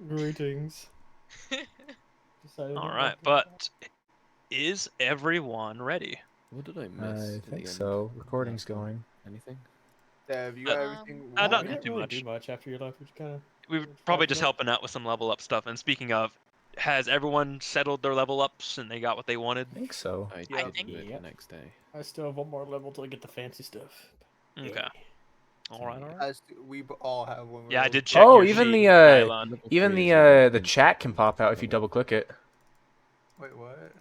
Greetings. Decided All to right, welcome but is everyone ready? What did I miss? I at think the end? so. Recording's going. Anything? Dev, you Uh, got everything not back. wrong? We too didn't really much. do much after you left. We just kind of We're probably just helping out with some level up stuff. And speaking of, has everyone settled their level ups and they got what they wanted? I think so. I Yeah. did do it Yep. the next day. I still have one more level till I get the fancy stuff. Okay. Yeah. All right. All right. As we all have one. Yeah, I did check Oh, your even sheet, the Nylon. Level even 3 is level the 10. chat can pop out if you double click it. Wait, what?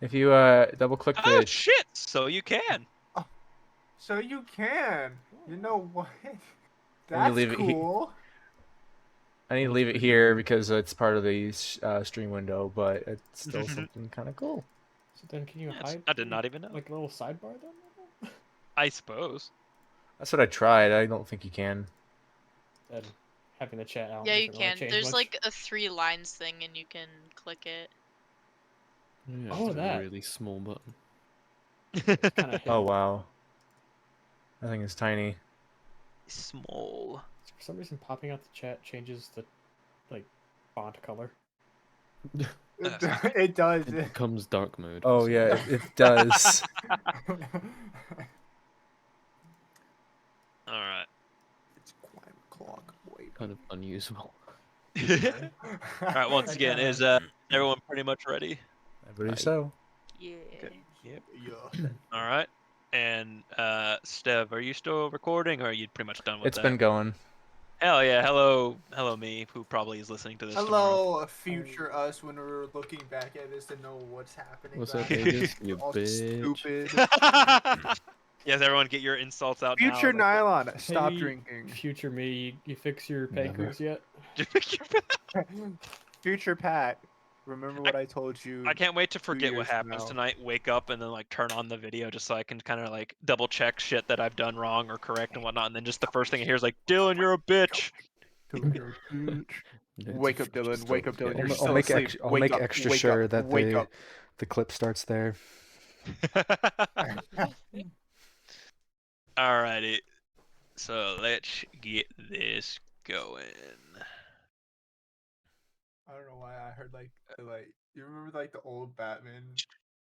If you double click Oh the shit! So you can. So you can. You know what? And you That's leave it cool. I need to leave it here because it's part of the stream window, but it's still something kind of cool. So then, can you Yes, hide? I did not even know. Like a little sidebar then? I suppose. That's what I tried. I don't think you can. Then having the chat out. Yeah, you doesn't really can. change There's much. like a 3 lines thing and you can click it. Yeah, Oh, it's a that. really small button. It's kind of Oh wow, that thing is tiny. Small. For some reason, popping out the chat changes the font color. It does. It becomes dark mode. Oh so- yeah, it does. All right. It's 5 o'clock. Wait. Kind of unusable. All right. Once again, is everyone pretty much ready? I believe so. Yeah. Yep. Yeah. All right. And Stev, are you still recording, or are you pretty much done with It's that? been going. Hell yeah! Hello, me, who probably is listening to this tomorrow. Hello, future us, when we're looking back at this to know what's happening. What's up, back then. Aegis? You All bitch. stupid. Yes, everyone, get your insults out Future now. Nylon, stop Hey, drinking. Future me, you fix your Never. pancreas yet? Future Pat, remember what I told you? I can't wait to forget what years from happens now. tonight. Wake up and then like turn on the video just so I can kind of like double check shit that I've done wrong or correct and whatnot. And then just the first thing I hear is like, "Dylan, you're a bitch." Wake up, Dylan. Wake up, Dylan. You're I'll still make asleep. I'll Wake make up. extra Wake sure up. that Wake up. the clip starts there. Alrighty, so let's get this going. I don't know why I heard like you remember like the old Batman,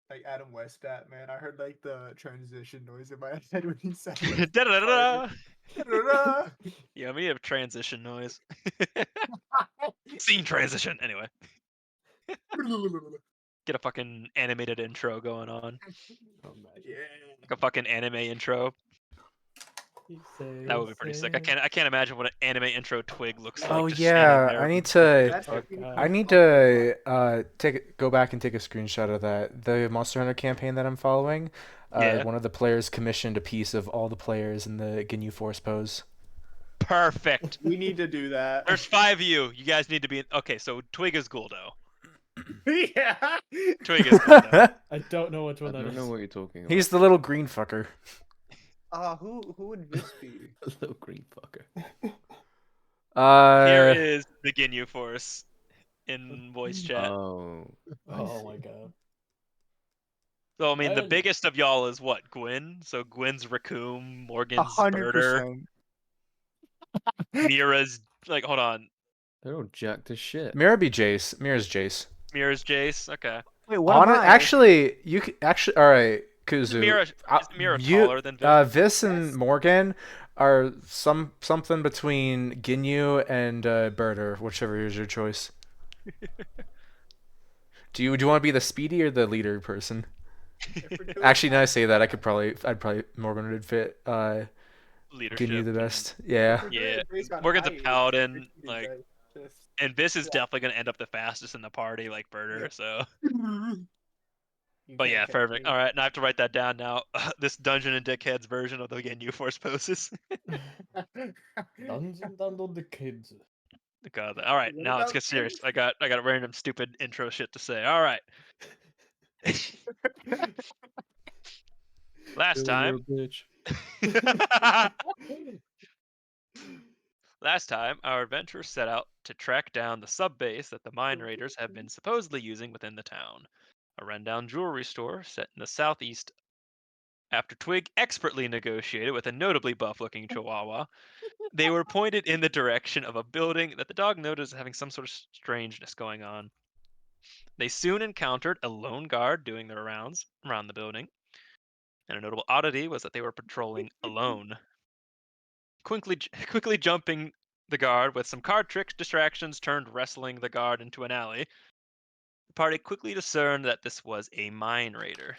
like Adam West Batman. I heard like the transition noise in my head when he said like, Da-da-da-da. "Da-da-da." Yeah, me have transition noise. Scene transition. Anyway, get a fucking animated intro going on. Yeah. Like a fucking anime intro. That would be pretty sick. I can't imagine what an anime intro twig looks like. Oh just standing yeah, there. I need to That's Oh, the God. I need to go back and take a screenshot of that. The Monster Hunter campaign that I'm following. Yeah. One of the players commissioned a piece of all the players in the Ginyu Force pose. Perfect. We need to do that. There's 5 of you. You guys need to be okay. So Twig is Guldo. Yeah. Twig is Guldo. I don't know which I one that don't is. know what you're talking about. He's the little green fucker. Who would this be? a little green fucker. Here is the Ginyu Force in voice chat. Oh. I Oh see. my god. So I mean, the Gwen. biggest of y'all is what? Gwyn. So Gwyn's Raccoon, Morgan's Birder, 100%. Mira's like. Hold on. They're all jacked as shit. Mira be Jace. Mira's Jace. Mira's Jace. Okay. Wait, what am I? Actually, you could actually. All right, Kuzu. Is Mira taller than Vis? Vis and Morgan are something between Ginyu and Birder, whichever is your choice. Do you want to be the speedy or the leader person? Actually, now I say that, I'd probably Morgan would fit Leadership. Ginyu the best. Yeah. Yeah. Morgan's a paladin, like, and Vis is definitely gonna end up the fastest in the party, like Birder. So. But yeah, perfect. All right, now I have to write that down now. This Dungeon and Dickheads version of the Ginyu Force poses. Dungeon Dundle the kids. God, all right, now let's get serious. I got random stupid intro shit to say. All right. Last time. Last time, our adventurers set out to track down the sub-base that the mine raiders have been supposedly using within the town. A rundown jewelry store set in the southeast After Twig expertly negotiated with a notably buff-looking chihuahua, they were pointed in the direction of a building that the dog noticed having some sort of strangeness going on. They soon encountered a lone guard doing their rounds around the building, and a notable oddity was that they were patrolling alone. Quickly jumping the guard with some card tricks, distractions turned wrestling the guard into an alley. The party quickly discerned that this was a mine raider.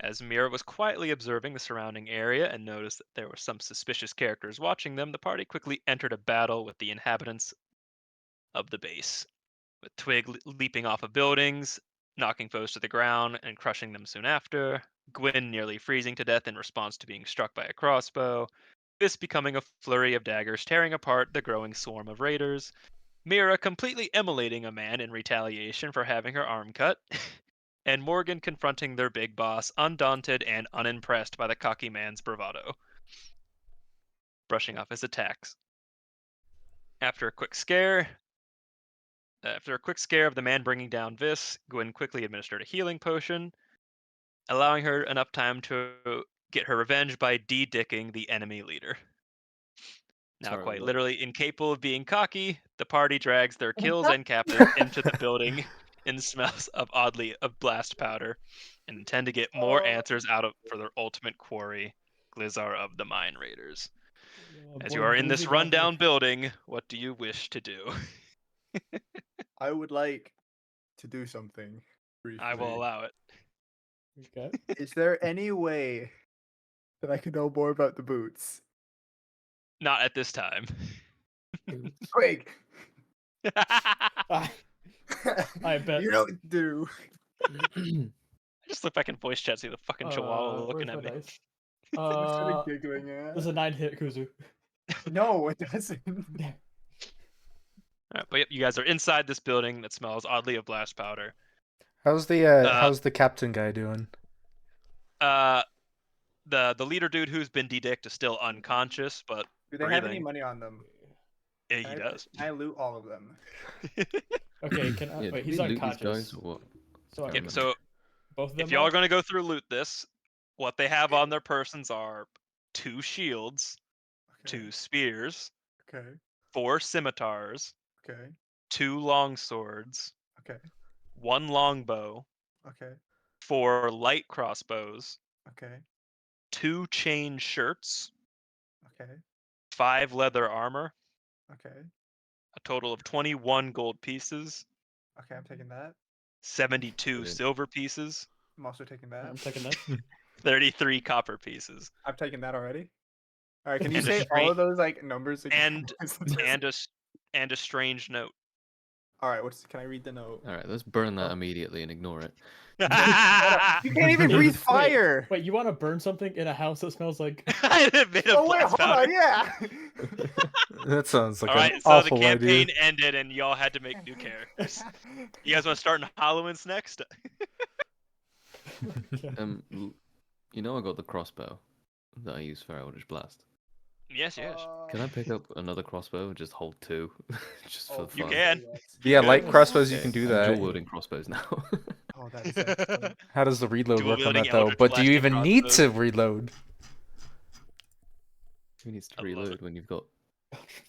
As Mira was quietly observing the surrounding area and noticed that there were some suspicious characters watching them, the party quickly entered a battle with the inhabitants of the base, with Twig leaping off of buildings, knocking foes to the ground, and crushing them soon after, Gwyn nearly freezing to death in response to being struck by a crossbow, this becoming a flurry of daggers tearing apart the growing swarm of raiders, Mira completely immolating a man in retaliation for having her arm cut, and Morgan confronting their big boss, undaunted and unimpressed by the cocky man's bravado, brushing off his attacks. After a quick scare of the man bringing down Vis, Gwyn quickly administered a healing potion, allowing her enough time to get her revenge by de-dicking the enemy leader. Now, Sorry, quite what? literally incapable of being cocky, the party drags their kills and captives into the building in smells of blast powder, and intend to get more answers for their ultimate quarry, Glizzar of the Mine Raiders. As you are in this rundown building, what do you wish to do? I would like to do something briefly. I will allow it. Okay. Is there any way that I could know more about the boots? Not at this time. Quick! I bet. You don't do. I just look back in voice chat, see the fucking chihuahua looking Where's at my me. dice? Instead of giggling at. There's a 9-hit Kuzu. No, it doesn't. Alright, but yep, you guys are inside this building that smells oddly of blast powder. How's the captain guy doing? The leader dude who's been de-dicked is still unconscious, but Do they have any breathing. money on them? Yeah, he does. Can I loot all of them? Okay, can I Yeah, wait? did He's we loot these unconscious. guys or what? So, Yep, so both of them. if y'all are? are gonna go through loot this, what they have on their persons are 2 shields, Okay. 2 spears, Okay. 4 scimitars, Okay. 2 long swords, Okay. 1 longbow, Okay. 4 light crossbows, Okay. 2 chain shirts, Okay. 5 leather armor, Okay. a total of 21 gold pieces, Okay, I'm taking that. 72 Brilliant. silver pieces, I'm also taking that. I'm taking that. 33 copper pieces, I'm taking that already. All right, can you And a say all straight- of those like numbers again? and a strange note. All right, can I read the note? All right, let's burn that Oh. immediately and ignore it. You can't even breathe Wait, fire. Wait, you want to burn something in a house that smells like? Made of Oh wait, blast hold powder. on, yeah. That sounds like All an right, so the awful campaign idea. ended, and y'all had to make new characters. You guys want to start in Halloween's next? You know I got the crossbow that I use for Eldritch Blast. Yes, yes. Can I pick up another crossbow and just hold 2? Just for Oh, fun? You can. Yeah, Good. light crossbows you Okay, can do I'm that. dual wielding crossbows now. Oh, that is excellent. How does the reload Dual work on wielding that though? Eldritch But do you blasting even need crossbows. to reload? Who needs to I love reload when you've got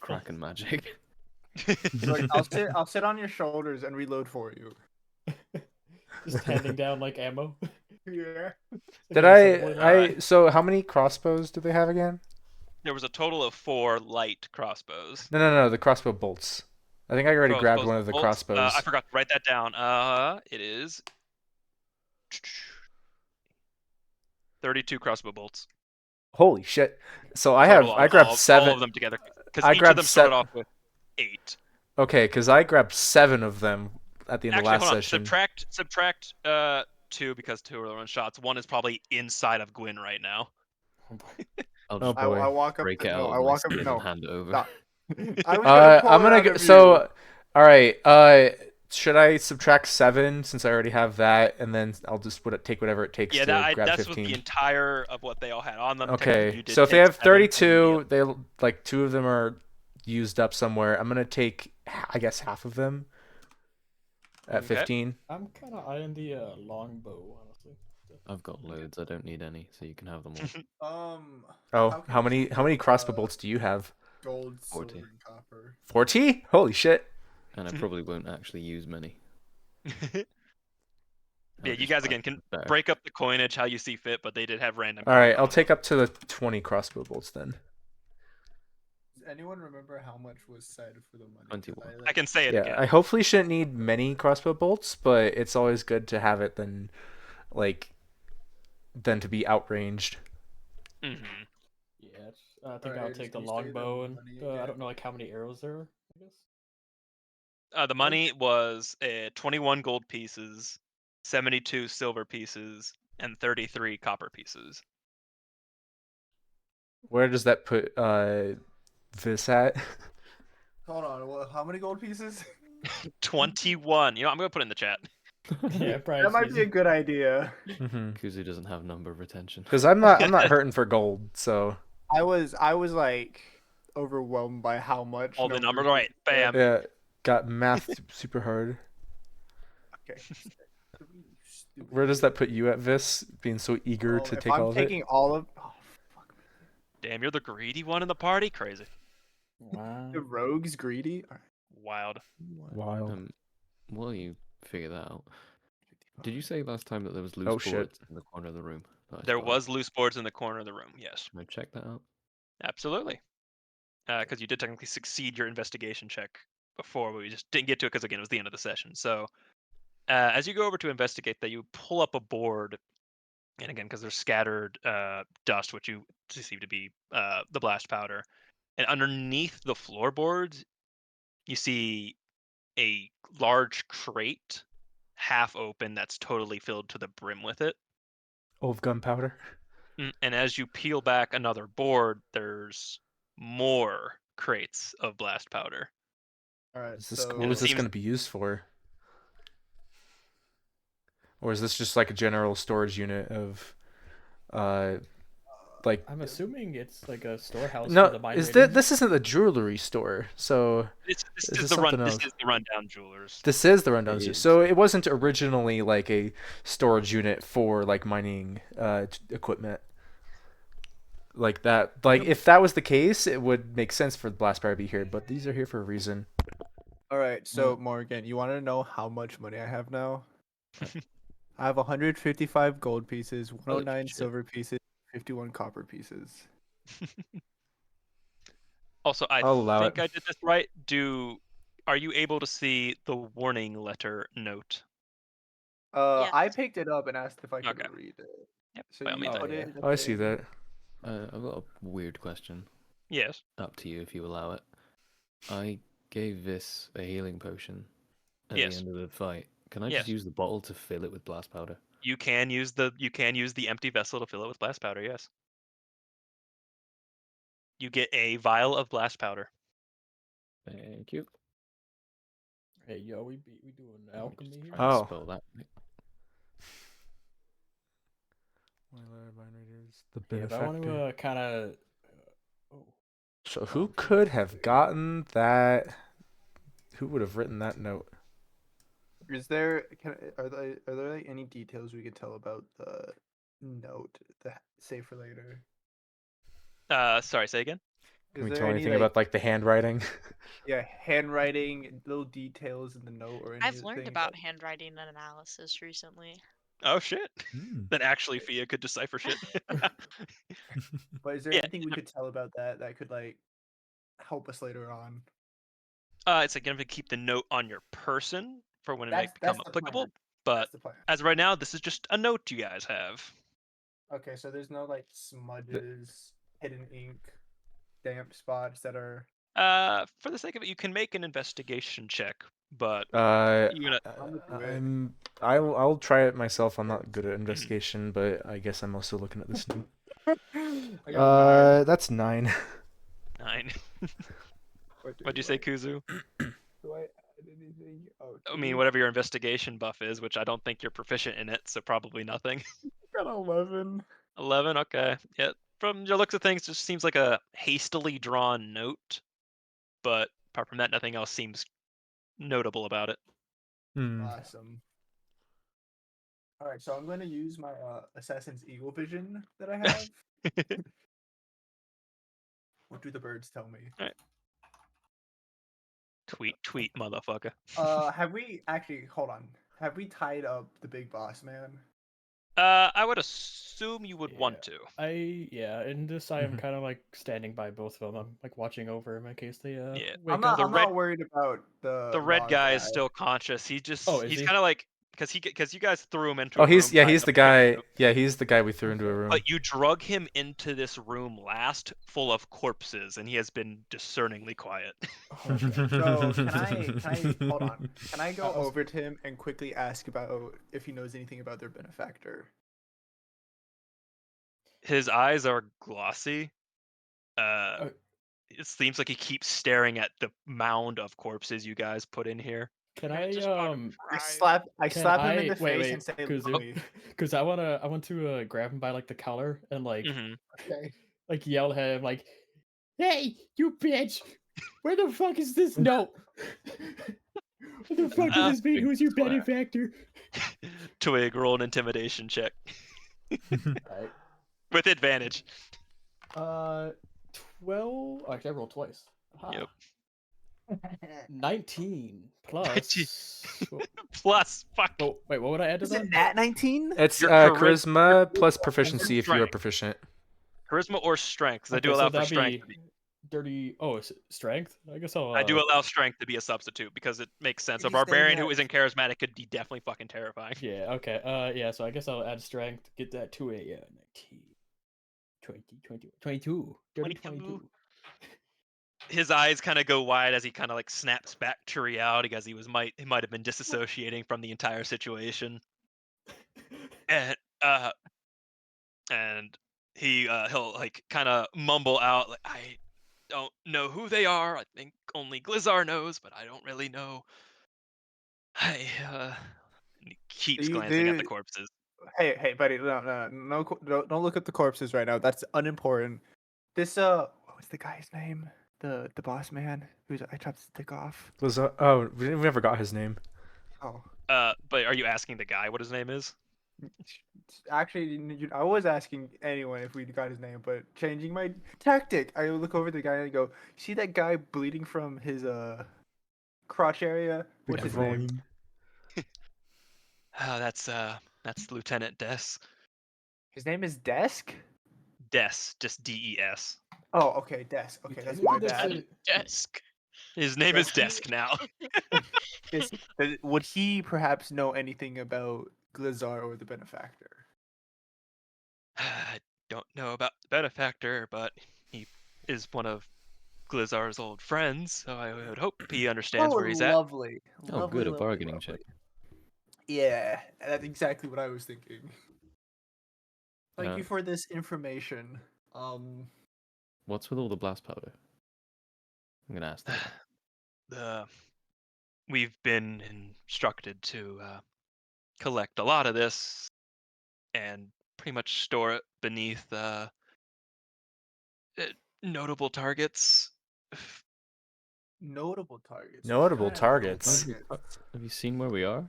Kraken magic? Look, I'll sit on your shoulders and reload for you. Just handing down like ammo. Yeah. Did so how many crossbows do they have again? There was a total of 4 light crossbows. No, the crossbow bolts. I think I already grabbed one of the Bolts. crossbows. I forgot to write that down. It is 32 crossbow bolts. Holy shit. So I Total on grabbed all of 7. them together. Because I each of grabbed them started 7. off with 8. Okay, because I grabbed 7 of them at the end of Actually, last hold on. session. Subtract 2 because 2 are the one shots. 1 is probably inside of Gwyn right now. I'll Oh just boy. I walk up. break it No, out I of my walk up. skin No. and hand it over. Stop. I was gonna pull I'm it gonna out go. of So, all right. Should I subtract 7 since I already have that, and then I'll just take whatever it takes Yeah, to grab that's 15. what the entire of what they all had on them. Technically, Okay, you did so if they take have 7, and then 32, they like 2 of them are used up somewhere. I'm gonna take, I guess, half of them at Okay. 15. I'm kind of eyeing the longbow, honestly. I've got loads. I don't need any, so you can have them all. Oh, can how you many split, crossbow bolts do you have? Gold, 40. silver, and copper. 40? Holy shit. And I probably won't actually use many. Yeah, I'll you just guys buy again can better. break up the coinage how you see fit, but they did have random. All right, coin I'll on take them. up to the 20 crossbow bolts then. Does anyone remember how much was said for the money? 'Cause 21. I can say it Yeah, again. I hopefully shouldn't need many crossbow bolts, but it's always good to have it than to be outranged. Mm-hmm. Yeah, I think I'll Alright, take can the you say the longbow and money I again? don't know like how many arrows there are, I guess. The money was 21 gold pieces, 72 silver pieces, and 33 copper pieces. Where does that put this at? Hold on, how many gold pieces? 21. You know, I'm gonna put it in the chat. Yeah, probably That might be a good idea. Kuzu doesn't have number retention. Because I'm not hurting for gold, so I was like overwhelmed by how much All the numbers, you right? said. Bam. yeah, got math super hard. Okay. Where does that put you at, Vis? Being so eager to If take I'm all of it. taking all of fuck me. Damn, you're the greedy one in the party. Crazy. Wow. The rogue's greedy. All right. Wild. Wild. While you figure that out, did you say last time that there was loose Oh, shit. boards in the corner of the room? that I There spotted? was loose boards in the corner of the room. Yes, Can I check that out? absolutely. Because you did technically succeed your investigation check before, but we just didn't get to it because again it was the end of the session. So as you go over to investigate that, you pull up a board, and again because there's scattered dust, which you perceive to be the blast powder, and underneath the floorboards, you see a large crate, half open, that's totally filled to the brim with it. Of gunpowder. And as you peel back another board, there's more crates of blast powder. All right. What And was it this seems going to be used for? Or is this just like a general storage unit of, like? I'm assuming it's like a storehouse for No, the mine is raiders. this isn't the jewelry store? So this this is is the something This else. is the rundown jewelers. This is the rundown. It Zoo. is. So it wasn't originally like a storage unit for like mining equipment. Like that. Like if that was the case, it would make sense for the blast powder to be here. But these are here for a reason. All right. So Morgan, you want to know how much money I have now? I have 155 gold pieces, 109 shit. silver pieces, 51 copper pieces. Also, I I'll allow think it. I did this right. Are you able to see the warning letter note? I Yes. picked it up and asked if I could Okay. read it. Yep. So By all you means, Oh, put yeah. it in the Oh, I see thing. that. I've got a weird question. Yes. Up to you if you allow it. I gave this a healing potion at Yes. the end of the fight. Can I Yes. just use the bottle to fill it with blast powder? You can use the empty vessel to fill it with blast powder. Yes. You get a vial of blast powder. Thank you. Hey, yo, we doing Let me alchemy just here. try and Oh. spell that. The Yeah, if I want to benefactor. kind of. Oh, So who could have gotten that? Who would have written that note? Is there are there like any details we could tell about the note, the save for later? Sorry, say again. Can Is we there tell any anything like about like the handwriting? handwriting, little details in the note or I've learned anything? about handwriting analysis recently. Oh shit. Hmm. That actually Fia could decipher shit. But is there Yeah. anything we could tell about that could like help us later on? It's like going to keep the note on your person for when it may That's become the applicable. plan. But That's the plan. as of right now, this is just a note you guys have. Okay, so there's no like smudges, hidden ink, damp spots that are. For the sake of it, you can make an investigation check, but you're gonna. I'm gonna do it. I'll try it myself. I'm not good at investigation, but I guess I'm also looking at this note. I got 9. That's 9. 9. What What'd you say, Kuzu? Do I add anything? Oh, I mean, whatever your investigation buff is, which I don't think you're proficient in it, so probably nothing. I got 11. 11, okay. Yeah, from your looks of things, just seems like a hastily drawn note, but apart from that, nothing else seems notable about it. Hmm. Awesome. All right, so I'm going to use my Assassin's Eagle vision that I have. What do the birds tell me? Tweet, motherfucker. Have we actually? Hold on. Have we tied up the big boss man? I would assume you would want to. In this I am Mhm. kind of like standing by both of them. I'm like watching over them in case they Yeah. wake I'm not. up. I'm not worried about the The red log guy guy. is still conscious. Oh, is He's he? kind of like because you guys threw him into Oh, a room. he's tied the up with guy. you, Yeah, he's the guy we threw into a Okay. room. but you drug him into this room last, full of corpses, and he has been discerningly quiet. Okay. So can I hold on? Can I go I was- over to him and quickly ask about if he knows anything about their benefactor? His eyes are glossy. Uh, It seems like he keeps staring at the mound of corpses you guys put in here. Can You're I just about to I fry. slap. I Can slap him in I the face and wait say, because "Look at me." because I want to grab him by like the collar and Hmm. Okay. like yell at him like, "Hey, you bitch! Where the fuck is this note? What the fuck does Uh, this mean? Big Who's your square. benefactor?" Twig, roll an intimidation check Alright. with advantage. 12. Actually, I rolled twice. Aha. Yep. 19 plus. Plus, fuck. Oh, wait, what would I add to Is that? it nat 19? It's Your charisma plus your proficiency if you are strength. proficient. Charisma or strength, because I do Okay, so allow for that'd strength. be dirty. Oh, is it strength? I guess I'll. I do allow strength to be a substitute because it makes sense. A If he's staying barbarian who at- isn't charismatic could be definitely fucking terrifying. Yeah, okay. Yeah, so I guess I'll add strength, get that to a 19, 20, 21, 22. Dirty 22. 22. His eyes kind of go wide as he kind of like snaps back to reality because he might have been disassociating from the entire situation. And and he'll like kind of mumble out like, I don't know who they are. I think only Glizzar knows, but I don't really know. I and he keeps glancing at the corpses. Hey, buddy, don't look at the corpses right now. That's unimportant. This what was the guy's name? The boss man who's I chopped his dick off. Oh, we never got his name. Oh, But are you asking the guy what his name is? actually, I was asking anyone if we got his name, but changing my tactic. I look over at the guy and I go, "See that guy bleeding from his crotch area? What's his name?" That's Lieutenant Des. His name is Desk. Des, just DES. Oh, okay, Desk. Okay, that's my Lieutenant bad. Desk. His name is Desk now. Would he perhaps know anything about Glizzar or the benefactor? I don't know about the benefactor, but he is one of Glizzar's old friends, so I would hope he understands where he's at. Lovely. Oh, Lovely, good, a lovely, bargaining lovely. chip. Yeah, that's exactly what I was thinking. Thank Uh, you for this information. What's with all the blast powder? I'm gonna ask that. We've been instructed to collect a lot of this and pretty much store it beneath notable targets. Notable targets. Notable What kind of targets. Have you seen where we are?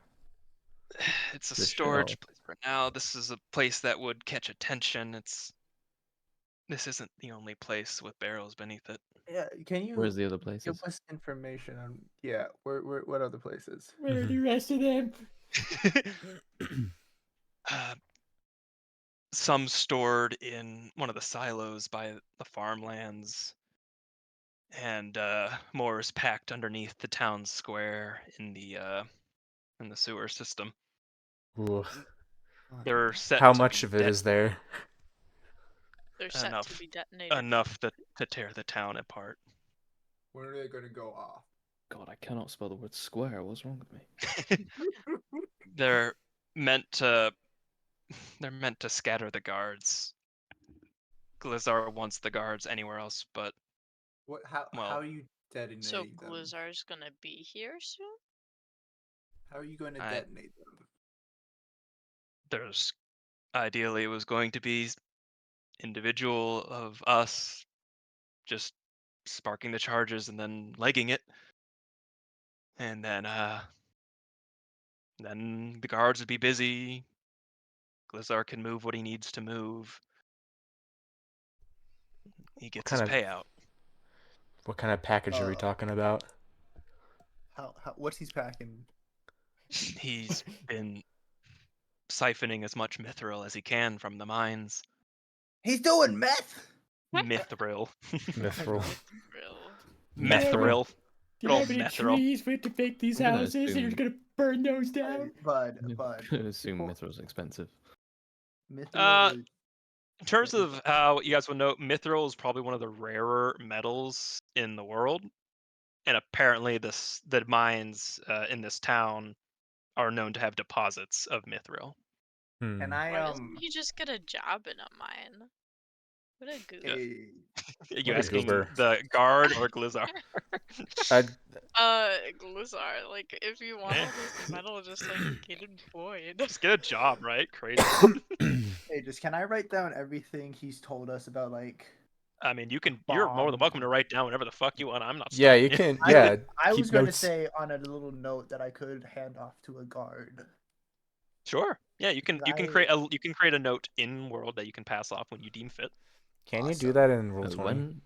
It's a The storage shell. place for now. This is a place that would catch attention. This isn't the only place with barrels beneath it. Yeah, can you Where's the other give places? us information on where what other places? Where are the rest of them? uh, some stored in one of the silos by the farmlands, and more is packed underneath the town square in the sewer system. Ooh. They're set How to much be of it is there? They're set enough to be detonated. enough to tear the town apart. When are they gonna go off? God, I cannot spell the word square. What's wrong with me? They're meant to they're meant to scatter the guards. Glizzar wants the guards anywhere else, but What? How Well, are you detonating So them? Glizzar's gonna be here soon? How are you going to I- detonate them? there's ideally it was going to be individual of us just sparking the charges and then legging it, and then the guards would be busy Glizar can move what he needs to move. He gets his kind of- payout. What kind of package are we Uh, talking about? What's he's packing? He's been siphoning as much mithril as he can from the mines. He's doing meth. Mithril. Mithril. Real. Mithril. Do Good you old have any mithril. trees for it to make these I'm gonna houses? And you're assume- just gonna burn those down? Bud. I'm gonna assume before- Mithril's expensive. Mithril is In terms of how you guys will know, mithril is probably one of the rarer metals in the world, and apparently the mines in this town are known to have deposits of mithril. Hmm. and I Why doesn't he just get a job in a mine? What a goof. a You What a asking goober. the guard or Glizar? I'd, Glizar, like, if you want all this metal, just, like, get employed. Just get a job, right? Crazy. Hey, just can I write down everything he's told us about like? I mean, you're more than Bombs. welcome to write down whatever the fuck you want. I'm not yeah, stopping you can. I Yeah, would- I keep was going to notes. say on a little note that I could hand off to a guard. Sure. Yeah, you can I- create a note in world that you can pass off when you deem fit. Can you do Awesome. that in Roll 20?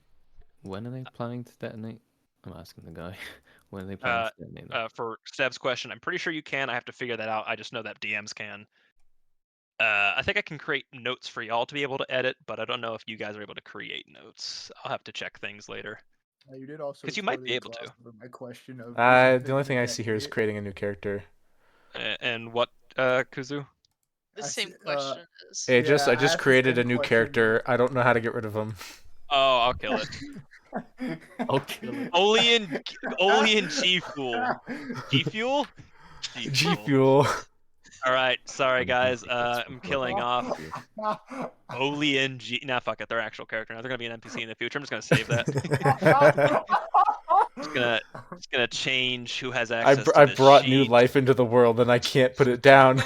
When are they planning to detonate? I'm asking the guy. When are they planning to detonate that? For Steb's question, I'm pretty sure you can. I have to figure that out. I just know that DMs can. I think I can create notes for y'all to be able to edit, but I don't know if you guys are able to create notes. I'll have to check things later. You did also 'Cause you might totally be able to. gloss over my question of. The only thing I see here is creating a new character. And what, Kuzu? The I same see- question is. Hey, Yeah, I I just asked the created a same new question. character. I don't know how to get rid of him. Oh, I'll kill it. I'll kill it. Only in G Fuel. G Fuel? G Fuel. All right, sorry I'm guys. thinking that's I'm before killing the off interview. Oli and G. Nah, fuck it. They're actual character now. They're gonna be an NPC in the future. I'm just gonna save that. Just gonna change who has access to I this brought new sheet. life into the world and I can't put it down.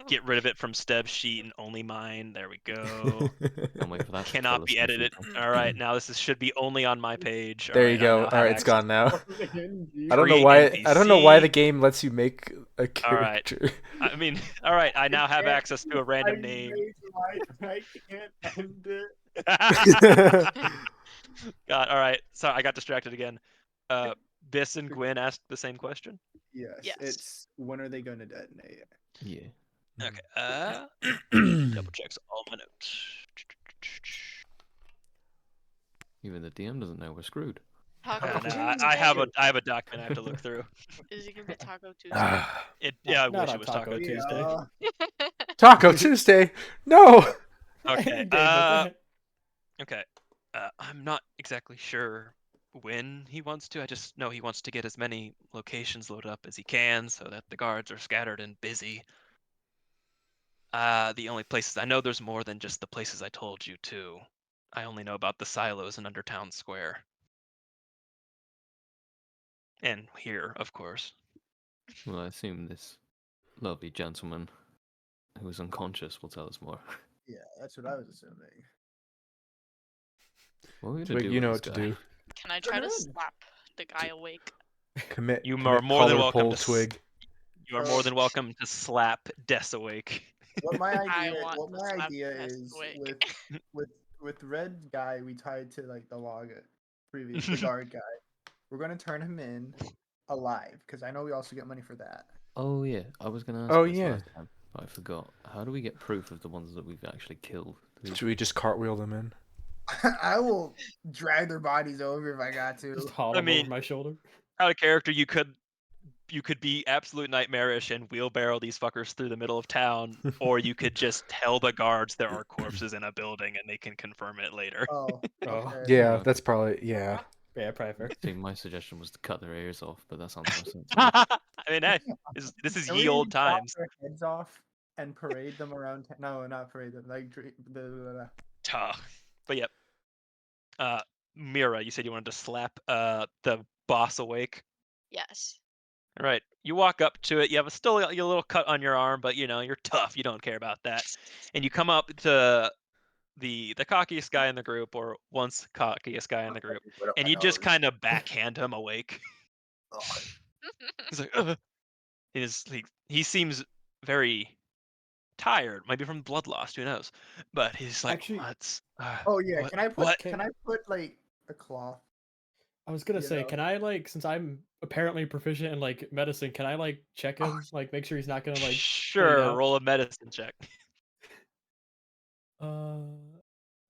Get rid of it from Steb's sheet and only mine. There we go. Can't wait for that. to Cannot kill us be in the edited. future. All right, now this should be only on my page. There All you right, go. I now All have right, it's access. gone now. I don't know Create why. I don't know why NPC. the game lets you make a All right. character. I mean, all right. I now have can't- access to a random name. I can't end it. God, all right. Sorry, I got distracted again. Biss and Gwen asked the same question. Yes, Yes. it's when are they going to detonate? Yeah. Okay. Double checks all my notes. Even the DM doesn't know we're screwed. Taco No, Tuesday. I have a document I have to look through. Is it gonna be Taco Tuesday? Yeah, I Not wish on it was Taco Taco Tuesday. Tuesday. Taco Tuesday. No. Okay. David, go ahead. Okay. I'm not exactly sure when he wants to. I just know he wants to get as many locations loaded up as he can so that the guards are scattered and busy. The only places I know, there's more than just the places I told you too. I only know about the silos in Undertown Square. And here, of course. Well, I assume this lovely gentleman who is unconscious will tell us more. Yeah, that's what I was assuming. What are we gonna Twig, do you with know this what to guy? do. Can I try to Good. slap the guy awake? Commit. You are commit more than collar welcome pull, to Twig. You are more than welcome to slap Des awake. What my I idea, want what to my slap idea Ness is awake. with red guy we tied to like the log previous the guard guy. We're gonna turn him in alive because I know we also get money for that. Oh yeah, I was gonna ask Oh, this yeah. last time, but I forgot. How do we get proof of the ones that we've actually killed? Should we just cartwheel them in? I will drag their bodies over if I got to. Just haul I him mean- over my shoulder. Out of character, you could be absolute nightmarish and wheelbarrow these fuckers through the middle of town, or you could just tell the guards there are corpses in a building and they can confirm it later. Oh, Oh. okay. Yeah, Yeah. that's probably Yeah, probably fair. See, my suggestion was to cut their ears off, but that sounds more sensible. I mean, hey, this is Can ye we old chop times. their heads off and parade them around? No, not parade them. Like the. But yep. Mira, you said you wanted to slap the boss awake. Yes. All right, you walk up to it. You have still a little cut on your arm, but you're tough. You don't care about that. And you come up to the cockiest guy in the group, or once cockiest guy in the group, and you just kind of backhand him awake. He's like, Ugh. He seems very tired, maybe from blood loss, who knows? But he's like, Actually- what's Oh yeah, what? can I put What? can I put like a cloth? I was gonna You say, know. can I like, since I'm apparently proficient in like medicine, can I like check Oh, him, like make sure he's not gonna like bleed Sure, out? roll a medicine check. All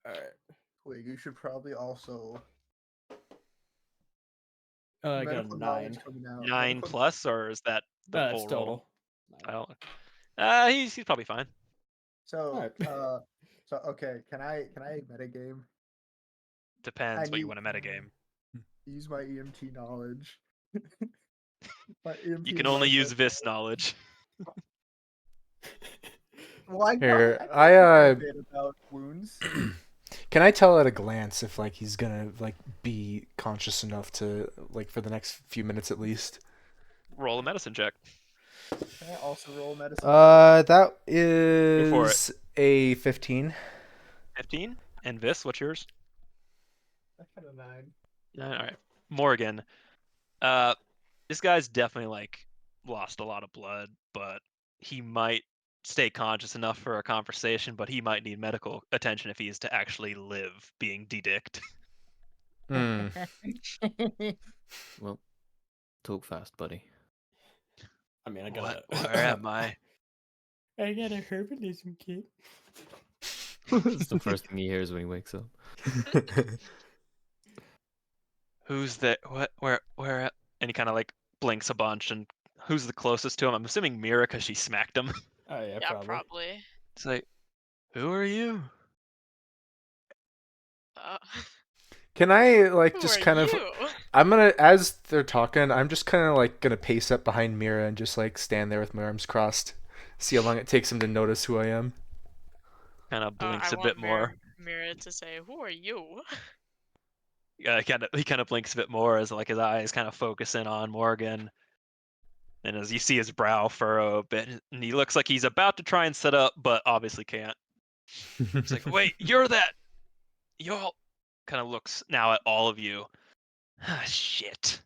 right. Wait, you should probably also I got a medical knowledge 9. coming out. 9 plus, or is that the That's full roll? total. I don't. He's probably fine. So Alright. okay, can I metagame? I Depends what you need want to metagame. use my EMT knowledge. My EMT You can only knowledge, use Vis knowledge. Well, I know, Here, I know I a bit about wounds. Can I tell at a glance if like he's gonna like be conscious enough to like for the next few minutes at least? Roll a medicine check. Can I also roll medicine? That for it. is a 15. 15. And Vis, what's yours? I got a 9. All right. Morgan. This guy's definitely like lost a lot of blood, but he might stay conscious enough for a conversation, but he might need medical attention if he is to actually live being de-dicked. Hmm. Well, talk fast, buddy. I mean, I What? got Where am I? I got a herbalism kit. It's the first thing he hears when he wakes up. Who's the what? Where? And he kind of like blinks a bunch. And who's the closest to him? I'm assuming Mira because she smacked him. Oh yeah, Yeah, probably. probably. It's like, who are you? Uh, Can I like who just are kind of you? I'm gonna as they're talking, I'm just kind of like gonna pace up behind Mira and just like stand there with my arms crossed. See how long it takes him to notice who I am. Kind of blinks I a want bit more. Mira to say, "Who are you?" He kind of blinks a bit more as like his eyes kind of focus in on Morgan. And as you see his brow furrow a bit, and he looks like he's about to try and sit up, but obviously can't. It's like, wait, you're that. Y'all kind of looks now at all of you. Ah, shit.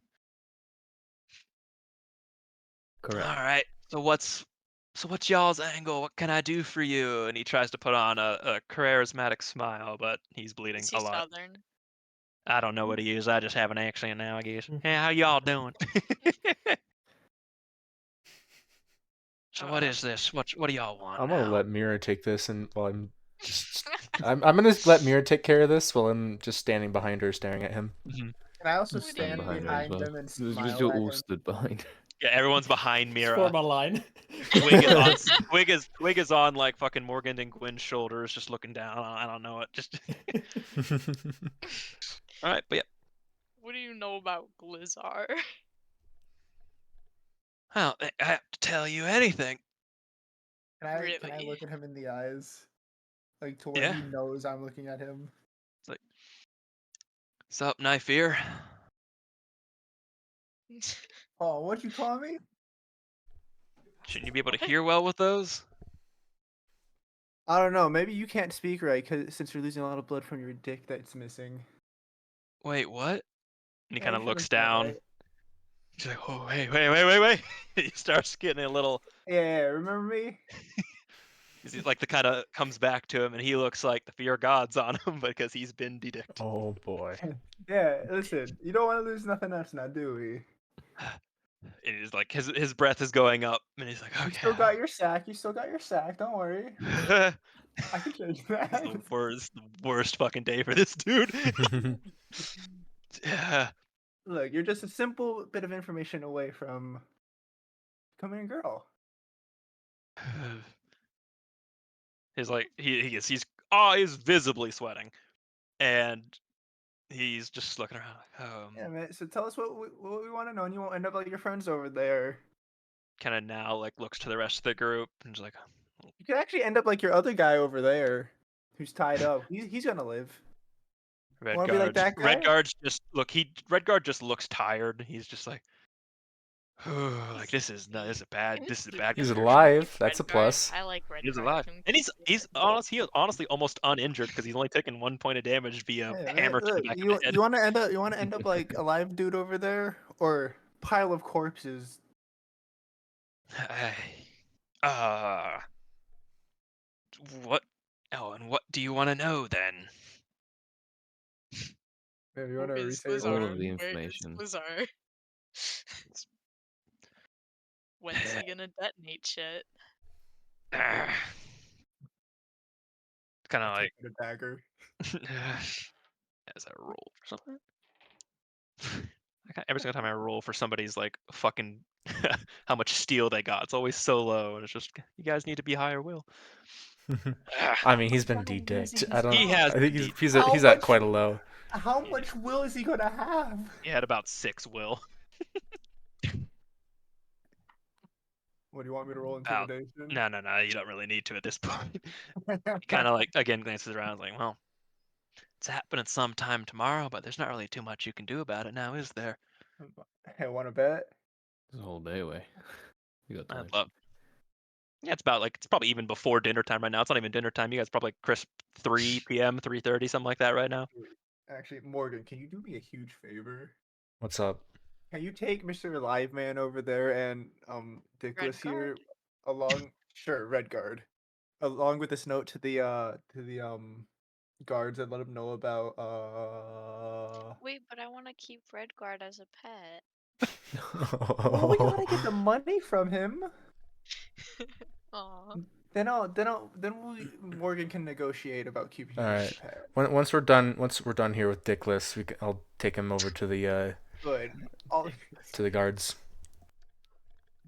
Correct. All right. So what's y'all's angle? What can I do for you? And he tries to put on a charismatic smile, but he's bleeding Is a he lot. Southern? I don't know what he is. I just have an accent now, I guess. Hey, how y'all doing? So what is this? What do y'all want I'm gonna now? let Mira take this, and while I'm just I'm gonna let Mira take care of this while I'm just standing behind her, staring at him. Mhm. Can I also What do Stand you- stand behind her as behind well. them and It was smile you're at all him? stood behind. Yeah, everyone's behind Just Mira. form a line. Twig is on Twig is on like fucking Morgan and Gwen's shoulders, just looking down. I don't know it. Just all right, but yeah. What do you know about Blizzard? I don't think I have to tell you anything. Can I Really? look at him in the eyes, like to where Yeah. he knows I'm looking at him? It's like, what's up, knife ear? Oh, what'd you call me? Shouldn't you be able to hear well with those? I don't know. Maybe you can't speak right since you're losing a lot of blood from your dick that's missing. Wait, what? And he Yeah, kind you of should looks look that down. right. He's like, oh, wait. He starts getting a little. Yeah, remember me? He's like the kind of comes back to him, and he looks like the fear of God's on him because he's been dedicked. Oh boy. Yeah, listen, you don't want to lose nothing else now, do we? And he's like his breath is going up, and he's like, You okay. still got your sack. You still got your sack. Don't worry. I can change It's that. the worst fucking day for this dude. Yeah. Look, you're just a simple bit of information away from becoming a girl. He's like he's visibly sweating, and he's just looking around like Yeah, man. So tell us what we want to know, and you won't end up like your friends over there. kind of now like looks to the rest of the group and is like, You could actually end up like your other guy over there, who's tied up. He's gonna live. Wanna be like that guy? Red Guard just looks tired. He's just like, like this is a bad He's guy. He's super alive. Red That's a Guard. plus. I like Red He's Guard. alive, Him and too. he's honestly almost uninjured because he's only taken 1 point of damage via Yeah, man, hammer to the look, back of you the head. you want to end up like a live dude over there or pile of corpses? what? Oh, and what do you want to know then? Yeah, you Who want to is resave All Blizzard? of the Where is information. Blizzard? When's he gonna detonate shit? Kind of like a dagger. as I roll for something. Every single time I roll for somebody's like fucking how much steel they got, it's always so low, and it's just you guys need to be higher will. I mean, he's been How busy de-dicked. I he's don't. He has I think been he's at quite a low. How Yeah. much will is he gonna have? He had about 6 will. What do you want me to roll About intimidation? no, you don't really need to at this point. He kind of like again glances around like, well, it's happening sometime tomorrow, but there's not really too much you can do about it now, is there? Hey, want to bet? It's a whole day away. We got time. I'd love. Yeah, it's about like it's probably even before dinner time right now. It's not even dinner time. You guys probably crisp 3 p.m., 3:30, something like that right now. Actually, Morgan, can you do me a huge favor? What's up? Can you take Mr. Liveman over there and Dickless here along? Sure, Redguard, along with this note to the guards and let them know about Wait, but I want to keep Redguard as a pet. Well, we gotta get the money from him. Aw. Morgan can negotiate about keeping him All as right. a pet. Once we're done here with Dickless, I'll take him over to the Good. guards.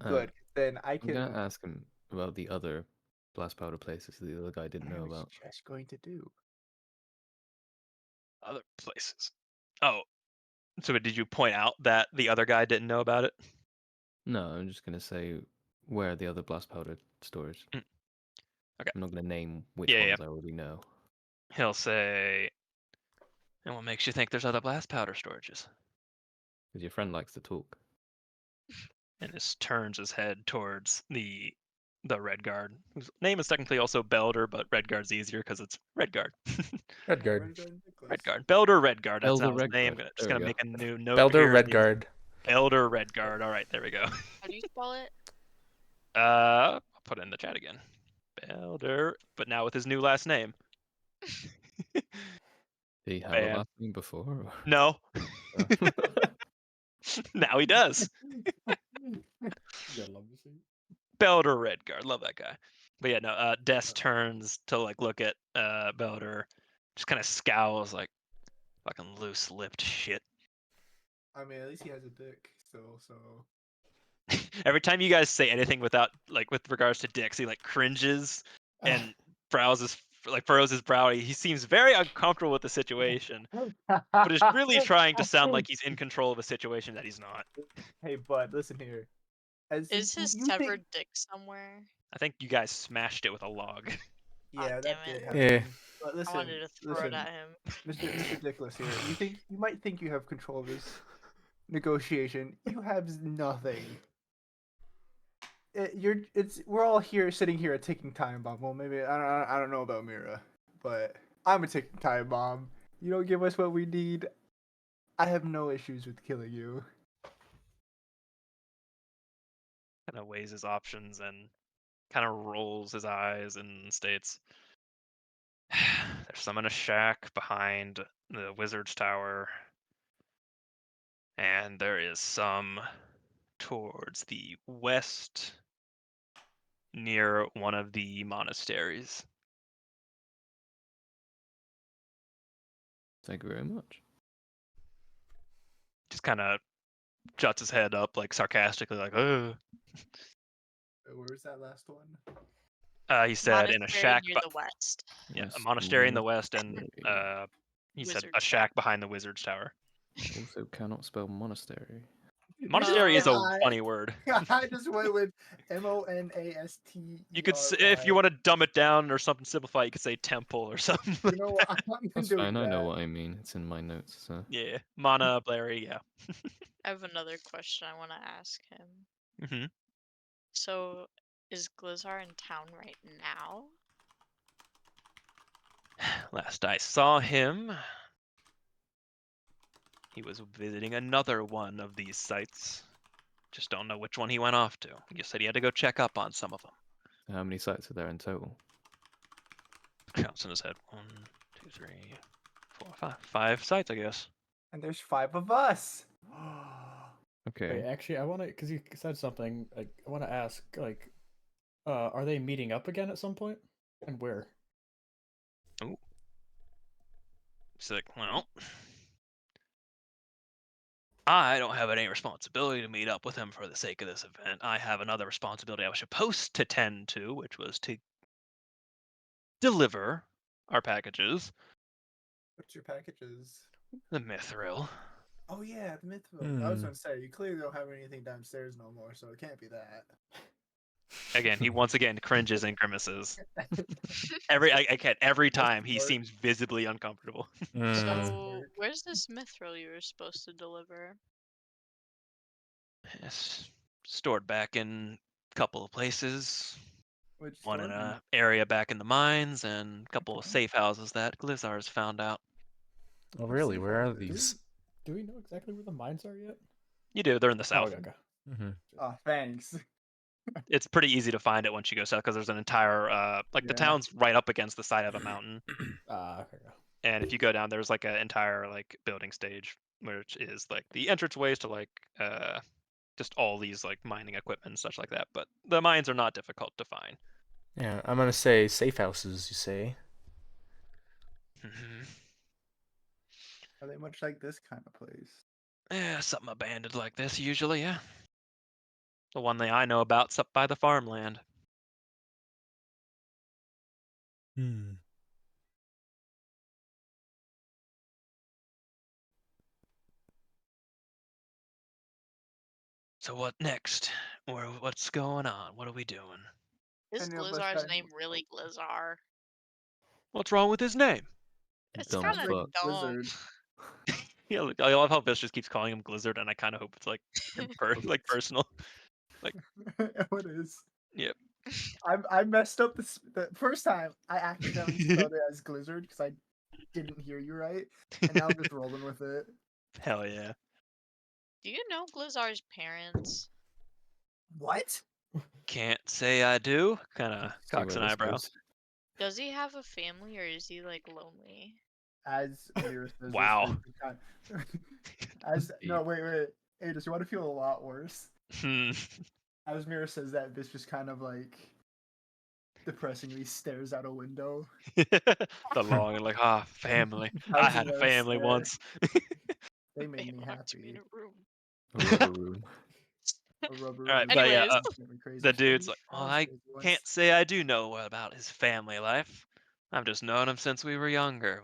Good. Then I I'm can. gonna ask him about the other blast powder places that the other guy didn't know I was about. just going to do. Other places. Oh, so did you point out that the other guy didn't know about it? No, I'm just gonna say where are the other blast powder stores. Mm. Okay. I'm not gonna name which Yeah, ones I already know. He'll say, and what makes you think there's other blast powder storages? Because your friend likes to talk. And this turns his head towards the Red Guard, whose name is technically also Belder, but Red Guard's easier because it's Red Guard. Redguard. Red Guard. Belder Red Guard. That's Belder now his Red name. Guard. Just There we gonna go. make a new note Belder here. Redguard. Belder Red Guard. All right, there we go. How do you spell it? I'll put it in the chat again. Belder, but now with his new last name. Did he have a Bam. last name before? Or... No, Oh. now he does. Gotta love to see. Belder Red Guard. Love that guy. But yeah, no. Des turns to like look at Belder, just kind of scowls like fucking loose-lipped shit. I mean, at least he has a dick still, so. Every time you guys say anything without like with regards to dicks, he like cringes and furrows his brow. He seems very uncomfortable with the situation, but is really trying to sound like he's in control of a situation that he's not. Hey, bud, listen here. Is his you think- severed dick somewhere? I think you guys smashed it with a log. Yeah, damn that did it. happen. Yeah. But I listen, wanted to throw listen, it at him. Mr. Dickless here. You might think you have control of this negotiation. You have nothing. We're all here sitting here a ticking time bomb. Well, maybe I don't know about Mira, but I'm a ticking time bomb. You don't give us what we need. I have no issues with killing you. Kind of weighs his options and kind of rolls his eyes and states, "There's some in a shack behind the wizard's tower, and there is some towards the west near one of the monasteries." Thank you very much. Just kind of juts his head up like sarcastically, like, "Oh." Where's that last one? He said in a Monastery shack, near but the west. yeah, a West monastery in the North west, and Monastery. he said a Wizard's shack behind the wizard's tower. Also cannot spell monastery. Monastery is a I- funny word. I just went with MONASTERY. You could, if you want to dumb it down or something simplify, you could say temple or something. You know what? I'm not That's doing fine. I know that. what I mean. It's in my notes. So Yeah, Mana Blairy, yeah. I have another question I want to ask him. Hmm. So, is Glizzar in town right now? Last I saw him, he was visiting another one of these sites. Just don't know which one he went off to. He just said he had to go check up on some of them. how many sites are there in total? Counts in his head. 1, 2, 3, 4, 5. 5 sites, I guess. And there's 5 of us. Okay. Wait, actually, I want to, because you said something, like, I want to ask, like, are they meeting up again at some point? And where? He's like, well, I don't have any responsibility to meet up with him for the sake of this event. I have another responsibility I was supposed to tend to, which was to deliver our packages. What's your packages? The Mithril. Oh yeah, the Mythville. I was Hmm. gonna say you clearly don't have anything downstairs no more, so it can't be that. Again, he once again cringes and grimaces. Every time he smart. seems visibly uncomfortable. Mm. So, where's this mithril you were supposed to deliver? It's stored back in a couple of places. Which One in store? a area back in the mines, and a couple of Okay. safe houses that Glizzar's found out. Oh, really? safe Where are houses. these? Do we know exactly where the mines are yet? You do. They're in the Oh, south. okay, okay. Mm-hmm. Oh, thanks. It's pretty easy to find it once you go south because there's an entire the Yeah. town's right up against the side of a mountain, Okay, okay. and if you go down, there's like an entire like building stage, which is like the entranceways to like just all these like mining equipment and such like that. But the mines are not difficult to find. Yeah, I'm gonna say safe houses. You say? Mhm. Are they much like this kind of place? Yeah, something abandoned like this usually. Yeah, the one that I know about's up by the farmland. Hmm. So what next? What's going on? What are we doing? Is Any of us Glizzar's got- name really Glizzar? What's wrong with his name? It's Dumb as kind of fuck. dumb. Blizzard. Yeah, look, I love how Fish just keeps calling him Glizzard, and I kind of hope it's like like personal. What is? Yep. I messed up the first time. I accidentally spelled it as Glizzard because I didn't hear you right, and now I'm just rolling with it. Hell yeah. Do you know Glizzar's parents? What? Can't say I do. Kind of See cocks where an this eyebrow. goes. Does he have a family or is he like lonely? As Mira says, Wow. as no, wait. Hey, does you want to feel a lot worse? Hmm. As Mira says that, this just kind of like depressingly stares out a window. The long and like, family. I How's had a that family stare? once. They made me Family locked me in happy. a room. A rubber room. A rubber. All right, room. but yeah, Anyways. Make me crazy. the dude's Crazy like, well, sounds I crazy once. can't say I do know about his family life. I've just known him since we were younger.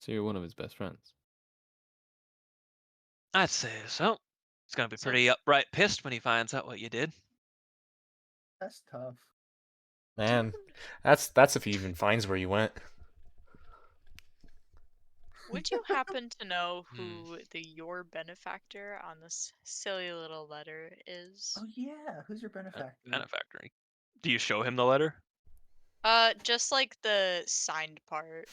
So you're one of his best friends. I'd say so. He's gonna be So- pretty upright pissed when he finds out what you did. That's tough. Man, that's if he even finds where you went. Would you happen to know Hmm. who your benefactor on this silly little letter is? Oh yeah, who's your benefactor? Benefactor. Do you show him the letter? Just like the signed part,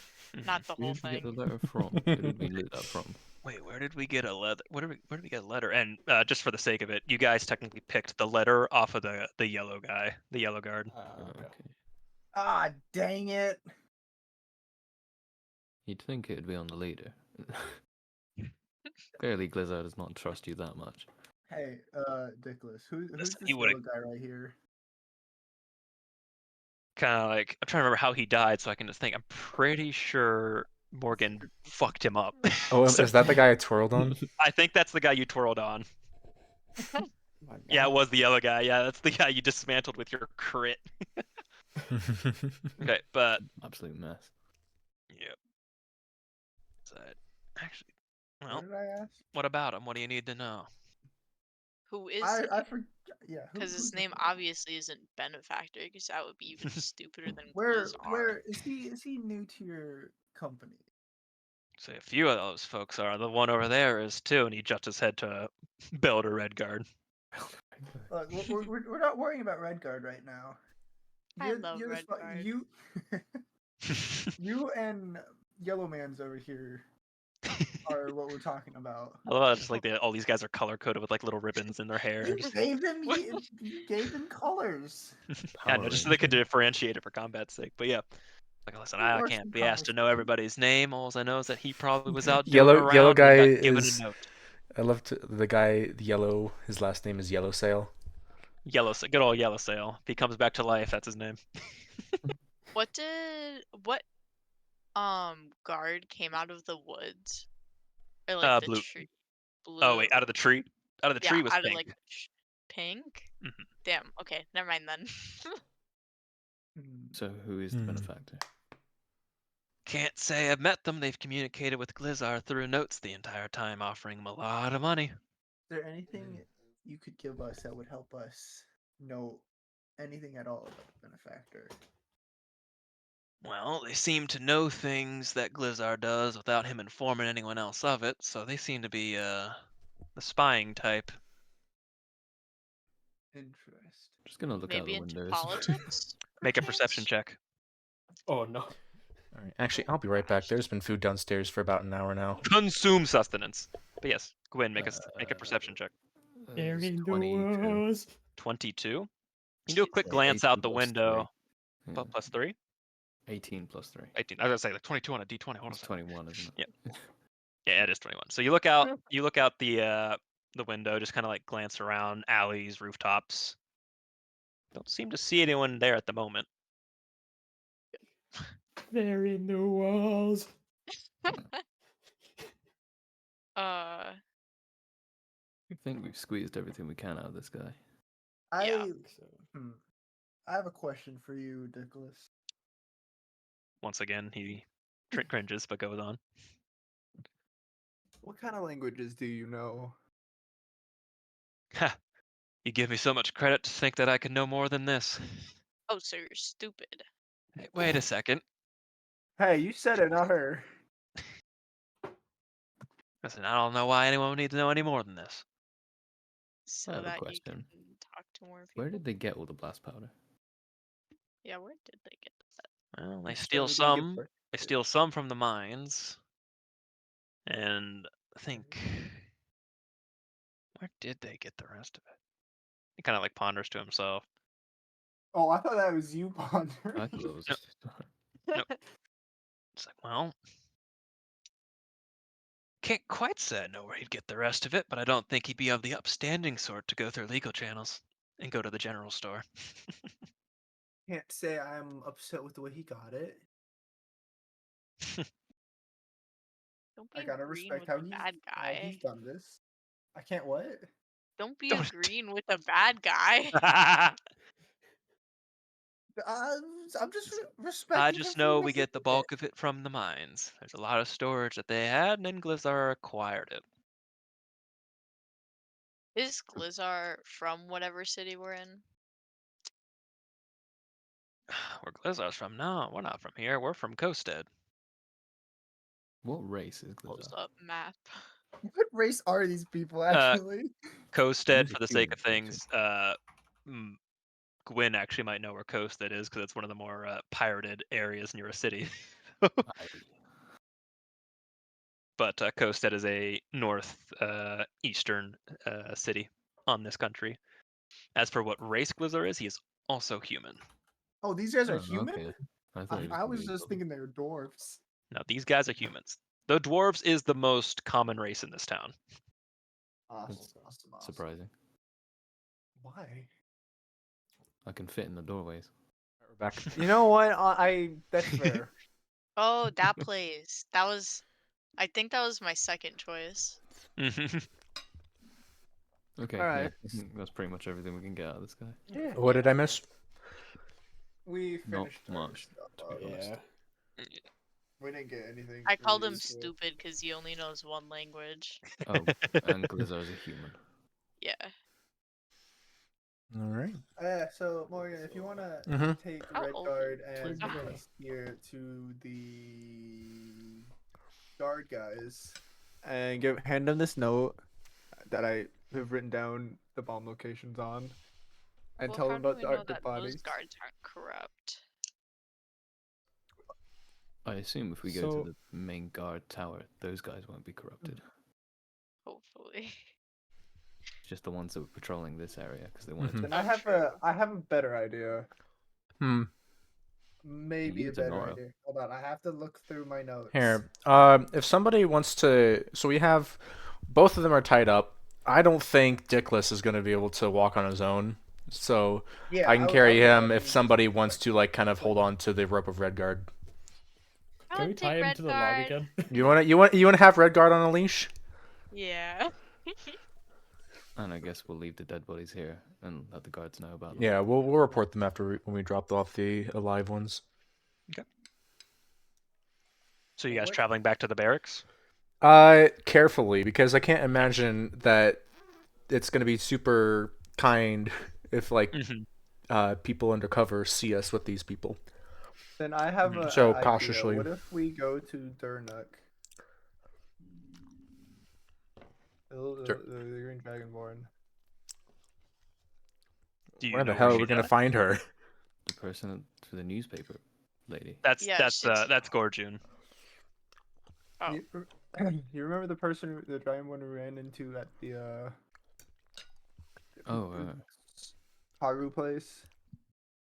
not the Where whole did we get the thing. letter from? Where did we get that from? Wait, where did we get a letter? Where did we get a letter? And just for the sake of it, you guys technically picked the letter off of the yellow guy, the yellow guard. Okay. Okay. Ah, dang it! You'd think it'd be on the leader. Clearly, Glizzard does not trust you that much. Hey, Dickless, who's Listen, this he would've- yellow guy right here? Kind of like I'm trying to remember how he died, so I can just think. I'm pretty sure Morgan fucked him up. Oh, So is that the guy I twirled on? I think that's the guy you twirled on. My Yeah, it God. was the yellow guy. Yeah, that's the guy you dismantled with your crit. Okay, but Absolute mess. yep. So, actually, well, What did I ask? what about him? What do you need to know? Who is I forgot. Yeah, Because his who's name this? obviously isn't benefactor, because that would be even stupider than Where Glizzar. is he? Is he new to your company? So a few of those folks are. The one over there is too, and he juts his head to Belder Redguard. Look, we're not worrying about Redguard right now. I love you're Redguard. You and Yellow Man's over here are what we're talking about. I love how it's just like all these guys are color coded with like little ribbons in their hair. You Just, gave them, you gave them colors. I Power know, just so they could Rangers. differentiate it for combat's sake. But yeah, like listen, Who I works can't in be asked to comics? know everybody's name. All I know is that he probably was out doing Yellow around guy and got given is. a note. I love the guy. The yellow. His last name is Yellow Sail. Good old Yellow Sail. If he comes back to life, that's his name. What guard came out of the woods? Or like the Blue. tree? Oh wait, Blue. out of the tree. Out of the Yeah, tree was out of pink. like pink? Mhm. Damn, okay, never mind then. So who is the benefactor? Can't say I've met them. They've communicated with Glizzar through notes the entire time, offering him a lot of money. Is there anything you could give us that would help us know anything at all about the benefactor? Well, they seem to know things that Glizzar does without him informing anyone else of it, so they seem to be the spying type. Interest. Just gonna look out Maybe the into windows. politics? Make a perception perchance? check. Oh no. All right. Actually, I'll be right back. There's been food downstairs for about an hour now. Consume sustenance. But yes, go ahead and make a perception check. They're It's in the 22. walls. 22. You can do a quick So glance 18 out the plus window. 3. But plus 3? 18 plus 3. 18. I was gonna say like 22 on a d20. Hold on a It's second. 21, isn't it? Yeah. Yeah, it is 21. So you look out the window, just kind of like glance around alleys, rooftops. Don't seem to see anyone there at the moment. They're in the walls. Uh, I think we've squeezed everything we can out of this guy. Yeah. I have a question for you, Nicholas. Once again, he cringes, but goes on. What kind of languages do you know? Ha! You give me so much credit to think that I could know more than this. oh, so you're stupid. Hey, wait a second. Hey, you said it, not her. Listen, I don't know why anyone would need to know any more than this. So I have a that you can question. talk to more people. Where did they get all the blast powder? Yeah, where did they get that? Well, they You said steal we didn't get some. first. They steal some from the mines. And I think. Where did they get the rest of it? He kind of like ponders to himself. Oh, I thought that was you, Ponder. I thought it was. Nope. It's like, well, can't quite say I know where he'd get the rest of it, but I don't think he'd be of the upstanding sort to go through legal channels and go to the general store. Can't say I'm upset with the way he got it. Don't be I gotta agreeing respect with how a bad how guy. he's done this. I can't what? Don't be Don't- agreeing with a bad guy. I'm just respecting I him just for know we making get the it. bulk of it from the mines. There's a lot of storage that they had, and then Glizzar acquired it. Is Glizzar from whatever city we're in? Where Glizzar's from? No, we're not from here. We're from Coasted. What race is Pulls Glizzar? up map. What race are these people actually? Coasted, He's a for the sake human, of things, Gwyn actually might know where Coasted is because it's one of the more pirated areas near a city. But Coasted is a eastern city on this country. As for what race Glizzar is, he is also human. Oh, these guys are Oh, human? okay. I thought he was I gonna was be just goblin. thinking they were dwarves. No, these guys are humans. The dwarves is the most common race in this town. Awesome, That's awesome. surprising. Why? I can fit in the doorways. We're back. You know what? That's fair. Oh, that place. I think that was my second choice. Okay, Alright. yeah, I think that's pretty much everything we can get out of this guy. Yeah. What did I miss? We Not finished our much, stuff to be up. honest. Yeah. We didn't get anything. I called really him useful. stupid because he only knows one language. Oh, and Glizzar's a human. Yeah. All right. So Morgan, if you wanna Mhm. take How Red old Guard is and Glizzar? bring us here to the guard guys, and hand them this note that I have written down the bomb locations on, and Well, tell how them do about we the know dead that those bodies. guards aren't corrupt? I assume if we go to So- the main guard tower, those guys won't be corrupted. Hopefully. Just the ones that were patrolling this area because they wanted Mhm. to. Then Oh, true. I have a better idea. Hmm. Maybe You a to better Nora. idea. Hold on, I have to look through my notes. Here, if somebody wants to, so we have both of them are tied up. I don't think Dickless is going to be able to walk on his own, so Yeah, I can I carry was him if imagining somebody just, wants to like kind of hold on to the rope of Redguard. I Can we would tie take him Red to the log Guard. again? You want to have Redguard on a leash? Yeah. And I guess we'll leave the dead bodies here and let the guards know about them. Yeah, we'll report them after when we drop off the alive ones. So you guys What- traveling back to the barracks? Carefully, because I can't imagine that it's going to be super kind if like people undercover see us with these people. Then I have a So, idea. cautiously. What if we go to Durnuk? The Green Dragonborn. Do you Where the know hell are she's we going to at? find her? The person for the newspaper lady. That's Yeah, that's she's- that's Gorjun. Oh. You remember the person, the Dragonborn we ran into at the Oh, Haru place?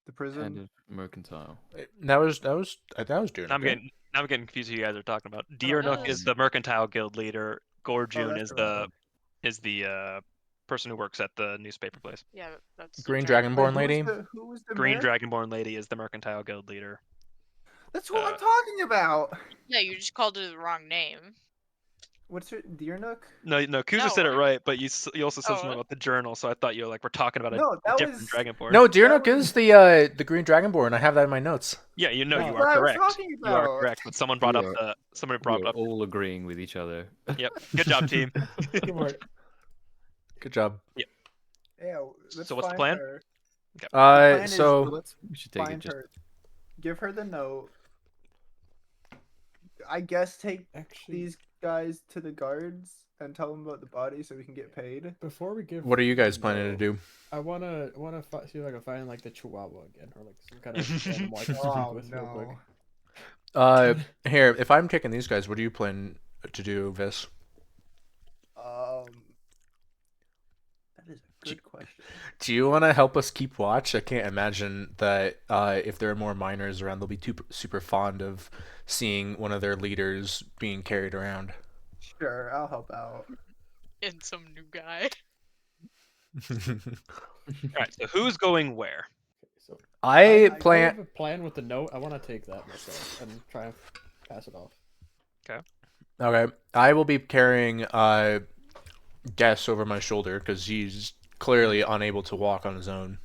The prison? head of mercantile. That was doing I'm okay. getting confused who you guys are talking about. Oh, Diernuk that is was- the mercantile guild leader. Gorjun that's is the wrong the person who works at the newspaper place. Yeah, that's the Green dragon. Dragonborn Wait, lady. who was the Green mayor? Dragonborn lady is the mercantile guild leader. That's what uh, I'm talking about. Yeah, you just called it the wrong name. What's her Diernuk? No, Kuza said it No. right, but you also said something Oh. about the journal, so I thought you were like we're talking about No, a that different was Dragonborn. No, Diernuk was- is the Green Dragonborn. I have that in my notes. Yeah, you know No. you That's what are I was correct. talking You are about. correct, but someone brought We up are- somebody We brought are up. all agreeing with each other. Yep, good job, team. Good work. Good job. Yeah, let's So what's the find plan? her. The plan is So let's We should take it find just. her, give her the note. I guess take Actually, these guys to the guards and tell them about the body so we can get paid. before we give, what are you guys the planning to note, do? I wanna see if I can find like the Chihuahua again, or like some kind of animal I can speak Oh with real quick. no. Here, if I'm taking these guys, what do you plan to do, Vis? That is a good question. Do you want to help us keep watch? I can't imagine that if there are more miners around, they'll be super fond of seeing one of their leaders being carried around. Sure, I'll help out. And some new guy. All right, so who's going where? So I I plan. have a plan with the note. I want to take that myself and try and pass it off. Okay, I will be carrying Guess over my shoulder because he's clearly unable to walk on his own.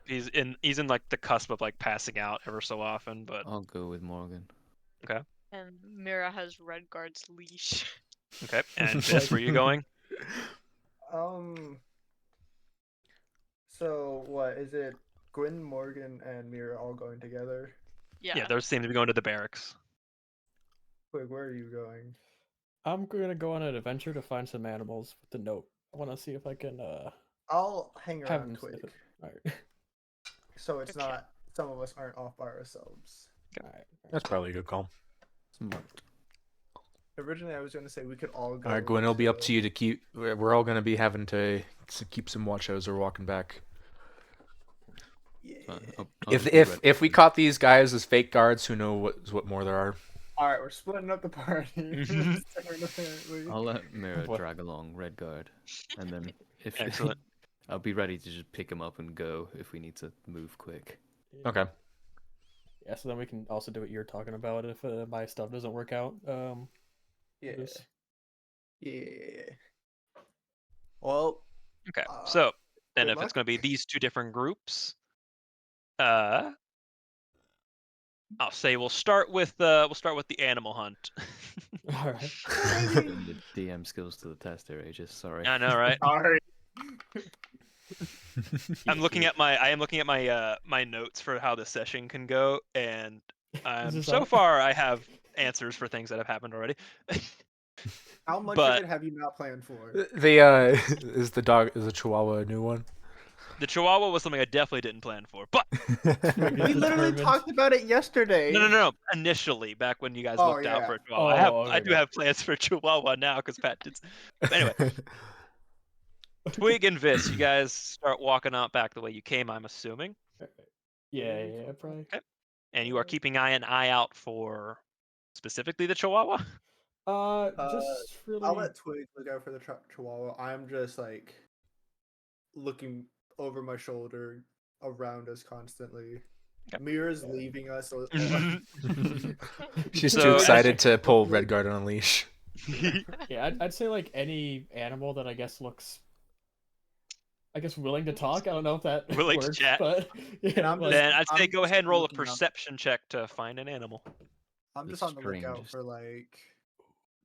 He's in like the cusp of like passing out ever so often, but I'll go with Morgan. And Mira has Red Guard's leash. okay. And Vis, where are you going? So what is it? Gwyn, Morgan, and Mira all going together. Yeah. Yeah, those seem to be going to the barracks. Wait, where are you going? I'm gonna go on an adventure to find some animals with the note. I want to see if I can I'll hang have around them Twig, sniff it. All right. so it's Okay. not some of us aren't off by ourselves. All right. That's probably a good call. Smart. Originally, I was going to say we could all go. All right, Gwen, it'll be up to you to keep. We're all going to be having to keep some watch as we're walking back. Yeah. I'll If just be if ready. if we caught these guys as fake guards, who know what more there are? All right, we're splitting up the party. Apparently. I'll let Mira What? drag along Red Guard, and then if Excellent. I'll be ready to just pick him up and go if we need to move quick. Okay. Yeah. So then we can also do what you're talking about if my stuff doesn't work out. Yeah. Just- Yeah. Well, Okay, Uh, so then good if it's luck. going to be these two different groups, I'll say we'll start with the animal hunt. All right. Putting the DM skills to the test here, Aegis. Sorry. I know, right? sorry. I am looking at my notes for how the session can go, and this so all- far I have answers for things that have happened already. How much But- of it have you not planned for? The is the Chihuahua a new one? The Chihuahua was something I definitely didn't plan for, but Twig is We literally determined. talked about it yesterday. no. Initially, back when you guys Oh, looked out yeah. for a Chihuahua, Oh, I okay, do have plans for Chihuahua now because Pat did. But anyway, Twig and Vis, you guys start walking out back the way you came. I'm assuming, Yeah, probably. and you are keeping an eye out for specifically the Chihuahua. Just really. I'll let Twig look out for the Chihuahua. I'm just like looking over my shoulder around us constantly. Okay. Mira's leaving us. She's So, too as excited to pull Redguard on a leash. Yeah, I'd say like any animal that I guess looks, I guess, willing to talk. I don't know if that Willing to works, chat. but yeah, I'm like, Then I'd say I'm go just ahead and roll a looking up. perception check to find an animal. I'm The just on the lookout strangest. for like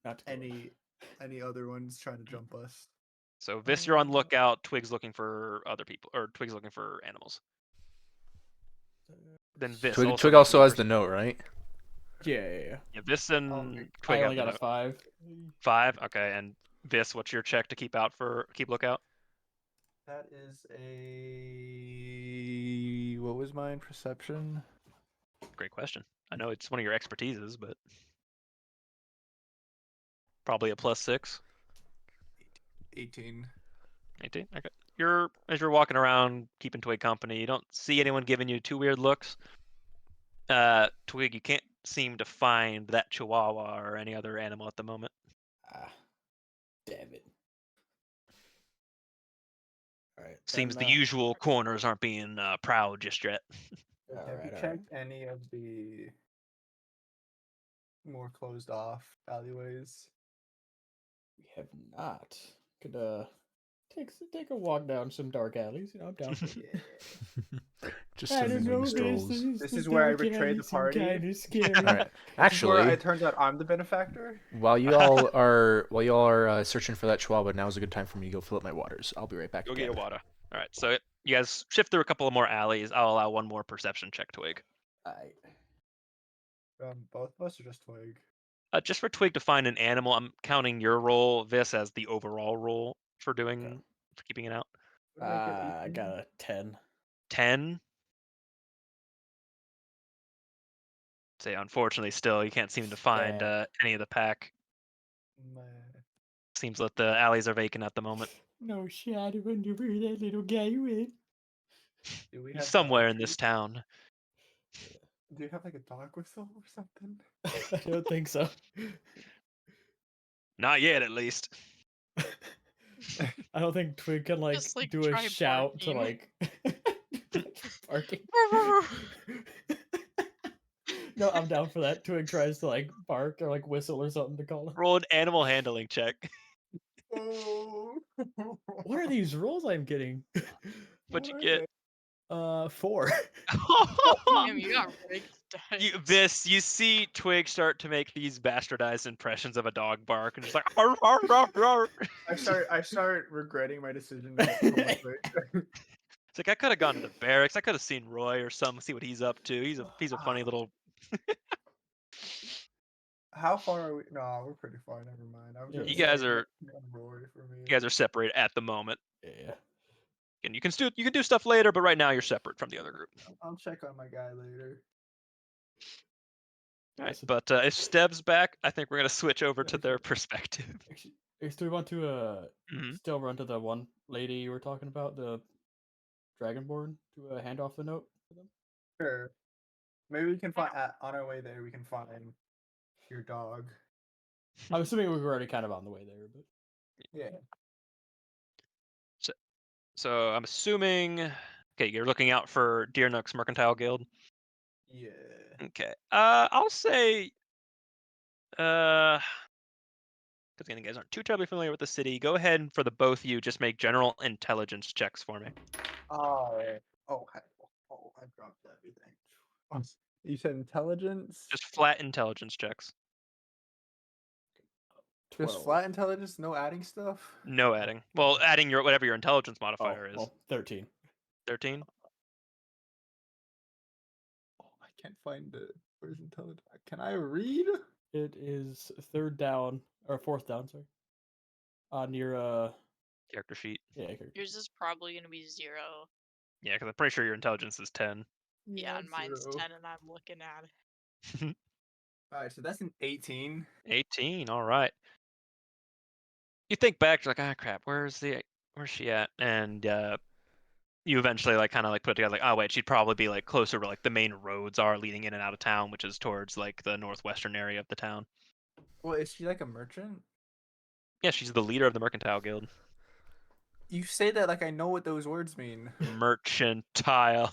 not to go. any other ones trying to jump us. So Vis, you're on the lookout. Twig's looking for other people, or Twig's looking for animals. Then Vis Twig, also Twig make also me has the note, right? Yeah. Yeah, Vis and Okay. Twig I have only the got a note. 5. 5. Okay, and Vis, what's your check to keep lookout? That is a what was mine? Perception. Great question. I know it's one of your expertises, but probably a +6. 18. 18. Okay. As you're walking around, keeping Twig company, you don't see anyone giving you too weird looks. Twig, you can't seem to find that Chihuahua or any other animal at the moment. Ah, damn it. All right. Seems then, the usual corners aren't being proud just yet. Have Alright, you checked any of the more closed off alleyways? We have not. Could take a walk down some dark alleys. You know, I'm down for it. Just I some don't know. wing strolls. This is where I betrayed the party. Kind of scary. All right. Where Actually, it turns out I'm the benefactor. while you all are searching for that Chihuahua, now is a good time for me to go fill up my waters. I'll be right back. Go again. get your water. All right, so you guys shift through a couple of more alleys. I'll allow one more perception check, Twig. Alright. Both of us are just Twig. Just for Twig to find an animal, I'm counting your role, Vis, as the overall role for keeping it out. What did I get, I 18? got a 10. 10. Say, unfortunately, still you can't seem to find Damn. any of the pack. Man. Seems that the alleys are vacant at the moment. No shit. I wonder where that little guy went. Do we He's have somewhere dog in this treats? town. Do you have like a dog whistle or something? I don't think so. Not yet, at least. I don't think Twig can like Just, like, do a try shout to barking. like barking. No, I'm down for that. Twig tries to like bark or like whistle or something to call him. Roll an animal handling check. Oh. What are these rolls I'm getting? What'd you What get? are 4. Damn, you got rigged dice. You see Twig start to make these bastardized impressions of a dog bark, and just like "Arr, arr, arr, arr." I start regretting my decision to come with it. It's like I could have gone to the barracks. I could have seen Roy or something, see what he's up to. He's a funny little. How far are we? No, we're pretty far. Never mind. I'm Yeah. just You guys saying are that Rory for me. you guys are separated at the moment, Yeah. and you can do stuff later, but right now you're separate from the other group. I'll check on my guy later. All right, Listen. but if Steb's back, I think we're gonna switch over to their Actually- perspective. Actually, do we want to Mhm. still run to the one lady you were talking about, the Dragonborn, to hand off the note to them? Sure. Maybe we can find on our way there. We can find your dog. I'm assuming we were already kind of on the way there, but Yeah. So I'm assuming. Okay, you're looking out for Deer Nook's Mercantile Guild. Yeah. Okay. I'll say. Because again, you guys aren't too terribly familiar with the city. Go ahead and for the both of you, just make general intelligence checks for me. Oh. Oh. Oh. I dropped everything. You said intelligence. Just flat intelligence checks. Just 12. flat intelligence, no adding stuff. No adding. Well, adding your whatever your intelligence Oh, modifier is. well, 13. 13. Oh, I can't find it. Where's intelligence? Can I read? It is 3rd down or 4th down, sorry. On your Character sheet. yeah. Character. Yours is probably gonna be 0. Yeah, because I'm pretty sure your intelligence is 10. Yeah, and mine's zero. 10, and I'm looking at it. All right, so that's an 18. 18. All right. You think back, you're like, ah, crap. Where's she at? And you eventually like kind of like put it together, like, oh wait, she'd probably be like closer where like the main roads are leading in and out of town, which is towards like the northwestern area of the town. Well, is she like a merchant? Yeah, she's the leader of the mercantile guild. You say that like I know what those words mean. Mercantile.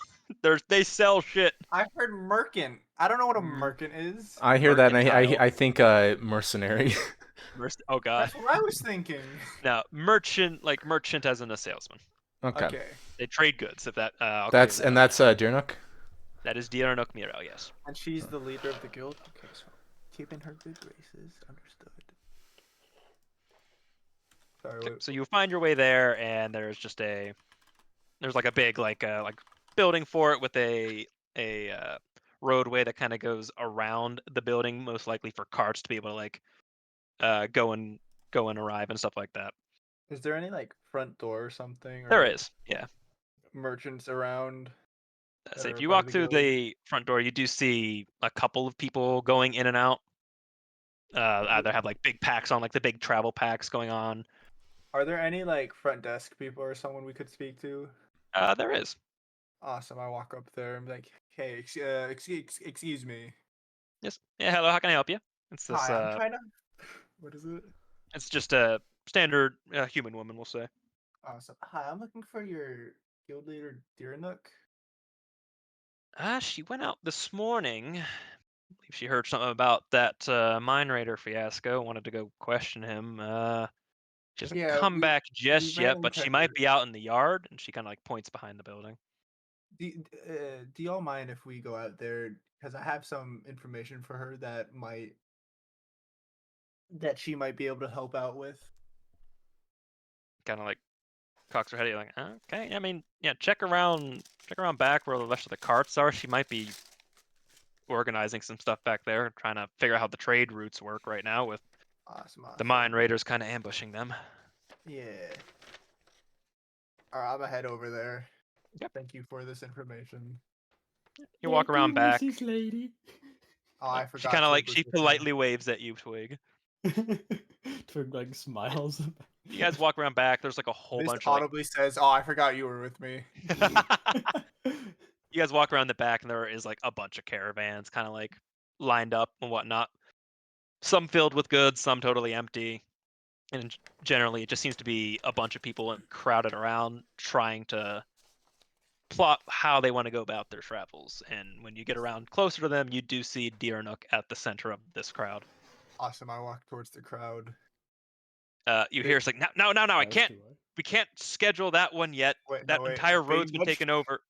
They sell shit. I've heard merchant. I don't know what a Mm. merchant is. I hear that, and Mercantile. I think mercenary. Oh god. That's what I was thinking. No, merchant, like merchant as in a salesman. Okay. Okay. They trade goods. If that, I'll clear That's that and up. that's Dirnuk. That is Diarnok Miro, yes. And she's the leader of the guild. Okay, so keeping her good graces. Understood. Sorry. So you find your way there, and there's like a big like building for it with a roadway that kind of goes around the building, most likely for carts to be able to like go and arrive and stuff like that. Is there any like front door or something, or There like is, yeah. merchants around? So that if are you part of walk the through guild? the front door, you do see a couple of people going in and out. Either have like big packs on, like the big travel packs going on. Are there any like front desk people or someone we could speak to? There is. Awesome. I walk up there and be like, "Hey, excuse me. Yes. Yeah. Hello. How can I help you? It's this. Hi, I'm trying to. What is it? It's just a standard human woman, we'll say. Awesome. Hi, I'm looking for your guild leader, Dirnook. She went out this morning. I believe she heard something about that mine raider fiasco. Wanted to go question him. She hasn't Yeah, come back we just ran yet, but into she might her. be out in the yard. And she kind of like points behind the building. Do y'all mind if we go out there? Because I have some information for her that she might be able to help out with. Kind of like cocks her head. You're like, okay. I mean, yeah. Check around back where the rest of the carts are. She might be organizing some stuff back there, trying to figure out how the trade routes work right now with Awesome. the mine raiders kind of ambushing them. Yeah. All right, I'm gonna head over there. Yep. Thank you for this information. You walk around back. Mrs. Lady. Oh, I She forgot. kind of like Twig was she with me. politely waves at you, Twig. Twig like smiles. You guys walk around back. There's like a whole This bunch of like audibly says, "Oh, I forgot you were with me." you guys walk around the back, and there is like a bunch of caravans, kind of like lined up and whatnot. Some filled with goods, some totally empty, and generally it just seems to be a bunch of people crowded around trying to plot how they want to go about their travels. And when you get around closer to them, you do see Diarnook at the center of this crowd. Awesome. I walk towards the crowd. You hear it's like, no, I As can't. do I. We can't schedule that one yet. Wait, That no, wait. entire road's Being been taken over.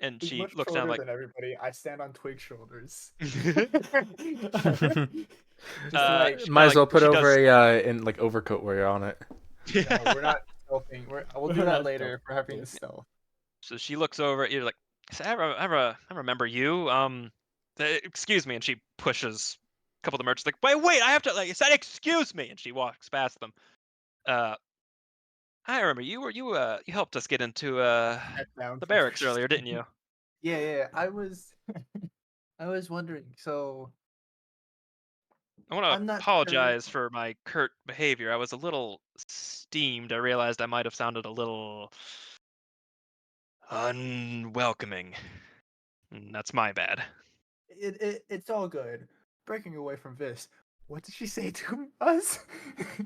And being she much looks down shorter like, than everybody, I stand on Twig's shoulders. uh, like- she Might as well like, put she over does. a in like overcoat while you're on it. No, we're not stealthing. We'll We're do that not later if we're having stealthing. the stealth. So she looks over at you like, I remember you. Excuse me, and she pushes a couple of the merchants like, wait, I have to like. I said, excuse me, and she walks past them. I remember you helped us get into Head down the for barracks just- earlier, didn't you? Yeah. I was wondering. So I want I'm to not apologize for my curt behavior. I was a little steamed. I realized I might have sounded a little unwelcoming. And that's my bad. It's all good. Breaking away from this. What did she say to us?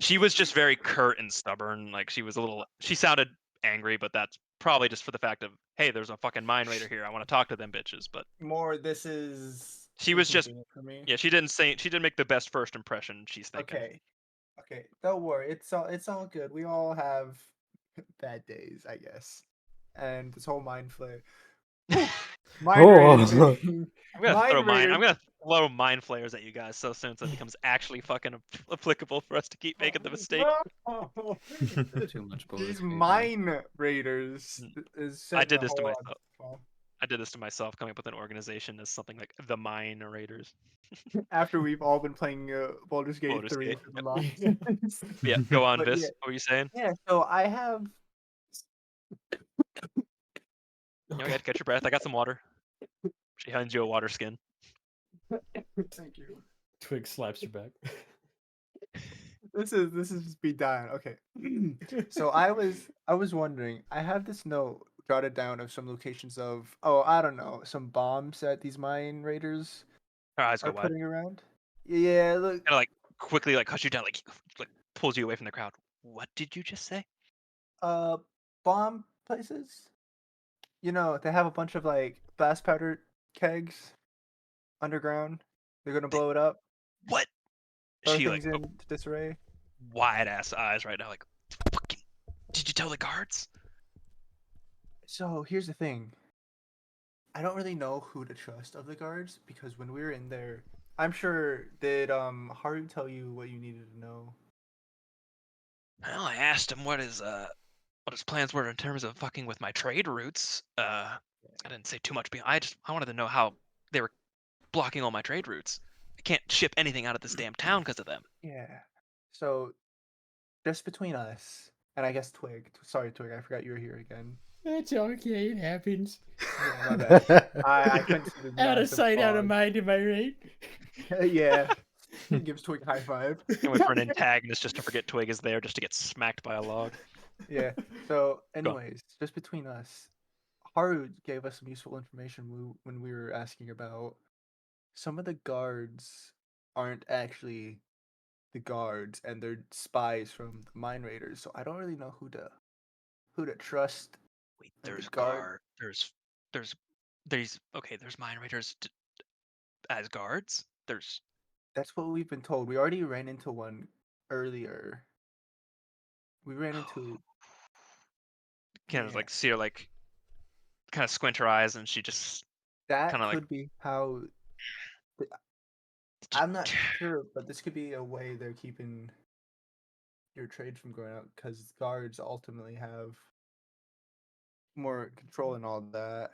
She was just very curt and stubborn. Like she sounded angry, but that's probably just for the fact of, hey, there's a fucking mine raider here. I want to talk to them bitches. But More. This is. she was just, inconvenient for me. yeah, she didn't make the best first impression. She's thinking. Okay. Don't worry. It's all good. We all have bad days, I guess. And this whole mind flare. Mind Oh. raiding. I'm gonna Mind throw raiders. I'm gonna throw mind flares at you guys so soon, so it becomes actually fucking applicable for us to keep making the mistake. No. Too much bullshit. These man. mine raiders is I setting did a this to whole myself. lot of- I did this to myself, coming up with an organization as something like the Mine Raiders. After we've all been playing Baldur's Gate Baldur's 3 Gate, for the last. Yeah, go on, But Vis. yeah. What were you saying? Yeah, so I have You know, catch your breath. I got some water. She hands you a water skin. Thank you. Twig slaps your back. This is just be done. Okay. So I was wondering. I have this note jotted down of some locations of I don't know, some bombs that these mine raiders Her eyes go are wide. putting around. Yeah, look. Kind of like quickly like cuts you down, like pulls you away from the crowd. What did you just say? Uh, bomb places. You know, they have a bunch of like blast powder kegs underground. They're gonna blow it up. What? Throw She like things into disarray. wide ass eyes right now. Like, fucking, did you tell the guards? So here's the thing. I don't really know who to trust of the guards because when we were in there, I'm sure did Haru tell you what you needed to know? Well, I asked him what his plans were in terms of fucking with my trade routes. I didn't say too much. I wanted to know how they were blocking all my trade routes. I can't ship anything out of this damn town because of them. Yeah. So just between us, and I guess Twig. Sorry, Twig, I forgot you were here again. That's okay. It happens. Yeah, my bad. I couldn't see the Out of massive sight, out of fog. mind. Am I right? Yeah. Gives Twig a high five. I went for an antagonist just to forget Twig is there, just to get smacked by a log. Yeah. So, Go on. anyways, just between us, Haru gave us some useful information when we were asking about some of the guards aren't actually the guards and they're spies from the mine raiders. So I don't really know who to trust. Wait, And the there's guard there's mine raiders as guards. There's that's what we've been told. We already ran into one earlier. We ran into kind of yeah. like see her like kind of squint her eyes, and she just That kind of like could be how I'm not sure, but this could be a way they're keeping your trade from going out because guards ultimately have more control and all that.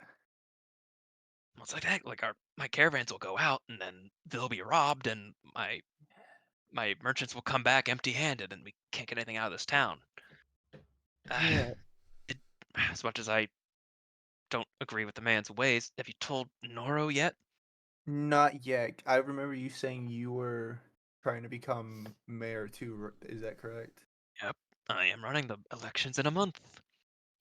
Well, it's like that. Like my caravans will go out, and then they'll be robbed, and my merchants will come back empty-handed, and we can't get anything out of this town. Yeah, It, as much as I don't agree with the man's ways, have you told Noro yet? not yet. I remember you saying you were trying to become mayor too. Is that correct? Yep, I am running the elections in a month.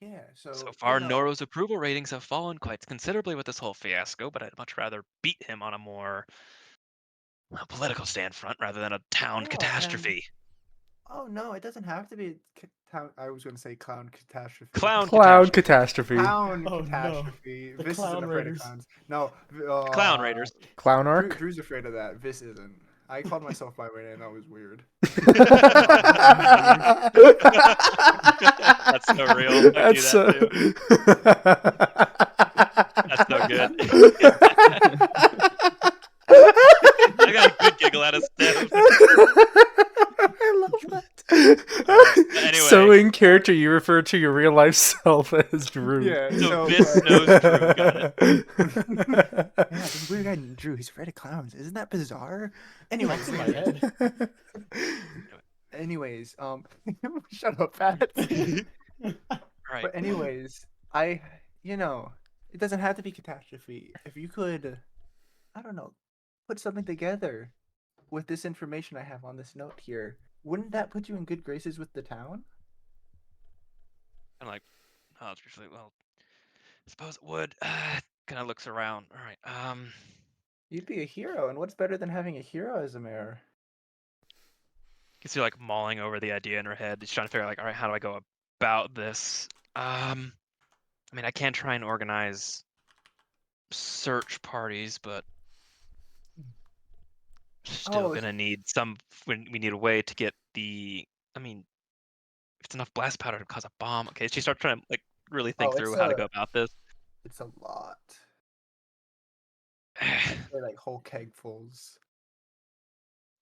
Yeah. So So far, Noro's approval ratings have fallen quite considerably with this whole fiasco, but I'd much rather beat him on a more political stand front rather than a town yeah, and catastrophe. oh no, it doesn't have to be. I was going to say clown catastrophe. Clown Cloud catastrophe. catastrophe. Clown Oh, no. catastrophe. The Vis clown isn't afraid of raiders. clowns. No, Clown raiders. Clown arc. Drew's afraid of that. Vis isn't. I called myself by my name. That was weird. That's so real. I do That's that so. too. That's so good. I got a good giggle out of Steph. I love that. Anyway. So in character, you refer to your real life self as Drew. Yeah. So Vis knows Drew. Got it. Yeah, this weird guy named Drew. He's afraid of clowns. Isn't that bizarre? Anyways, in my head. anyways, shut up, Pat. Right. But anyways, it doesn't have to be catastrophe. If you could, I don't know, put something together with this information I have on this note here, wouldn't that put you in good graces with the town? I'm like, oh, it's usually well. I suppose it would. Kind of looks around. All right. You'd be a hero, and what's better than having a hero as a mayor? You see, like mulling over the idea in her head. She's trying to figure out, like, all right, how do I go about this? I mean, I can try and organize search parties, but still Oh, gonna need some. We need a way to get the. I mean, if it's enough blast powder to cause a bomb. Okay, she starts trying to like really think through how to go about this. it's a lot. I'd say like whole kegfuls.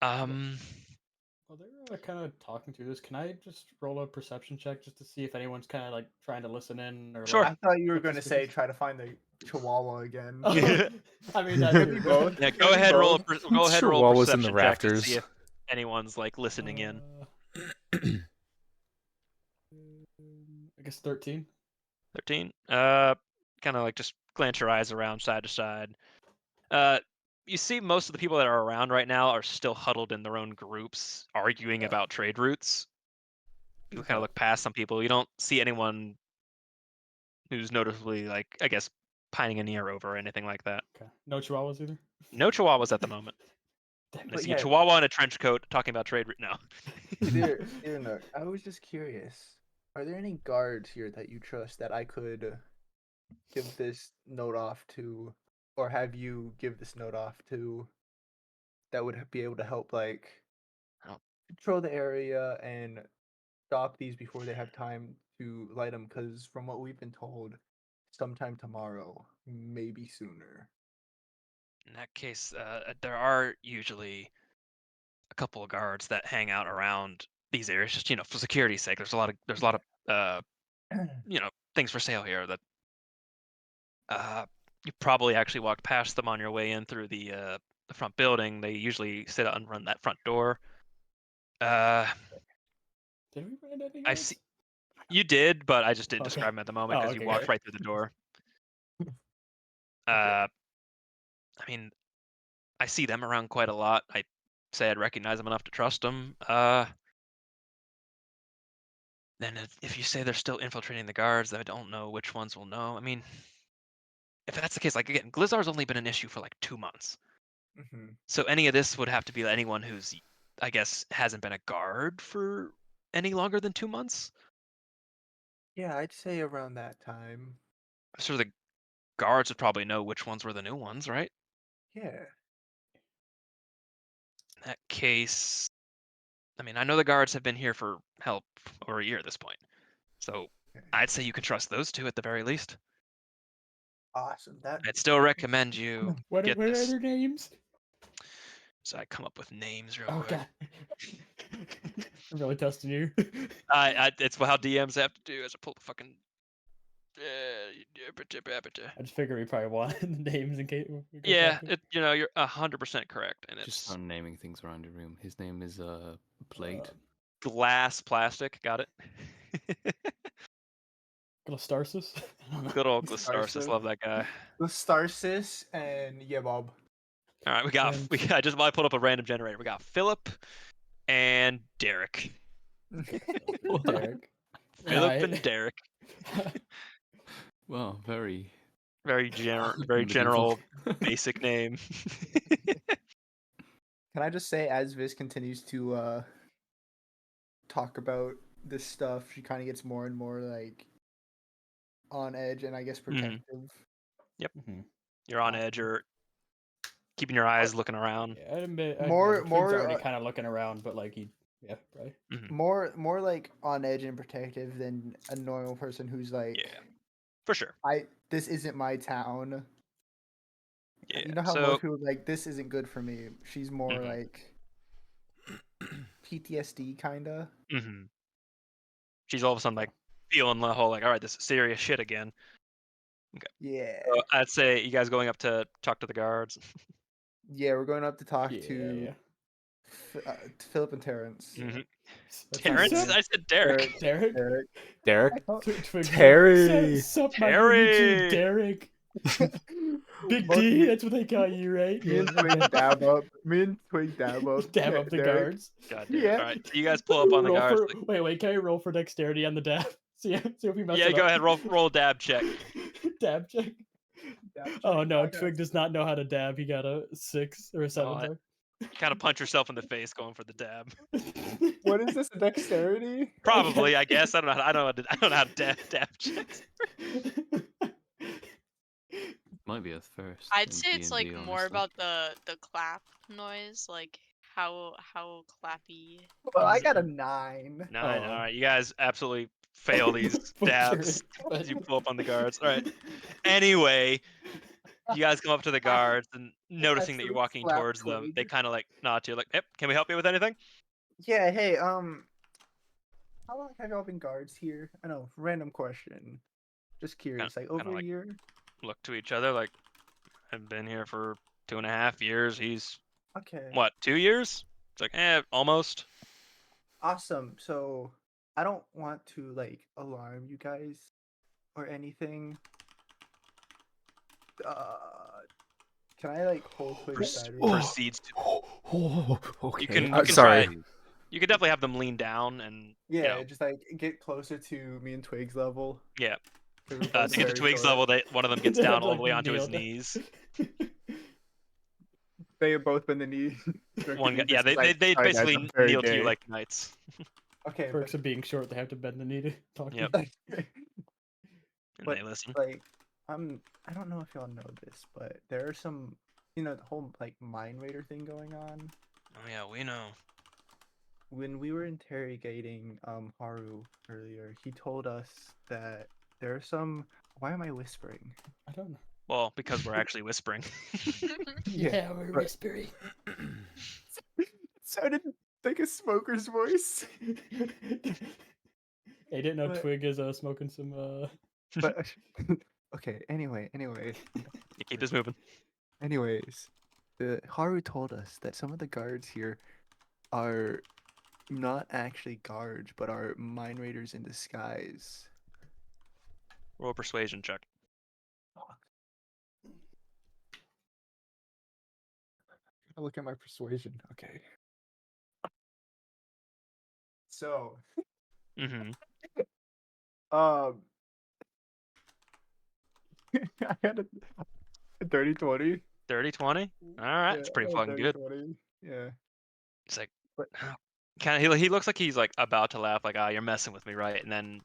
While they're kind of talking through this, can I just roll a perception check just to see if anyone's kind of like trying to listen in or Sure. I thought you were look going to say suspicious? try to find the Chihuahua again. I mean, that Maybe too. both. Yeah, go ahead, roll a Chihuahuas in the perception check to rafters. see if anyone's like listening in. I guess 13. 13. kind of like just glance your eyes around side to side. You see most of the people that are around right now are still huddled in their own groups, arguing about trade routes. You kind of look past some people. You don't see anyone who's noticeably, like, I guess, pining an ear over or anything like that. Okay. No chihuahuas either. No chihuahuas at the moment. Damn I it. see a chihuahua in a trench coat talking about trade route. No. Dear Nook, I was just curious. Are there any guards here that you trust that I could give this note off to, or have you give this note off to, that would be able to help, like, Oh. control the area and stop these before they have time to light them? Because from what we've been told, sometime tomorrow, maybe sooner. In that case, there are usually a couple of guards that hang out around these areas, just for security's sake. There's a lot of things for sale here that you probably actually walked past them on your way in through the front building. They usually sit out and run that front door. Did we find any I guards? see you did, but I just didn't Okay. describe them at the moment Oh, because you okay, walked great. right through the door. I mean, I see them around quite a lot. I say I'd recognize them enough to trust them. Then if you say they're still infiltrating the guards, I don't know which ones will know. I mean, if that's the case, like again, Glizzar's only been an issue for like 2 months. Mm-hmm. So any of this would have to be anyone who's, I guess, hasn't been a guard for any longer than 2 months. Yeah, I'd say around that time. So the guards would probably know which ones were the new ones, right? Yeah. In that case, I mean, I know the guards have been here for help over a year at this point. So Okay. I'd say you can trust those two at the very least. Awesome. I'd still recommend you What get are this. their names? So I come up with names real Oh quick. god. I'm really testing you. It's how DMs have to do as I pull the fucking. I just figure we probably want the names in case. Yeah, you're 100% correct, and Just it's start naming things around your room. His name is Plate. glass plastic. Got it. Glastarsis? I don't know. Good old Glastarsis, Glastarsis. love that guy. The Starsis and yeah, Bob. All right, I pulled up a random generator. We got Philip and Derek. Derek. Philip Alright. and Derek. Well, very Very medieval. general, basic name. Can I just say, as Viz continues to talk about this stuff, she kind of gets more and more like on edge and I guess protective. Yep. Mhm. You're on edge. You're keeping your eyes looking around. Yeah, I'd admit, More- Twig's more, already kind of looking around, but like yeah, right. Mhm. More like on edge and protective than a normal person who's like, Yeah, for sure. this isn't my town. Yeah. You know how So most people like, this isn't good for me. She's more Mhm. like PTSD kinda. she's all of a sudden like feeling the whole like, all right, this is serious shit again. Yeah. So I'd say you guys going up to talk to the guards. Yeah, we're going up to talk Yeah, to yeah. Philip and Terrence. Mhm. That sounds Terrence? good. I said Derek. Derek. Derek. Derek. Twig's like, Terry. Sup, my homie G, Terry. Derek. Big Both D, me- that's what they call you, right? Me and Twig dab up. Dab up the Derek. guards. God damn it. Yeah. All right, so you guys pull up on the Roll guards. for wait, can I roll for dexterity on the dab? See if we mess Yeah, it go up. ahead. Roll a dab check. Dab check. Dab Oh check. no, I got Twig does not know how to dab. He got a 6 or a 7. Oh, Sorry. You kind of punch yourself in the face going for the dab. What is this? A dexterity? Probably, I guess. I don't know. I don't know how to dab checks. Might be a first. I'd in say it's D&D, like more honestly. about the clap noise, like how clappy. Well, I Easy. got a 9. 9. Oh. All right, you guys absolutely fail these Butcher dabs it, but- as you pull up on the guards. All right. Anyway, you guys come up to the guards and noticing that you're Actually walking slap towards them, Twig. they kind of like nod to you, like, "Yep, can we help you with anything?" Yeah, hey, how long have y'all been guards here? I know, random question. Just curious, like over a like- year? Look to each other, like, "I've been here for 2.5 years. He's Okay. what, 2 years?" It's like, almost. Awesome. So I don't want to like alarm you guys or anything, Can I like hold Twig Proceed. sideways? Proceeds to. Okay. You can sorry. try. You could definitely have them lean down and Yeah, just like get closer to me and Twig's level. yeah. 'Cause we're both To get to very Twig's short. level, one of them gets They have down to, all like, the way onto his kneel down. knees. They have both been the knee. One guy, yeah, This is like, they sorry, guys, basically I'm very kneel to you gay. like knights. Okay, Perks of being short, they have to bend the knee to talk Yep. to you. And but they listen. like I don't know if y'all know this, but there are some, the whole like mind raider thing going on. Oh yeah, we know. When we were interrogating Haru earlier, he told us that there are some. Why am I whispering? I don't know. Well, because we're actually whispering. Yeah, we're but- whispering. It sounded like a smoker's voice. Hey, didn't know But- Twig is smoking some But okay. Anyway. You keep this moving. Anyways, the Haru told us that some of the guards here are not actually guards, but are mind raiders in disguise. Roll a persuasion check. I look at my persuasion. Okay. So, Mm-hmm. um, I had a 30-20. 30, 20? Alright, it's pretty fucking good. 30-20. Yeah. It's like, But kind of, he looks like he's like about to laugh, like, you're messing with me, right? And then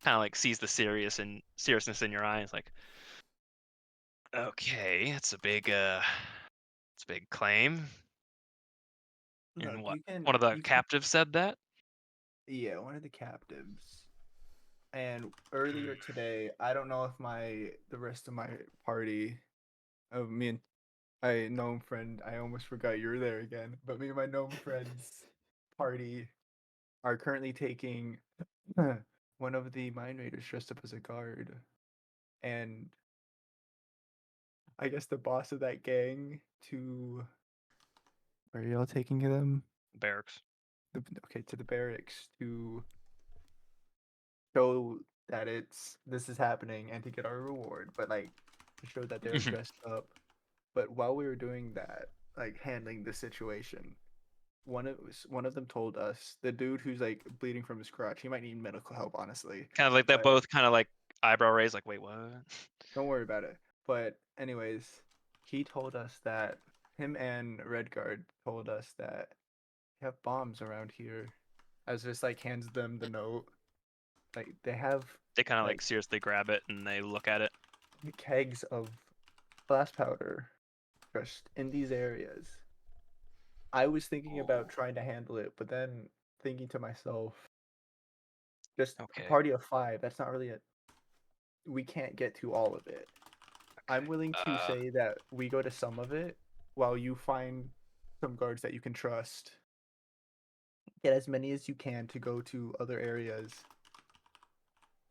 kind of like sees the seriousness in your eyes, like, okay, it's a big claim. And look, what? you can One of the you can captives said that? yeah, one of the captives. And earlier today, I don't know if the rest of my party of me and my gnome friend, I almost forgot you were there again, but me and my gnome friends party are currently taking one of the mind raiders dressed up as a guard. And I guess the boss of that gang to where are y'all taking them? Barracks. Okay, to the barracks to show that this is happening and to get our reward, but like to show that they're dressed up. But while we were doing that, like handling the situation, one of them told us, the dude who's like bleeding from his crotch, he might need medical help, honestly. Kind of like they But both kind of like eyebrow raised, like, wait, what? don't worry about it. But anyways, he told us that him and Redguard told us that they have bombs around here. As just like hands them the note. Like they have They kind of like like seriously grab it and they look at it. kegs of blast powder just in these areas. I was thinking about trying to handle it, but then thinking to myself, just a Okay. party of 5, that's not really we can't get to all of it. I'm willing to say that we go to some of it while you find some guards that you can trust. Get as many as you can to go to other areas.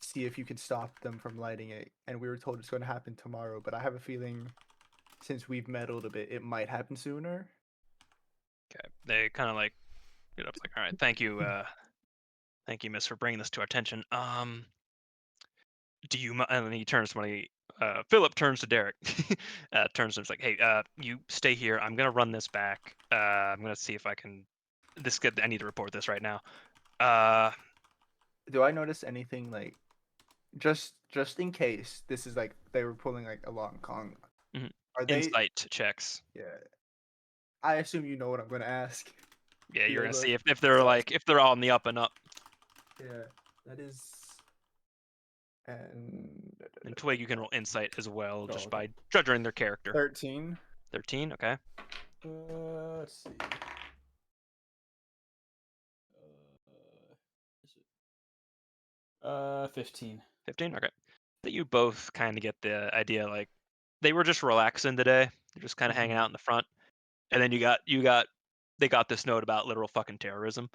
See if you can stop them from lighting it. And we were told it's going to happen tomorrow, but I have a feeling since we've meddled a bit, it might happen sooner. Okay. They kind of like get up, like, all right, thank you, miss, for bringing this to our attention. Do you? And then he turns to Philip turns to Derek, turns to him, like, hey, you stay here. I'm gonna run this back. I'm gonna see if I can. I need to report this right now. Do I notice anything like just in case this is like they were pulling like a long con? Mhm. Are they? Insight checks. Yeah. I assume you know what I'm gonna ask. Yeah, you're Field gonna of see if they're sight. if they're on the up and up. Yeah, that is. And And Twig, you can roll insight as well, Oh, just okay. by judging their character. 13. 13, okay. Let's see. Is it? 15. 15, okay. That you both kind of get the idea, like they were just relaxing today. They're just kind of hanging out in the front, and then they got this note about literal fucking terrorism,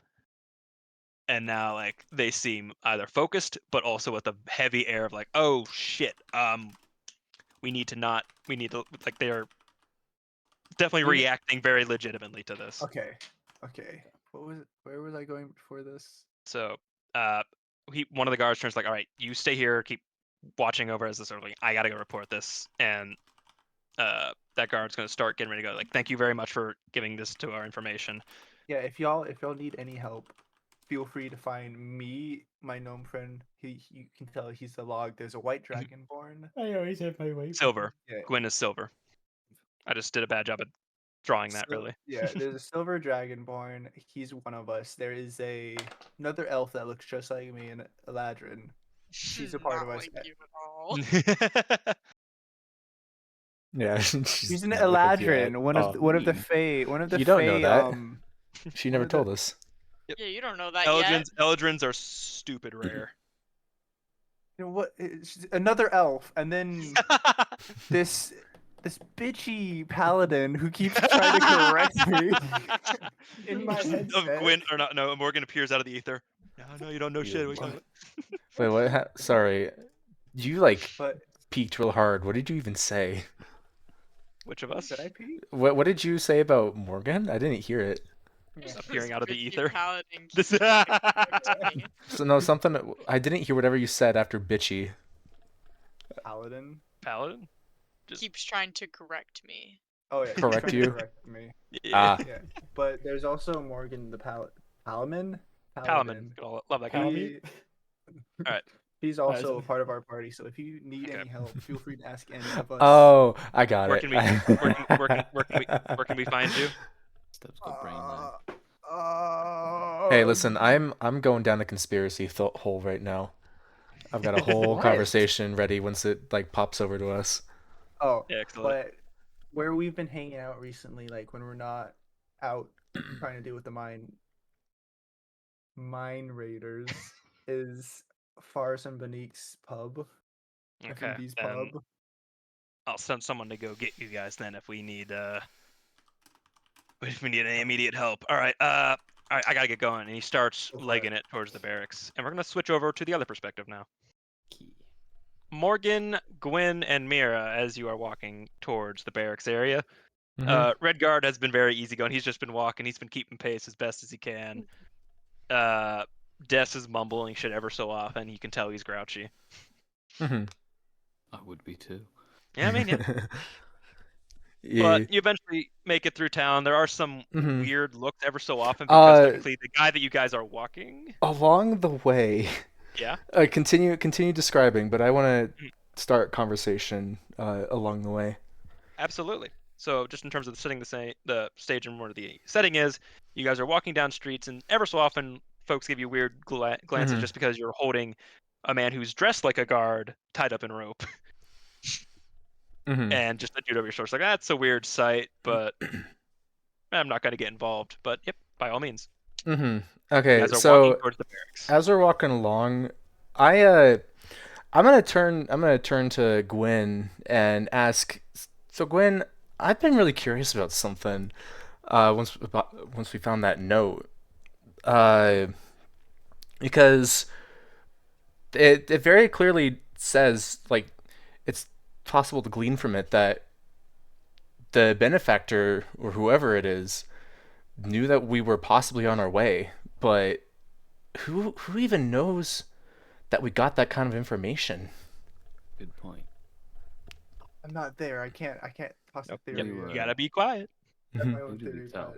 and now like they seem either focused, but also with a heavy air of like, oh shit, we need to like they're definitely We- reacting very legitimately to this. Okay. Where was I going before this? So, one of the guards turns like, all right, you stay here, keep watching over as this sort of like, I gotta go report this, and that guard's going to start getting ready to go. Like, thank you very much for giving this to our information. Yeah, if y'all need any help, feel free to find me, my gnome friend. You can tell he's the log. There's a white dragonborn. I always have my way. Silver. Yeah. Gwyn is silver. I just did a bad job at drawing that, really. Yeah, there's a silver dragonborn. He's one of us. There is another elf that looks just like me, and Eladrin. She's a part Not of us. like you at all. Yeah, She's an never looked yet. Eladrin, one of Oh, one of the Hmm. Fae. One of the You don't know Fae, that. She never one of the- told us. Yeah, you don't know that yet. Eldrins are stupid rare. You know what? She's another elf, and then this bitchy paladin who keeps trying to correct me in my head. Of Gwyn, or not? No, Morgan appears out of the ether. No, you don't know shit. What are you talking Wait, what? Sorry, you like But peeked real hard. What did you even say? Which of us? did I pee? What did you say about Morgan? I didn't hear it. Appearing This out of the bitchy ether. paladin This- keeps trying to correct me. So no, something I didn't hear. Whatever you said after bitchy. Paladin. Paladin? Just- Keeps trying to correct me. Oh yeah, Correct trying to you? correct me. Yeah. Yeah, but there's also Morgan the Palaman. Paladin. Love that guy. Paladin? Alright. He's Alright, also so- a part of our party, so if you need Okay. any help, feel free to ask any of us. Oh, I got Where it. can we- where can we find you? Steph's got brain lag. Hey, listen, I'm going down the conspiracy hole right now. I've got a whole What? conversation ready once it like pops over to us. Oh, Excellent. but where we've been hanging out recently, like when we're not out trying to deal with the mine raiders, is Faris and Banique's pub. Okay. FMB's Then pub. I'll send someone to go get you guys then if we need any immediate help. Alright, I gotta get going. And he starts Go for legging it. it towards the barracks. And we're gonna switch over to the other perspective now. Key. Morgan, Gwyn, and Mira, as you are walking towards the barracks area. Mhm. Redguard has been very easygoing. He's just been walking. He's been keeping pace as best as he can. Des is mumbling shit ever so often. You can tell he's grouchy. Mhm. I would be too. Yeah, I mean, yeah. Yeah. But you eventually make it through town. There are some Mhm. weird looks ever so often because technically the guy that you guys are walking. Along the way, Yeah. continue describing, but I want Mm. to start conversation along the way. Absolutely. So just in terms of setting the stage and where the setting is, you guys are walking down streets, and ever so often folks give you weird glances Mhm. just because you're holding a man who's dressed like a guard, tied up in rope, Mhm. and just a dude over your shoulder. It's like, that's a weird sight, but I'm not going to get involved. But yep, by all means. Mhm. You Okay, guys are so walking towards the barracks. as we're walking along, I'm gonna turn to Gwen and ask. So Gwen, I've been really curious about something. Once we found that note, because it very clearly says, like, it's possible to glean from it that the benefactor or whoever it is knew that we were possibly on our way, but who even knows that we got that kind of information? Good point. I'm not there. I can't toss Nope. the Yep. theory. You, You gotta be quiet. I have my Mhm. own Who did we theory, tell?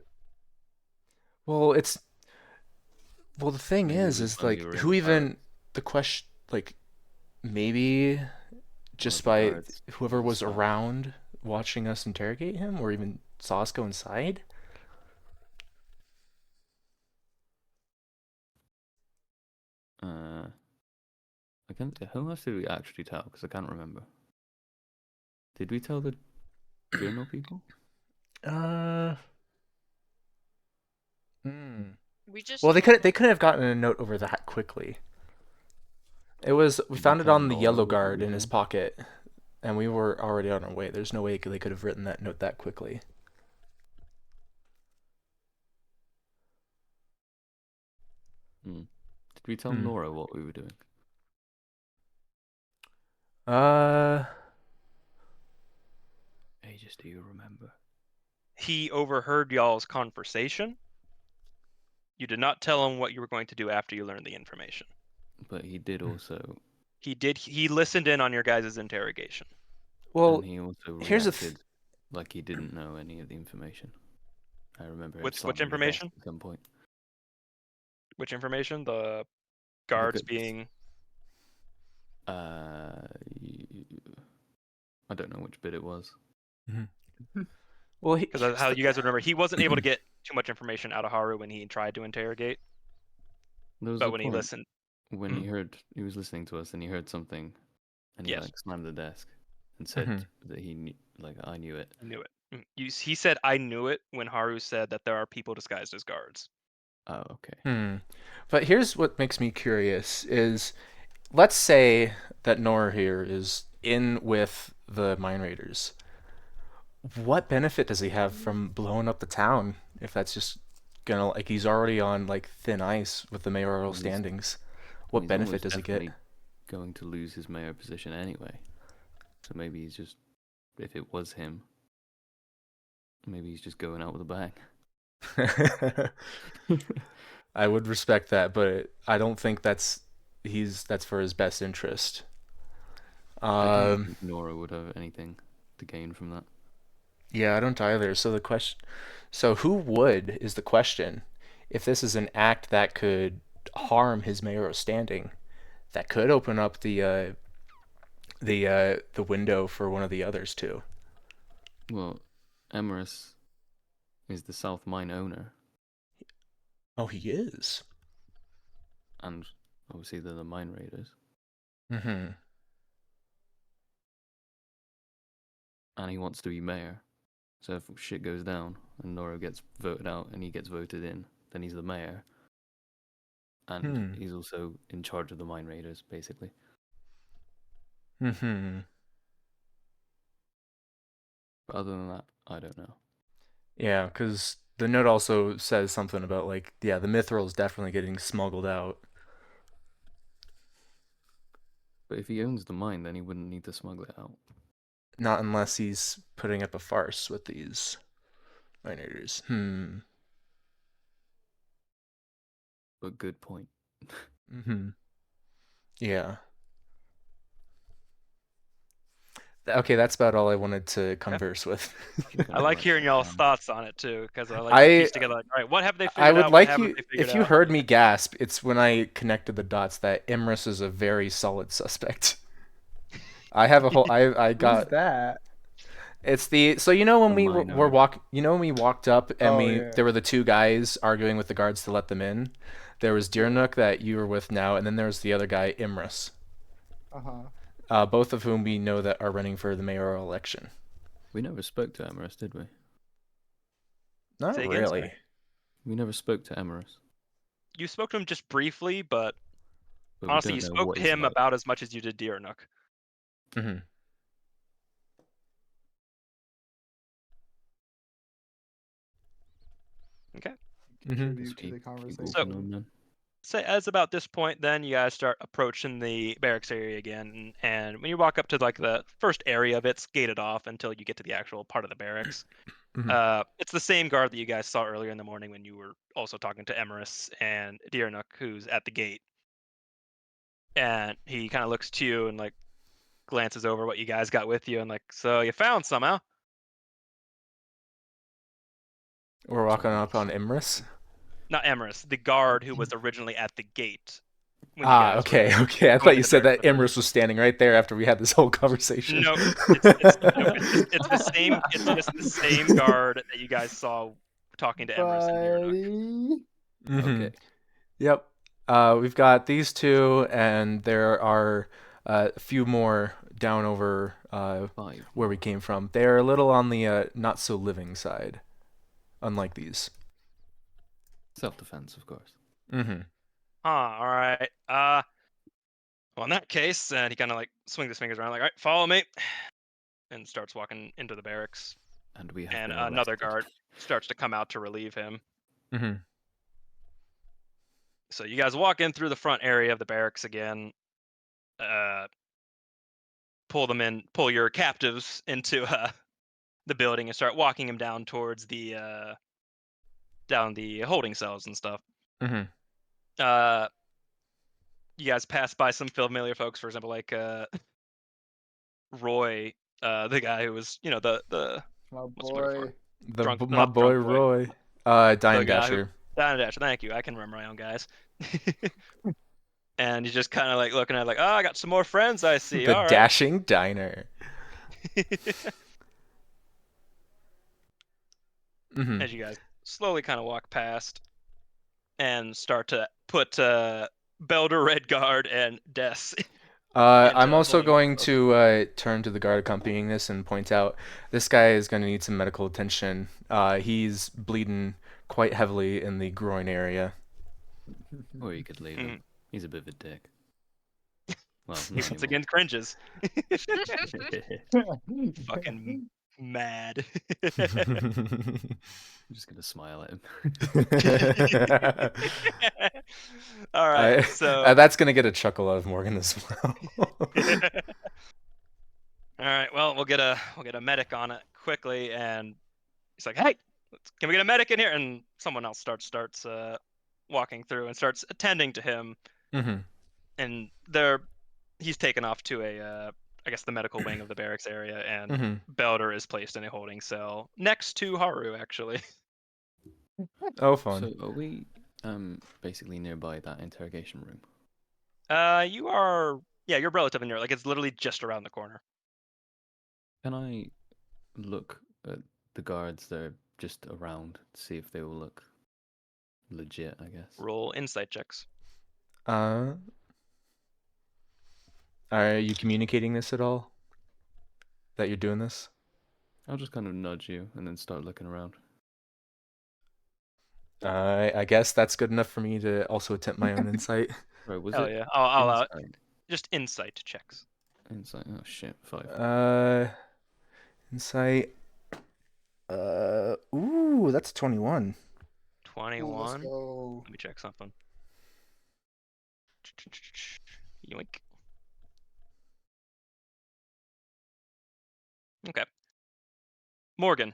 but Well, the thing Maybe it is was when like we were in who the even the question, like, maybe just the by guards whoever was inside. around watching us interrogate him, or even saw us go inside. I can't. Who else did we actually tell? Because I can't remember. Did we tell the journal people? Hmm. We just Well, they told couldn't have gotten a note over that quickly. We Did found we it tell on the Laura yellow what we guard were in his doing? pocket, and we were already on our way. There's no way they could have written that note that quickly. Did we tell Hmm. Laura what we were doing? Aegis, do you remember? He overheard y'all's conversation. You did not tell him what you were going to do after you learned the information. But he did also. He listened in on your guys' interrogation. Well, And he also here's the reacted like he didn't know any of the information. I remember him Which slamming the desk information? at some point. Which information? The guards goods. being. I don't know which bit it was. Well, Because how you guys would remember, he wasn't able to get too much information out of Haru when he tried to interrogate, There was but a when he point listened, when he was listening to us and he heard something, and he Yes. like slammed the desk and said that he knew, like I knew it. he knew it. He said, "I knew it" when Haru said that there are people disguised as guards. Oh, okay. But here's what makes me curious: is let's say that Nora here is in with the mine raiders. What benefit does he have from blowing up the town if that's just gonna like he's already on like thin ice with the mayoral Well, standings? Well, What he's benefit almost does he get? definitely going to lose his mayor position anyway. So maybe he's just, if it was him, maybe he's just going out with a bang. I would respect that, but I don't think that's for his best interest. I don't think Nora would have anything to gain from that. Yeah, I don't either. So who would is the question. If this is an act that could harm his mayoral standing, that could open up the window for one of the others too. Well, Emerus is the South Mine owner, Oh, he is. and obviously they're the mine raiders. Mm-hmm. And he wants to be mayor. So if shit goes down and Nora gets voted out and he gets voted in, then he's the mayor. And he's also in charge of the mine raiders, basically. Mm-hmm. But other than that, I don't know. Yeah, because the note also says something about like, yeah, the mithril is definitely getting smuggled out. But if he owns the mine, then he wouldn't need to smuggle it out. Not unless he's putting up a farce with these miners. But good point. Mm-hmm. Yeah. Okay, that's about all I wanted to converse with. I like hearing y'all's thoughts on it too, because I like I- to piece together. Like, all right, what have they I figured would out? like What haven't you, they figured if you out? heard me gasp, it's when I connected the dots that Imrus is a very solid suspect. I have a whole, I Who's got, that? it's the, so you know when A we were miner. when we walked up and Oh, yeah. there were the two guys arguing with the guards to let them in. There was Dirnook that you were with now, and then there was the other guy, Imrus. Uh-huh. Both of whom we know that are running for the mayoral election. We never spoke to Emerus, did we? Not Say again, really. sorry? We never spoke to Emerus. You spoke to him just briefly, but But honestly, we you don't know spoke what to he's him like. about as much as you did Diernuk. Mm-hmm. Okay. Contribute to Keep the conversation. walking on then. So as about this point, then you guys start approaching the barracks area again, and when you walk up to like the first area of it's gated off until you get to the actual part of the barracks. It's the same guard that you guys saw earlier in the morning when you were also talking to Emerus and Diernuk, who's at the gate. And he kind of looks to you and like glances over what you guys got with you and like, so you found some, huh? We're walking up on Imrus. Not Emerus, the guard who was originally at the gate. When you guys were Okay. I going thought to you the said barracks that with him. Imrus was standing right there after we had this whole conversation. No, it's the same. It's just the same guard that you guys saw talking to Emerus and Diernuk. Buddy. Okay. Yep. We've got these two, and there are a few more down over 5. where we came from. They are a little on the not so living side, unlike these. Self-defense, of course. Mm-hmm. All right. Well, in that case, and he kind of like swings his fingers around, like, all right, follow me, and starts walking into the barracks. And we have And been another arrested. guard starts to come out to relieve him. Mm-hmm. So you guys walk in through the front area of the barracks again. Pull your captives into the building and start walking them down towards the holding cells and stuff. Mm-hmm. You guys pass by some familiar folks, for example, like Roy, the guy who was, the My What's the word for boy. it? Drunk, My not boy drunk boy. Roy. The Dine guy who Dasher. Dasher. Thank you. I can remember my own guys. And he's just kind of like looking at it like, oh, I got some more friends I see. The All right. Dashing Diner. Mm-hmm. As you guys slowly kind of walk past and start to put Belder, Redguard, and Des I'm into also holding going cells. to turn to the guard accompanying this and point out this guy is going to need some medical attention. He's bleeding quite heavily in the groin area. Or you could leave him. He's a bit of a dick. Well, He not once anymore. again cringes. Fucking mad. I'm just gonna smile at him. All right, so That's going to get a chuckle out of Morgan as well. all right, well, we'll get a medic on it quickly, and he's like, "Hey, can we get a medic in here?" And someone else starts walking through and starts attending to him, Mm-hmm. and he's taken off to I guess the medical wing of the barracks area, and Mm-hmm. Belder is placed in a holding cell next to Haru, actually. Oh, fun. So are we basically nearby that interrogation room? You're relatively near. Like it's literally just around the corner. Can I look at the guards that are just around to see if they all look legit, I guess? Roll insight checks. Are you communicating this at all? That you're doing this? I'll just kind of nudge you and then start looking around. I guess that's good enough for me to also attempt my own insight. Right, was Hell it yeah, I'll allow it. inside? Just insight checks. Inside. Oh shit, 5. Insight. Ooh, that's 21. 21. go. Let me check something. Yoink. Okay. Morgan,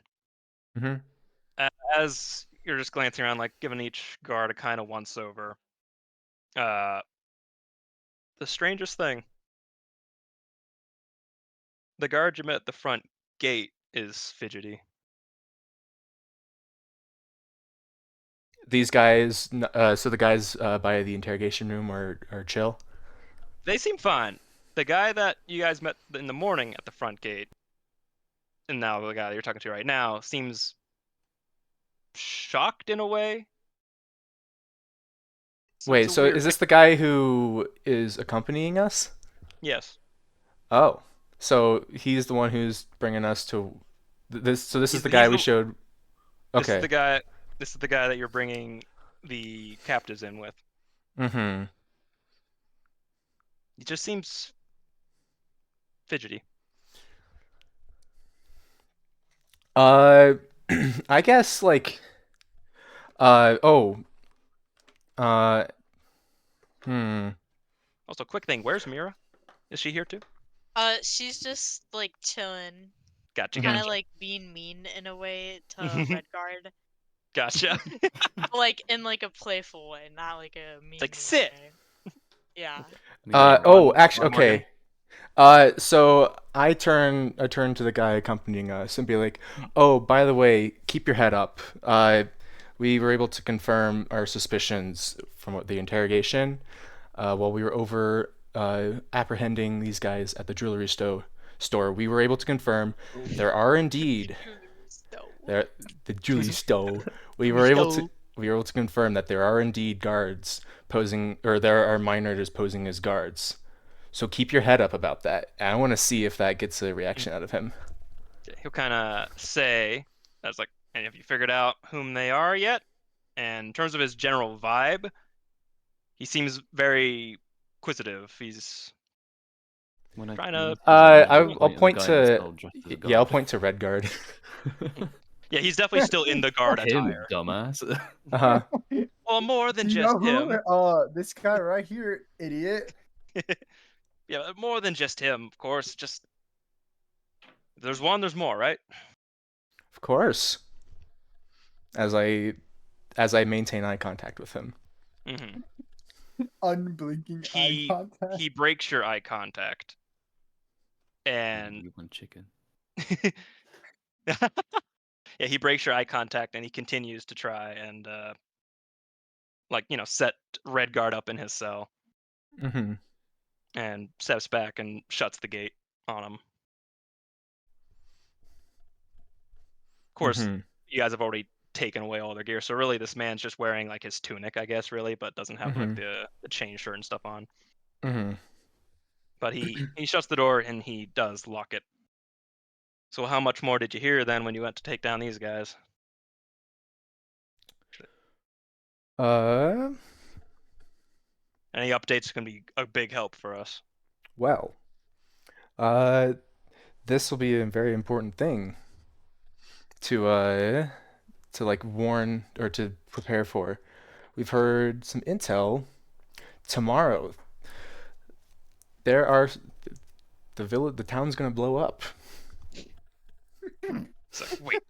Mm-hmm. as you're just glancing around, like giving each guard a kind of once over, the strangest thing, the guard you met at the front gate is fidgety. These guys, so the guys by the interrogation room are chill. They seem fine. The guy that you guys met in the morning at the front gate, and now the guy that you're talking to right now, seems shocked in a way. Wait, It's a so weird is this mix. the guy who is accompanying us? Yes. Oh, so he's the one who's bringing us to this. So this is the guy He's we showed. This is Okay. the guy. This is the guy that you're bringing the captives in with. Mm-hmm. He just seems fidgety. Uh, I guess like. Oh. Uh. Hmm. Also, quick thing. Where's Mira? Is she here too? She's just like chilling, Gotcha. kind of Gotcha. like being mean in a way to Redguard, Gotcha. like in like a playful way, not like a mean Like sit. way. Yeah. I mean, like, Oh, Come actually, on, Morgan. okay. So I turn to the guy accompanying us and be like, "Oh, by the way, keep your head up. We were able to confirm our suspicions from the interrogation while we were over apprehending these guys at the jewelry store. We were able to confirm there are indeed there the jewelry store. We were able to confirm that there are indeed guards posing, or there are mine posing as guards. So keep your head up about that. I want to see if that gets a reaction out of him. He'll kind of say, "That's like, and have you figured out whom they are yet?" And in terms of his general vibe, he seems very inquisitive. He's when I trying when to. he says that, I'll at the point guy in the to cell dressed as a yeah, I'll guard. point to Redguard. Yeah, he's definitely still in the guard Him, attire. dumbass. Uh-huh. Well, more than You just know who? him. This guy right here, idiot. Yeah, more than just him, of course. Just if there's one, there's more, right? Of course. As I maintain eye contact with him. Mm-hmm. Unblinking eye contact. He breaks your eye contact, and You want chicken? Yeah, he breaks your eye contact and he continues to try and set Redguard up in his cell Mm-hmm. and steps back and shuts the gate on him. Of course, Mm-hmm. you guys have already taken away all their gear, so really this man's just wearing like his tunic, I guess, really, but doesn't have like Mm-hmm. the chain shirt and stuff on. Mm-hmm. But he shuts the door and he does lock it. So how much more did you hear then when you went to take down these guys? Uh, Any updates can be a big help for us. well, this will be a very important thing to like warn or to prepare for. We've heard some intel. Tomorrow, there are the town's gonna blow up. It's like, wait.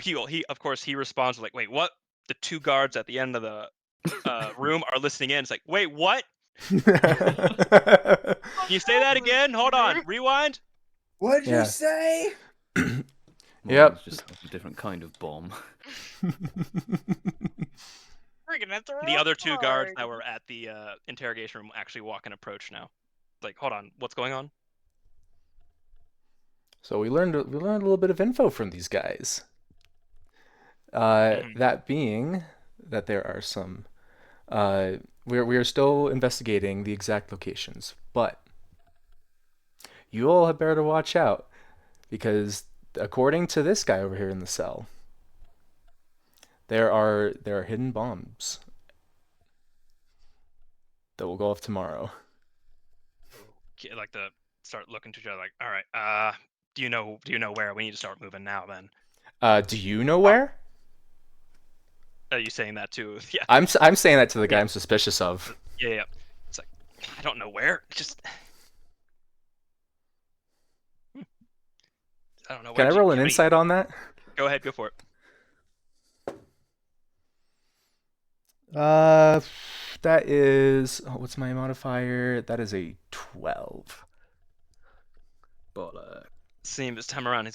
He of course he responds like, wait, what? The two guards at the end of the room are listening in. It's like, wait, what? Can you say that again? Hold on, rewind. What'd Yeah. you say? Morgan's just have a different kind of bomb. We're gonna have to The other two guards hard. that were at the interrogation room actually walk and approach now. Like, hold on, what's going on? So we learned a little bit of info from these guys. Mhm. That being that there are some, we are still investigating the exact locations, but you all had better watch out because according to this guy over here in the cell, there are hidden bombs that will go off tomorrow. Like to start looking to each other. Like, all right, do you know where? We need to start moving now. Then, Do you know where? are you saying that too? Yeah, I'm saying that to the guy Yeah. I'm suspicious of. yeah. It's like, I don't know where. Just, I don't know. Can I roll an insight on that? Go ahead, go for it. That is what's my modifier? That is a 12. But Same this time around.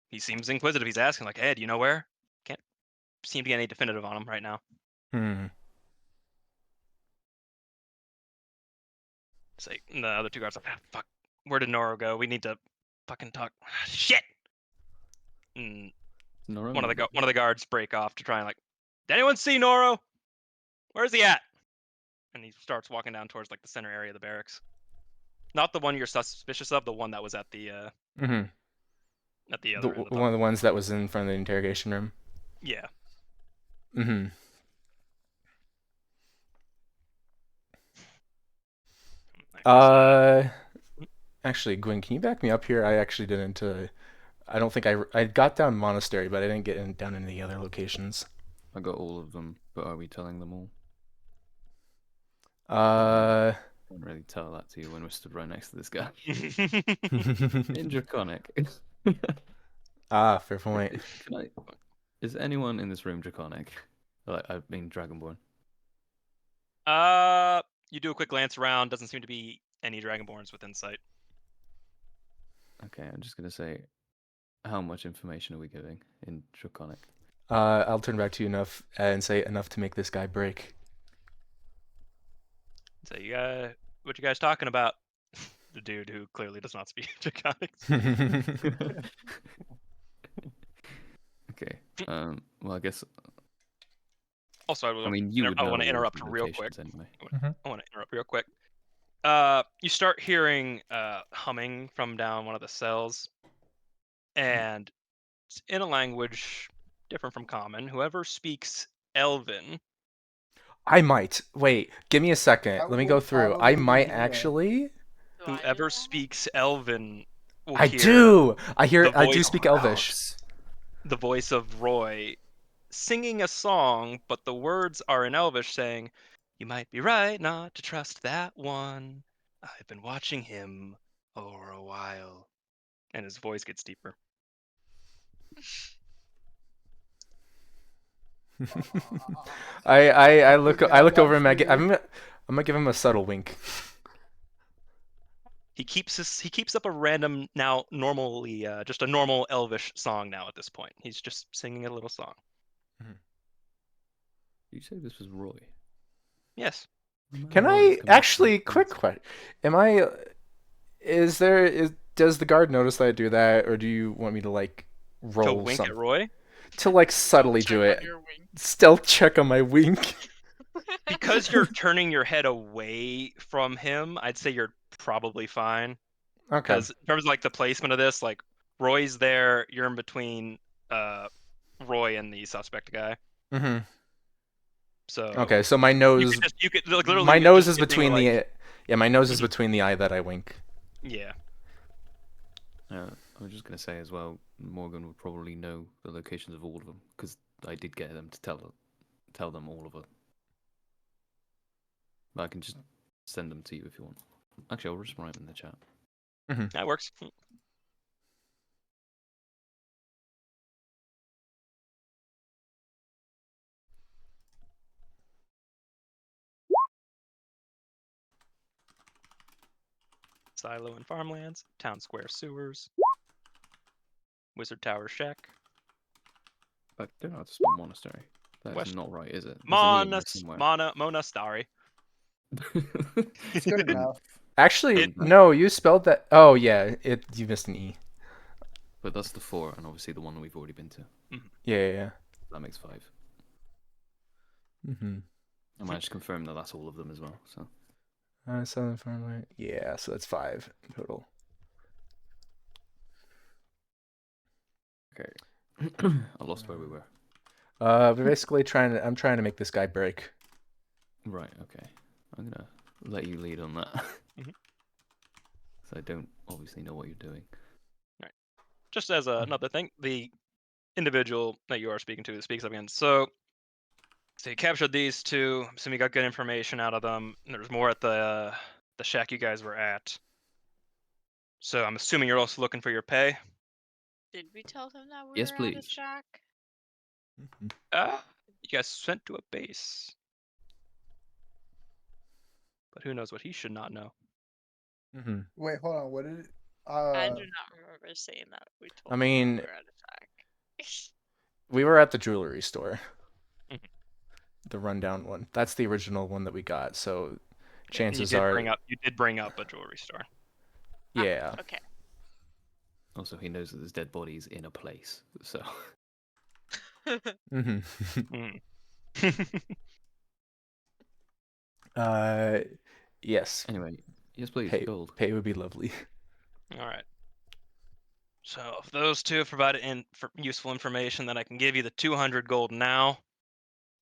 He seems inquisitive. He's asking like, hey, do you know where? Can't seem to get any definitive on him right now. Hmm. It's like the other two guards are like, fuck, where did Noro go? We need to fucking talk. Shit. And Noro one of might the guards break off to try and like, did anyone see Noro? Where's he at? And he starts walking down towards like the center area of the barracks. Not the one you're suspicious of, the one that was at the Mm-hmm. other end of the One of the ones that was in front of the interrogation room. Yeah. Mm-hmm. Actually, Gwen, can you back me up here? I actually didn't. I don't think I got down monastery, but I didn't get down into the other locations. I got all of them, but are we telling them all? Uh. I can't really tell that to you when we're stood right next to this guy. Mm-hmm. In Draconic. Fair point. Is anyone in this room Draconic? Like, I mean, Dragonborn. You do a quick glance around. Doesn't seem to be any Dragonborns within sight. Okay, I'm just gonna say, how much information are we giving in Draconic? I'll turn back to you enough and say enough to make this guy break. So what you guys talking about? The dude who clearly does not speak Draconic. Okay. Well, I guess. Also, I mean, you would know. I want to all of interrupt the real quick. locations anyway. I want to interrupt real quick. You start hearing humming from down one of the cells, and it's in a language different from common. Whoever speaks Elven, I might. Wait, give me a second. That Let me would go through. I probably might be, actually. Do I know whoever that? speaks Elven will I hear do. I the do voice- speak Elvish. the voice of Roy singing a song, but the words are in Elvish saying, "You might be right not to trust that one. I've been watching him for a while." And his voice gets deeper. I look over him. I'm gonna give him a subtle wink. he keeps up a random now normally just a normal elvish song now at this point. He's just singing a little song. You say this was Roy? Yes. Can Roy is I coming actually from quick question? Am I? Does the guard notice that I do that, or do you want me to like To roll wink something at Roy? to like Stealth subtly check do on it? your wing. Stealth check on my wink. Because you're turning your head away from him, I'd say you're probably fine. Okay. Because in terms of like the placement of this, like Roy's there, you're in between Roy and the suspect guy. Mm-hmm. So Okay, so my you nose, could like literally my you could nose just is be being between like, yeah, my nose is Mhm. between the eye that I wink. yeah. I was just gonna say as well, Morgan would probably know the locations of all of them because I did get them to tell them all of it. But I can just send them to you if you want. Actually, I'll just write them in the chat. That works. Silo and farmlands, town square sewers, wizard tower shack, I don't know how to spell monastery. That is West- not right, is it? There's an E in there somewhere. Monastari. It's good enough. Actually, It- no, you spelled that. Oh yeah, you missed an E. But that's the 4, and obviously the one that we've already been to. Yeah. That makes 5. Mm-hmm. I managed to confirm that that's all of them as well. So Southern Farmland. Yeah, so that's 5 total. okay. I lost where we were. We're basically I'm trying to make this guy break. Right. Okay. I'm gonna let you lead on that. Mhm. So I don't obviously know what you're doing. Just as another thing, the individual that you are speaking to speaks up again. So you captured these two. I'm assuming you got good information out of them. There's more at the shack you guys were at. So I'm assuming you're also looking for your pay. Did we tell him that we Yes, were at a please. shack? You guys sent to a base. But who knows what he should not know. Mm-hmm. Wait, hold on. What did it? I do not remember saying that we told I him mean- we were at a shack. We were at the jewelry store. Mhm. The rundown one. That's the original one that we got. So And chances you are, did bring up a jewelry store. yeah. Okay. Also, he knows that there's dead bodies in a place. So Mm-hmm. Mm. Yes. anyway, yes, please. Pay Gold. pay would be lovely. All right. So if those two have provided useful information, then I can give you the 200 gold now.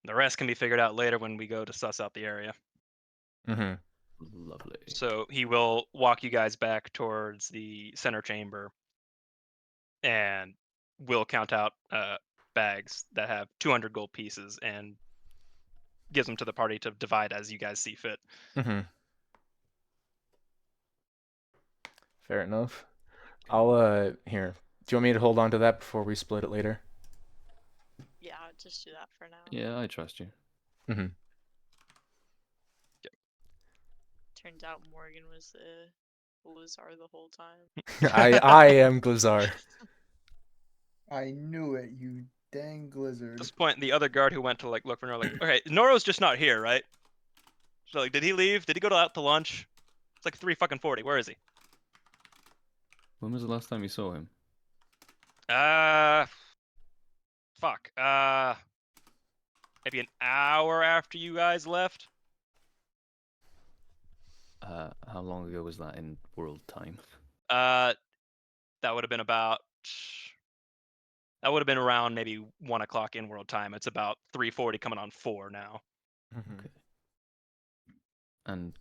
The rest can be figured out later when we go to suss out the area. Mm-hmm. Lovely. So he will walk you guys back towards the center chamber, and will count out bags that have 200 gold pieces and gives them to the party to divide as you guys see fit. Mm-hmm. Fair enough. I'll here. Do you want me to hold on to that before we split it later? Yeah, I'll just do that for now. Yeah, I trust you. Mm-hmm. Turns out Morgan was the Lizard the whole time. I am Glazar. I knew it, you dang At Blizzard. this point, the other guard who went to look for Noro, okay, Noro's just not here, right? So did he leave? Did he go out to lunch? It's like 3:40. Where is he? When was the last time you saw him? Fuck. Maybe an hour after you guys left. How long ago was that in world time? That would have been about. That would have been around maybe 1 o'clock in world time. It's about 3:40, coming on 4 now. Mm-hmm. Okay. And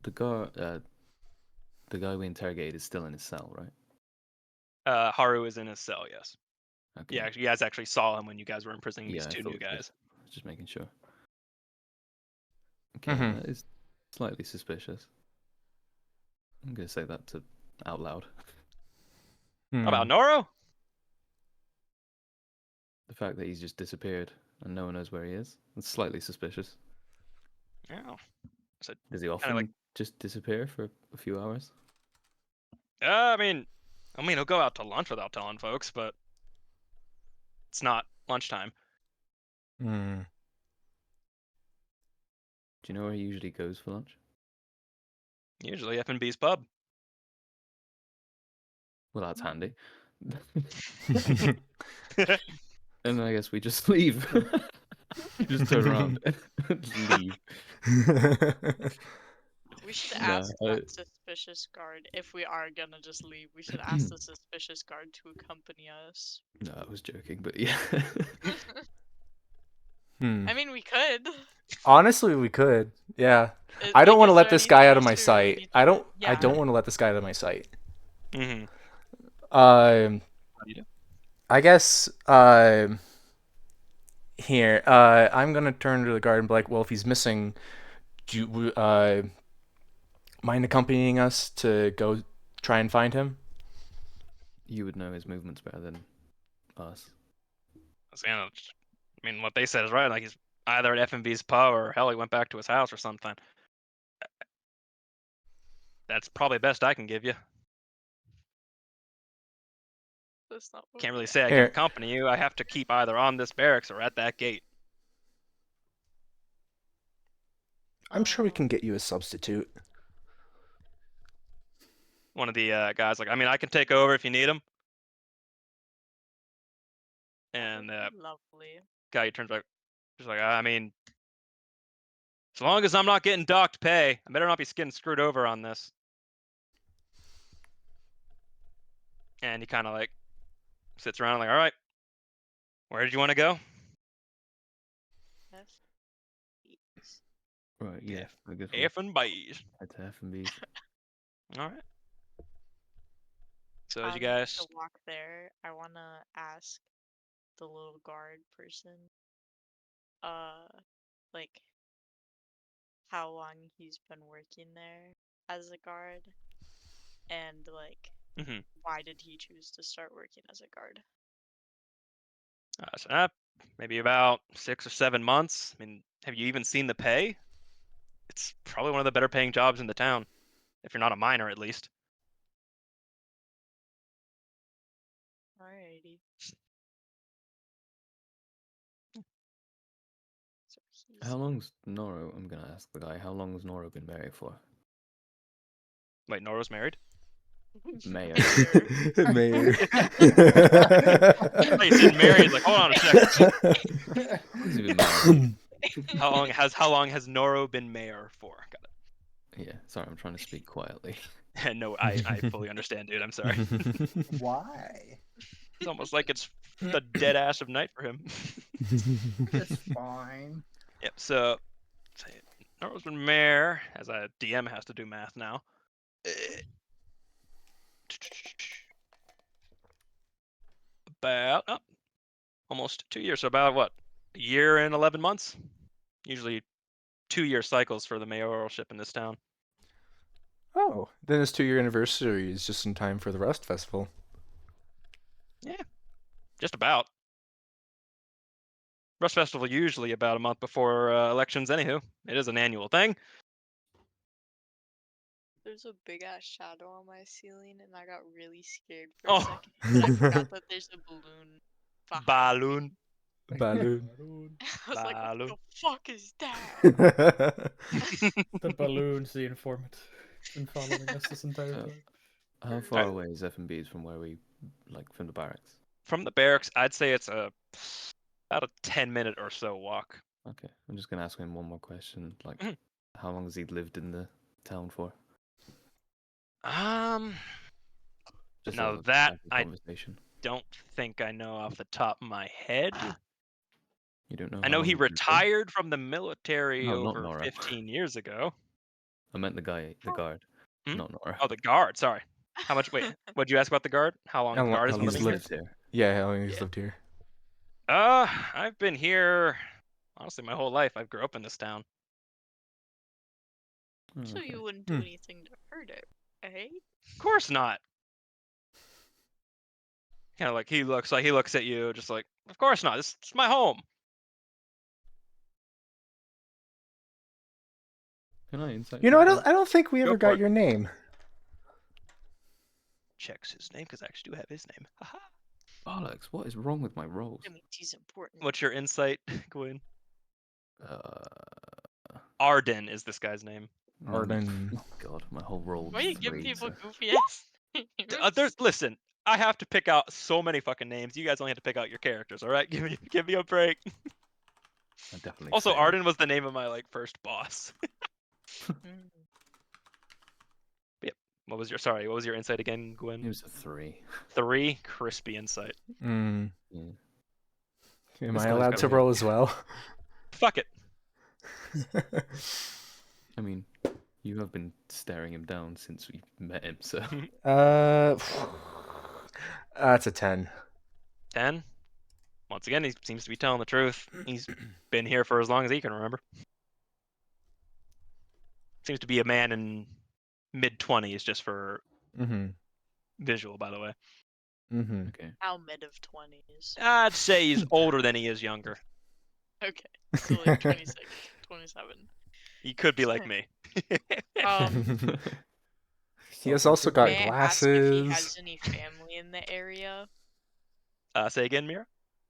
the guy we interrogated is still in his cell, right? Haru is in his cell. Yes. Okay. Yeah, you guys actually saw him when you guys were imprisoning these I two thought new you did. guys. Just making sure. Okay, Mhm. that is slightly suspicious. I'm gonna say that out loud. How about Noro? The fact that he's just disappeared and no one knows where he is. That's slightly suspicious. Yeah. Does he often like- just disappear for a few hours? I mean, he'll go out to lunch without telling folks, but it's not lunchtime. Hmm. Do you know where he usually goes for lunch? Usually F&B's pub. Well, that's handy. And I guess we just leave. Just turn around and leave. We should Nah, ask that suspicious guard if we are gonna just leave. We should ask the suspicious guard to accompany us. No, I was joking, but yeah. Hmm. I mean, we could. Honestly, we could. Yeah. I Like, don't want to is let there this guy anything out of my else we really sight. need I to- don't. I Yeah. don't want to let this guy out of my sight. Mm-hmm. Um. What do you do? I guess. Here. I'm gonna turn to the guard and be like, well, if he's missing, do you mind accompanying us to go try and find him? You would know his movements better than us. I mean, what they said is right. Like, he's either at F&B's pub or hell, he went back to his house or something. That's probably best I can give you. That's not what Can't really we say I can Here. accompany you. I have to keep either on this barracks or at that gate. I'm sure we can get you a substitute. One of the guys like, I mean, I can take over if you need him. And lovely. guy turns like, just like, I mean, as long as I'm not getting docked pay, I better not be getting screwed over on this. And he kind of like sits around like, all right, where did you want to go? F-B's. Right, yeah. I guess F and B's. head to F&B's. All right. So as you guys, To walk there, I wanna ask the little guard person, like, how long he's been working there as a guard, and like, Mhm. why did he choose to start working as a guard? so maybe about 6 or 7 months. I mean, have you even seen the pay? It's probably one of the better paying jobs in the town, if you're not a miner at least. Alrighty. So he's How long's Noro? I'm gonna ask the guy. How long has Noro been married for? Wait, Nora's married? Mayor. Mayor. Oh, you said married. Like, hold on a second. He's been married. How long has Noro been mayor for? Got Yeah, sorry, I'm trying to speak quietly. it. No, I fully understand, dude. I'm sorry. Why? It's almost like it's the dead ass of night for him. It's fine. Yep. So, Noro's been mayor, as a DM has to do math now. About almost 2 years. So about what? A year and 11 months. Usually 2-year cycles for the mayoralship in this town. Oh, then his 2-year anniversary is just in time for the Rust Festival. Yeah, just about. Rust Festival usually about a month before elections. Anywho, it is an annual thing. There's a big ass shadow on my ceiling, and I got really scared for Oh. a second. But I forgot that there's a balloon behind me. Balloon. Balloon. I was like, what Balloon. the fuck is that? The balloon's the informant. Been following us this entire So- time. How far away is F&B's from where we, like, from the barracks? From the barracks, I'd say it's about a 10-minute or so walk. Okay, I'm just gonna ask him one more question. Like, Mhm. how long has he lived in the town for? Just Now as a that casual I conversation. don't think I know off the top of my head. You don't know. I how know long he he's been for? retired from the military No, not over Nora. 15 years ago. I meant the guy, the guard, Hmm? not Nora. Oh, the guard. Sorry. How much? Wait, what'd you ask about the guard? How long the guard How has long been has living he here? lived here? Yeah, how long he's Yeah. lived here? I've been here honestly my whole life. I grew up in this town. Oh, So okay. you wouldn't do anything to hurt it, eh? Of course not. Kind of like he looks at you just like, of course not. This is my home. Can I insight? You know, check I don't think we Go ever for got it. your name. Checks his name because I actually do have his name. Haha. Bollocks! What is wrong with my rolls? That means he's important. What's your insight, Gwen? Arden is this guy's name. Arden. Oh God, my whole roll. Why you is give 3, people so- goofy ass names? Listen, I have to pick out so many fucking names. You guys only have to pick out your characters, all right? Give me a break. I definitely. Also, failed. Arden was the name of my first boss. Mm. Yep. What was your insight again, Gwen? It was a 3. 3, crispy insight. Mm. Yeah. Am This I guy's allowed to very- roll as well? Fuck it. I mean, you have been staring him down since we met him, so. That's a 10. 10. Once again, he seems to be telling the truth. He's been here for as long as he can remember. Seems to be a man in mid-20s, just for Mm-hmm. visual, by the way. Mm-hmm. Okay. How mid of 20s? I'd say he's older than he is younger. Okay, so like 26, 27. He could be like me. He has also got May I ask if he glasses. has any family in the area? Say again, Mira?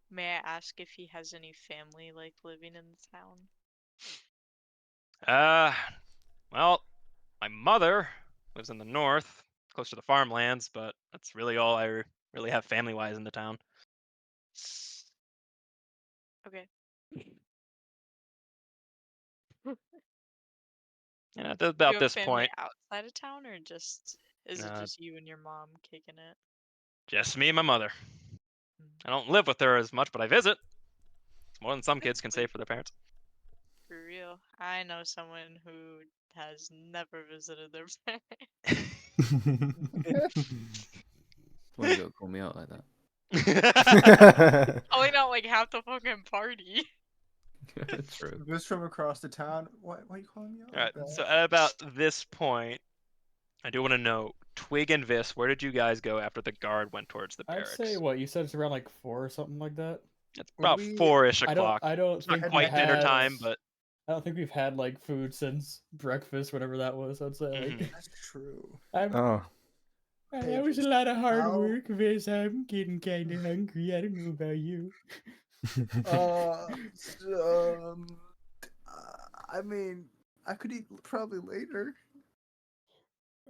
May I ask if he has any family like living in the town? Well, my mother lives in the north, close to the farmlands, but that's really all I really have family-wise in the town. Okay. Yeah, Do about you have this family point, outside of town, or just is it Uh, just you and your mom kicking it? just me and my mother. I don't live with her as much, but I visit. It's more than some kids can say Wait, for their parents. for real? I know someone who has never visited their parents. Why you gotta call me out like that? Only not like half the fucking party. True. This from across the town. Why are you calling me out All right, like that? so at about this point, I do want to know, Twig and Vis, where did you guys go after the guard went towards the I'd barracks? say what you said it's around like 4 or something like that. It's Would about we- 4-ish I o'clock. don't It's not think we quite dinner had. time, but I don't think we've had like food since breakfast, whatever that was. I'd say like Mhm. That's true. Oh. that was a lot of hard How- work, Viz. I'm getting kind of hungry. I don't know about you. I mean, I could eat probably later.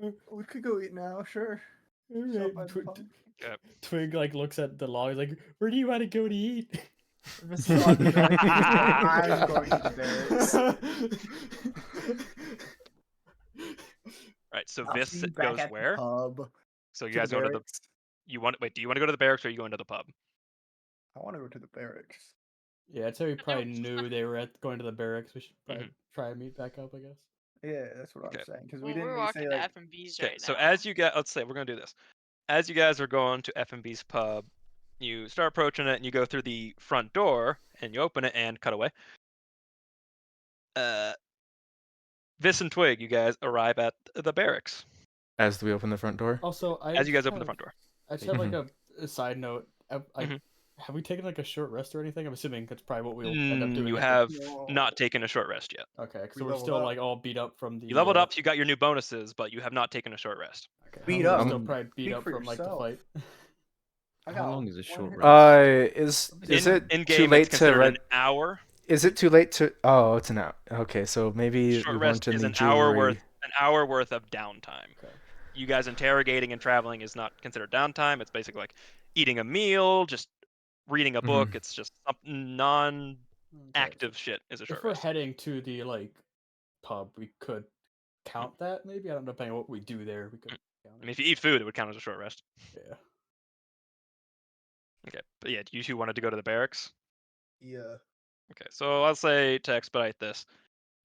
Uh, We could go eat now, sure. All Stop right. by the pub. Twig like looks at the log. He's like, "Where do you want to go to eat?" This is on the barracks. I'm going to the barracks. right. So I'll Vis see you back goes at the where? pub. So you To guys the go to the. barracks. Do you want to go to the barracks or are you going to the pub? I want to go to the barracks. Yeah, I'd say we probably knew they were going to the barracks. We should probably Mhm. try and meet back up, I guess. Yeah, that's what Okay. I'm saying. Because Well, we didn't we're really walking say to like. F&B's Okay. right So now. as you get, let's say we're gonna do this. As you guys are going to F&B's pub, you start approaching it and you go through the front door and you open it and cut away. Vis and Twig, you guys arrive at the barracks. As we open the front door. Also, I As you guys just open the have- front door. I just have like Mhm. a side note. Mhm. Have we taken like a short rest or anything? I'm assuming that's probably what we'll end up doing. You at the- have No. not taken a short rest yet. Okay, We so we're leveled still up. like all beat up from the. You leveled up, so you got your new bonuses, but you have not taken a short rest. Okay, Beat we're up. Still probably beat Speak up for from like the yourself. fight. I How got long is a one short hit. rest? Is in, it in too game? late It's to considered red? an hour. Is it too late to? Oh, it's an hour. Okay, so maybe Short we rest weren't in is the an hour jewelry. worth of downtime. Okay. You guys interrogating and traveling is not considered downtime. It's basically like eating a meal, just reading a book. It's just something non-active Okay, shit is a If short we're rest. heading to the like pub, we could count that maybe. I don't know, depending on what we do there, we could count I mean, it. if you eat food, it would count as a short rest. Yeah. Okay, but yeah, you two wanted to go to the barracks. Yeah. Okay, so I'll say to expedite this.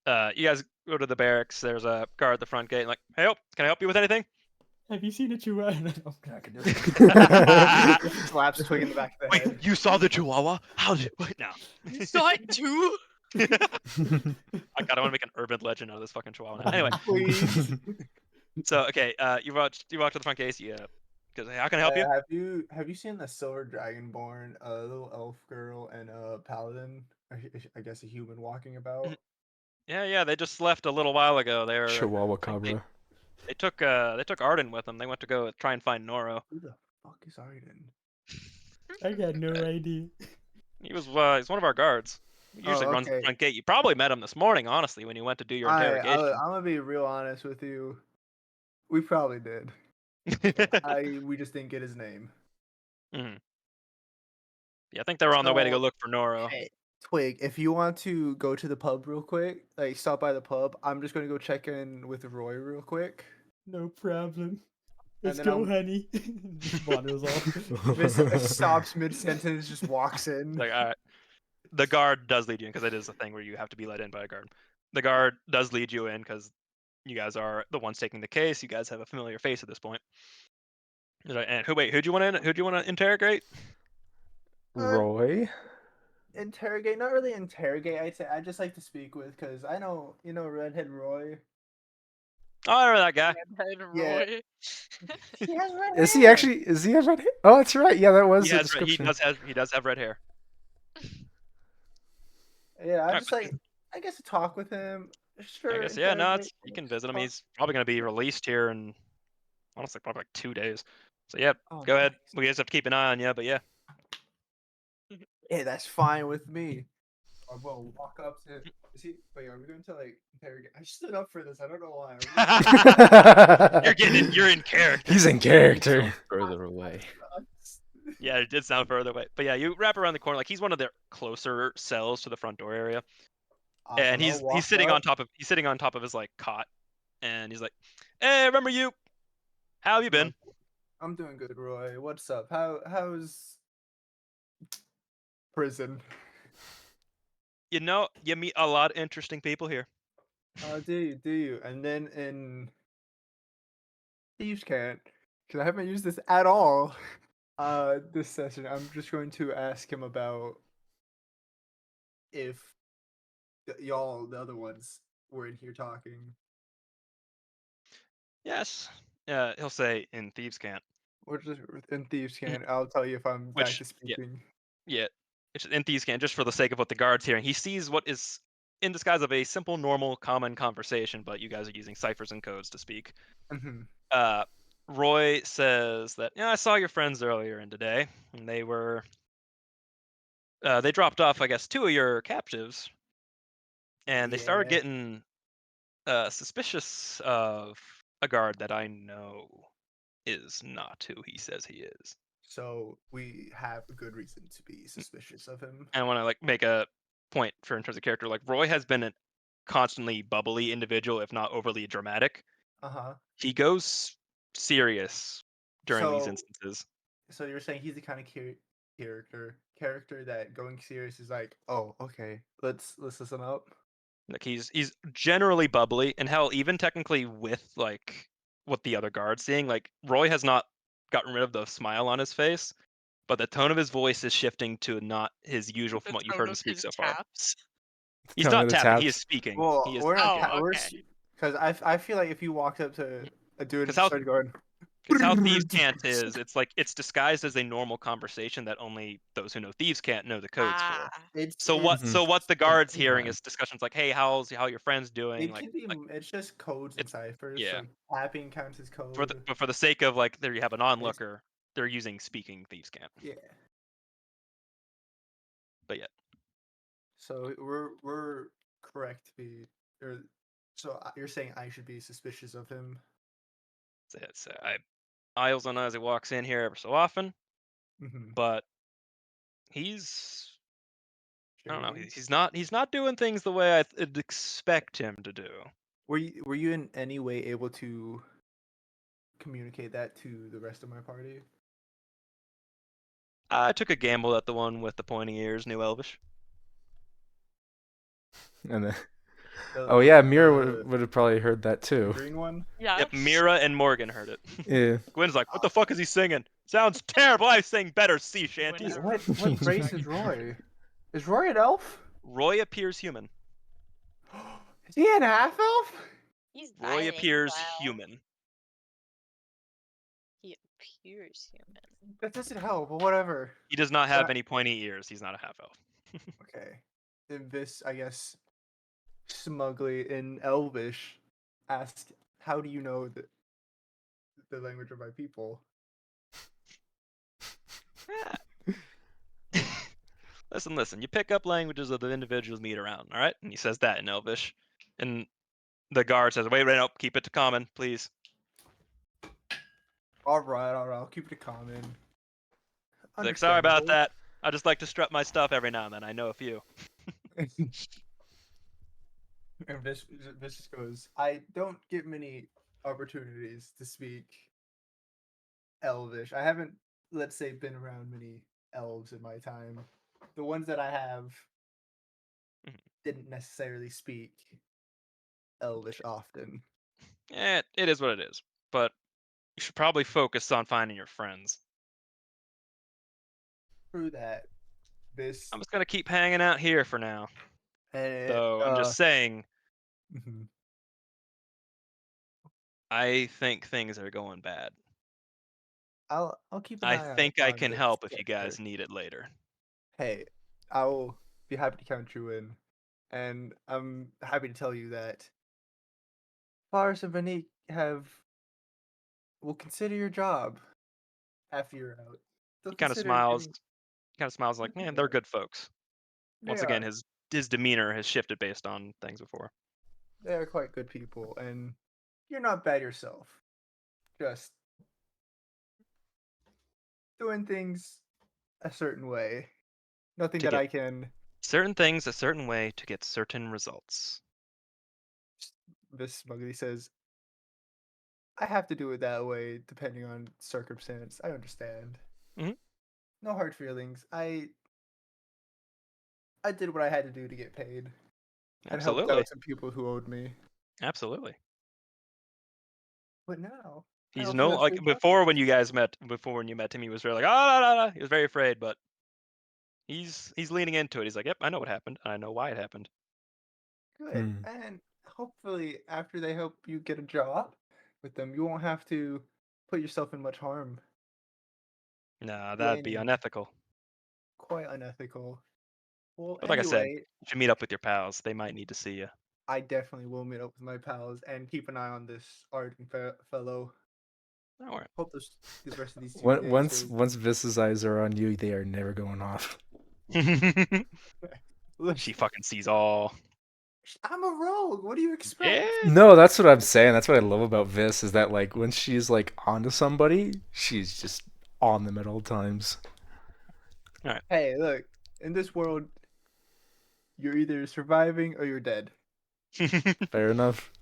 You guys go to the barracks. There's a guard at the front gate. Like, hey, can I help you with anything? Have you seen a chihuahua? I can do it. Slaps Twig in the back of the head. Wait, you saw the chihuahua? How did you? Wait, now. You saw it too? I want to make an urban legend out of this fucking chihuahua. Now. Anyway, Please. so okay, you walk to the front gate. Yeah, because how can I help you? Have you seen the Silver Dragonborn, a little elf girl and a paladin? I guess a human walking about. Yeah, they just left a little while ago. Chihuahua I think Cabra. they took Arden with them. They went to go try and find Noro. Who the fuck is Arden? I got no idea. He's one of our guards. He usually runs the okay. front gate. You probably met him this morning, honestly, when you went to do your I'm interrogation. gonna be real honest with you. We probably did. We just didn't get his name. Mhm. Yeah, I think they were on their way to go So, look for Noro. hey, Twig, if you want to go to the pub real quick, like stop by the pub, I'm just gonna go check in with Roy real quick. No problem. Let's then go, I'm- honey. Just wanders off. Miss stops mid sentence, just walks in. Like, all right. The guard does lead you in because it is a thing where you have to be let in by a guard. The guard does lead you in because you guys are the ones taking the case. You guys have a familiar face at this point. And who'd you want to interrogate? Roy. Interrogate, not really interrogate. I'd say I just like to speak with because I know redhead Roy. Oh, I remember that guy. Redhead Yeah. Roy. He has red Is he hair. actually? Is he have red hair? Oh, that's right. Yeah, that was He the has he description. does have red hair. Yeah, I Alright, just but- like I guess to talk with him. Sure. I guess yeah. No, interrogate, you can visit him. talk. He's probably gonna be released here in honestly probably like 2 days. So yeah, Oh, go ahead. nice. We just have to keep an eye on you. But yeah, Yeah, that's fine with me. I will walk up to. Is he? Wait, are we going to like interrogate? I stood up for this. I don't know why. you're in character. He's in character. Further away. Yeah, it did sound further away. But yeah, you wrap around the corner. Like he's one of their closer cells to the front door area. And he's sitting on top of his like cot. And he's like, "Hey, remember you? How have you been?" I'm doing good, Roy. What's up? How's prison? You know, you meet a lot of interesting people here. Do you? And then in Thieves Can't, because I haven't used this at all. This session, I'm just going to ask him about if y'all, the other ones, were in here talking. Yes. He'll say in Thieves Can't. Or just in Thieves Can't. I'll tell you if I'm back to speaking. Yeah. It's in Thieves Can't, just for the sake of what the guard's hearing. He sees what is in disguise of a simple, normal, common conversation, but you guys are using ciphers and codes to speak. Mhm. Roy says that, I saw your friends earlier in today, and they dropped off, I guess, 2 of your captives, and they started Yeah. getting suspicious of a guard that I know is not who he says he is. So we have a good reason to be suspicious of him. I want to like make a point for in terms of character. Like Roy has been a constantly bubbly individual, if not overly dramatic. Uh-huh. He goes serious during these So- instances. So you're saying he's the kind of character that going serious is like, oh, okay, let's listen up. Like he's generally bubbly, and hell, even technically with like what the other guard's seeing, like Roy has not gotten rid of the smile on his face, but the tone of his voice is shifting to not his usual from The what you've tone heard him of speak his so far. taps. He's Tone not of the tapping. He is taps. speaking. Well, he is we're not. Oh, We're okay. because I feel like if you walked up to a dude and 'Cause how- started going, Because how Thieves Can't is, it's like it's disguised as a normal conversation that only those who know Thieves Can't know the codes for. it's So what the it's guard's a hearing vibe. is discussions like, "Hey, how your friends doing?" It Like, can be. It's just codes and it's- ciphers. yeah. Like tapping counts as code. but for the sake of like, there you have an onlooker, they're using speaking Thieves Can't. Yeah. But yeah, So we're correct to be. So you're saying I should be suspicious of him? I Isles on as he walks in here ever so often, Mm-hmm. but he's I don't know. Shady. He's not doing things the way I'd expect him to do. Were you in any way able to communicate that to the rest of my party? I took a gamble at the one with the pointy ears, New Elvish. And then, The- oh yeah, the- Mira would have probably heard that the too. green one. Yeah. Yep, Mira and Morgan heard it. Yeah. Gwen's like, "What the fuck is he singing? Sounds terrible. I sing better sea shanties." Whenever. What race is Roy? Is Roy an elf? Roy appears human. Is he an half elf? He's Roy dying, appears Kyle. human. He appears human. That doesn't help, but whatever. He does not have But- any pointy ears. He's not a half elf. Okay. In this, I guess, smugly in Elvish ask, "How do you know the language of my people?" Listen. You pick up languages of the individuals meet around, all right? And he says that in Elvish. And the guard says, wait, no, keep it to common, please. All right, I'll keep it common. He's like, sorry about Understandable. that. I just like to strut my stuff every now and then. I know a few. And Vish just goes, "I don't get many opportunities to speak Elvish. I haven't, let's say, been around many elves in my time. The ones that I have Mhm. didn't necessarily speak Elvish often." It is what it is. But you should probably focus on finding your friends. Through that, this I'm just gonna keep hanging out here for now. and So I'm just saying, mhm. I think things are going bad. I'll keep an I eye out think I on can this help if you gesture. guys need it later. Hey, I'll be happy to count you in, and I'm happy to tell you that Faris and Vanik will consider your job after you're out. They'll He kind of consider smiles. giving. Like, man, they're good folks. They Once again, are. his demeanor has shifted based on things before. They are quite good people, and you're not bad yourself. Just doing things a certain way. Nothing To that get I can. certain things a certain way to get certain results. Miss Smugly says, "I have to do it that way, depending on circumstance. I understand. Mhm. No hard feelings. I did what I had to do to get paid, and helped Absolutely. out some people who owed me. Absolutely. But now I He's also no have like great before when confidence. you guys met. Before when you met him, he was very like, ah, la, la, la. He was very afraid, but he's leaning into it. He's like, yep, I know what happened. I know why it happened. Good. Hmm. And hopefully, after they help you get a job with them, you won't have to put yourself in much harm. Nah, that'd be Blaming unethical. quite unethical. Well, But like I said, anyway, you should meet up with your pals. They might need to see you. I definitely will meet up with my pals and keep an eye on this Arden fellow. All right. Hope the rest of these 2 days goes. Once Vis's eyes are on you, they are never going off. She Listen, fucking sees all. I'm a rogue. What do you Yeah. expect? No, that's what I'm saying. That's what I love about Vis is that like when she's like onto somebody, she's just on them at all times. All right. Hey, look, in this world, you're either surviving or you're dead. Fair enough.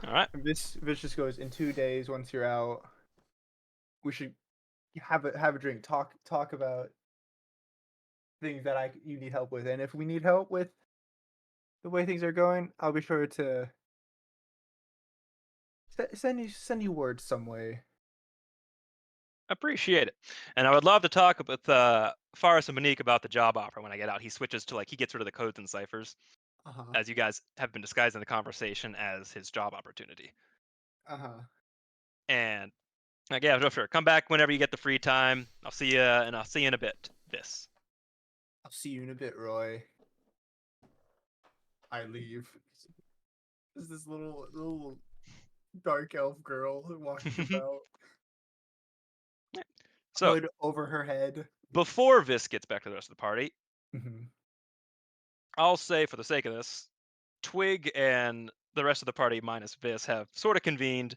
All right. And this just goes in 2 days. Once you're out, we should have a drink. Talk about things that you need help with, and if we need help with the way things are going, I'll be sure to send you word some way. Appreciate it. And I would love to talk with Faris and Monique about the job offer when I get out. He switches to like he gets rid of the codes and ciphers, Uh huh. as you guys have been disguising the conversation as his job opportunity. Uh-huh. And like, yeah, sure. Come back whenever you get the free time. I'll see you, and I'll see you in a bit. This. I'll see you in a bit, Roy. I leave. There's this little dark elf girl walking about, So hood over her head. before Vis gets back to the rest of the party, Mm-hmm. I'll say for the sake of this, Twig and the rest of the party minus Vis have sort of convened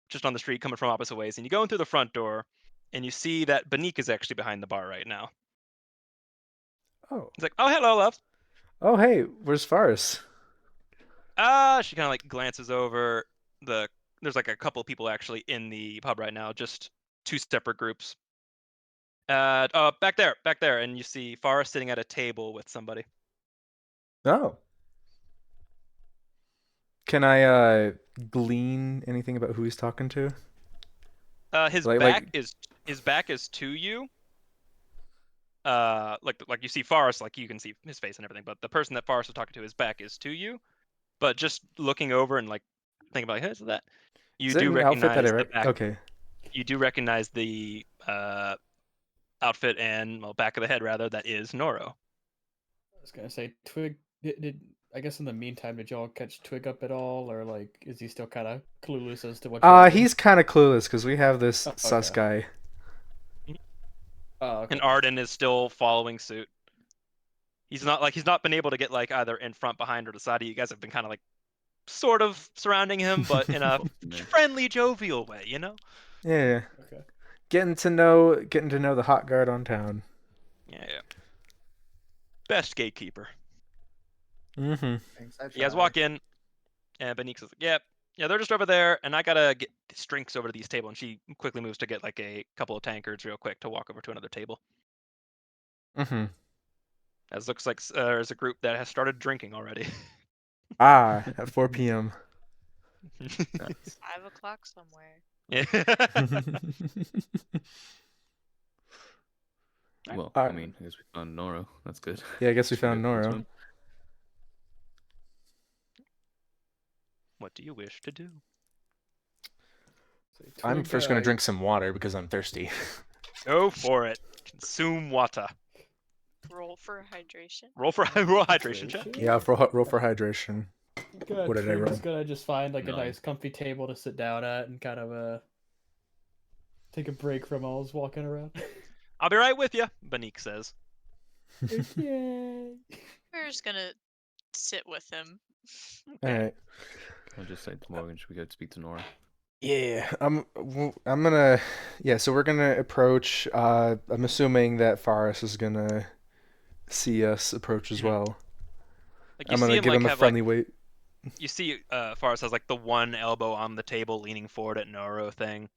just on the street coming from opposite ways, and you go in through the front door, and you see that Banik is actually behind the bar right now. Oh. He's like, "Oh, hello, love." Oh, hey, where's Faris? She kind of like glances over the. There's like a couple people actually in the pub right now, just two separate groups. Back there, and you see Forrest sitting at a table with somebody. Oh. Can I glean anything about who he's talking to? His Like back like is to you. Like you see Forrest, like you can see his face and everything, but the person that Forrest was talking to, his back is to you. But just looking over and like thinking about, hey, is that is you it do an outfit that I recognize the back. Okay. You do recognize the outfit and back of the head rather that is Noro. I was gonna say, Twig, did I guess in the meantime, did y'all catch Twig up at all, or like, is he still kind of clueless as to what y'all doing? He's kind of clueless because we have this Oh, sus okay. guy. Oh, okay. And Arden is still following suit. He's not been able to get like either in front, behind, or to the side. You guys have been kind of like sort of surrounding him, but in a Yeah. friendly, jovial way, you know? Yeah, Okay. getting to know the hot guard on town. Yeah, yeah. Best gatekeeper. Mm-hmm. Thanks, I You guys tried. walk in, and Benique says, "Yep, yeah, they're just over there, and I gotta get these drinks over to these table." And she quickly moves to get like a couple of tankards real quick to walk over to another table. Mm-hmm. As looks like there's a group that has started drinking already. At 4 p.m. Nice. 5 o'clock somewhere. Yeah. Well, Uh, I mean, I guess we found Noro. That's good. Yeah, I guess we Should found go for a Noro. swim. What do you wish to do? So I'm Twig, first gonna drink some water because I'm thirsty. Go for it. Consume water. Roll for hydration. Roll for roll hydration check. Yeah, roll for hydration. What did I Twig roll? is gonna just find like a 9. nice comfy table to sit down at and kind of take a break from all his walking around. I'll be right with you, Benique says. Yay! We're just gonna sit with him. All right. I'll just say to Morgan, should we go speak to Nora? Yeah, I'm gonna. Yeah, so we're gonna approach. I'm assuming that Faris is gonna see us approach as Mhm. well. Like you I'm see gonna him give like him a have friendly like wait. you see Forrest has like the one elbow on the table leaning forward at Noro thing.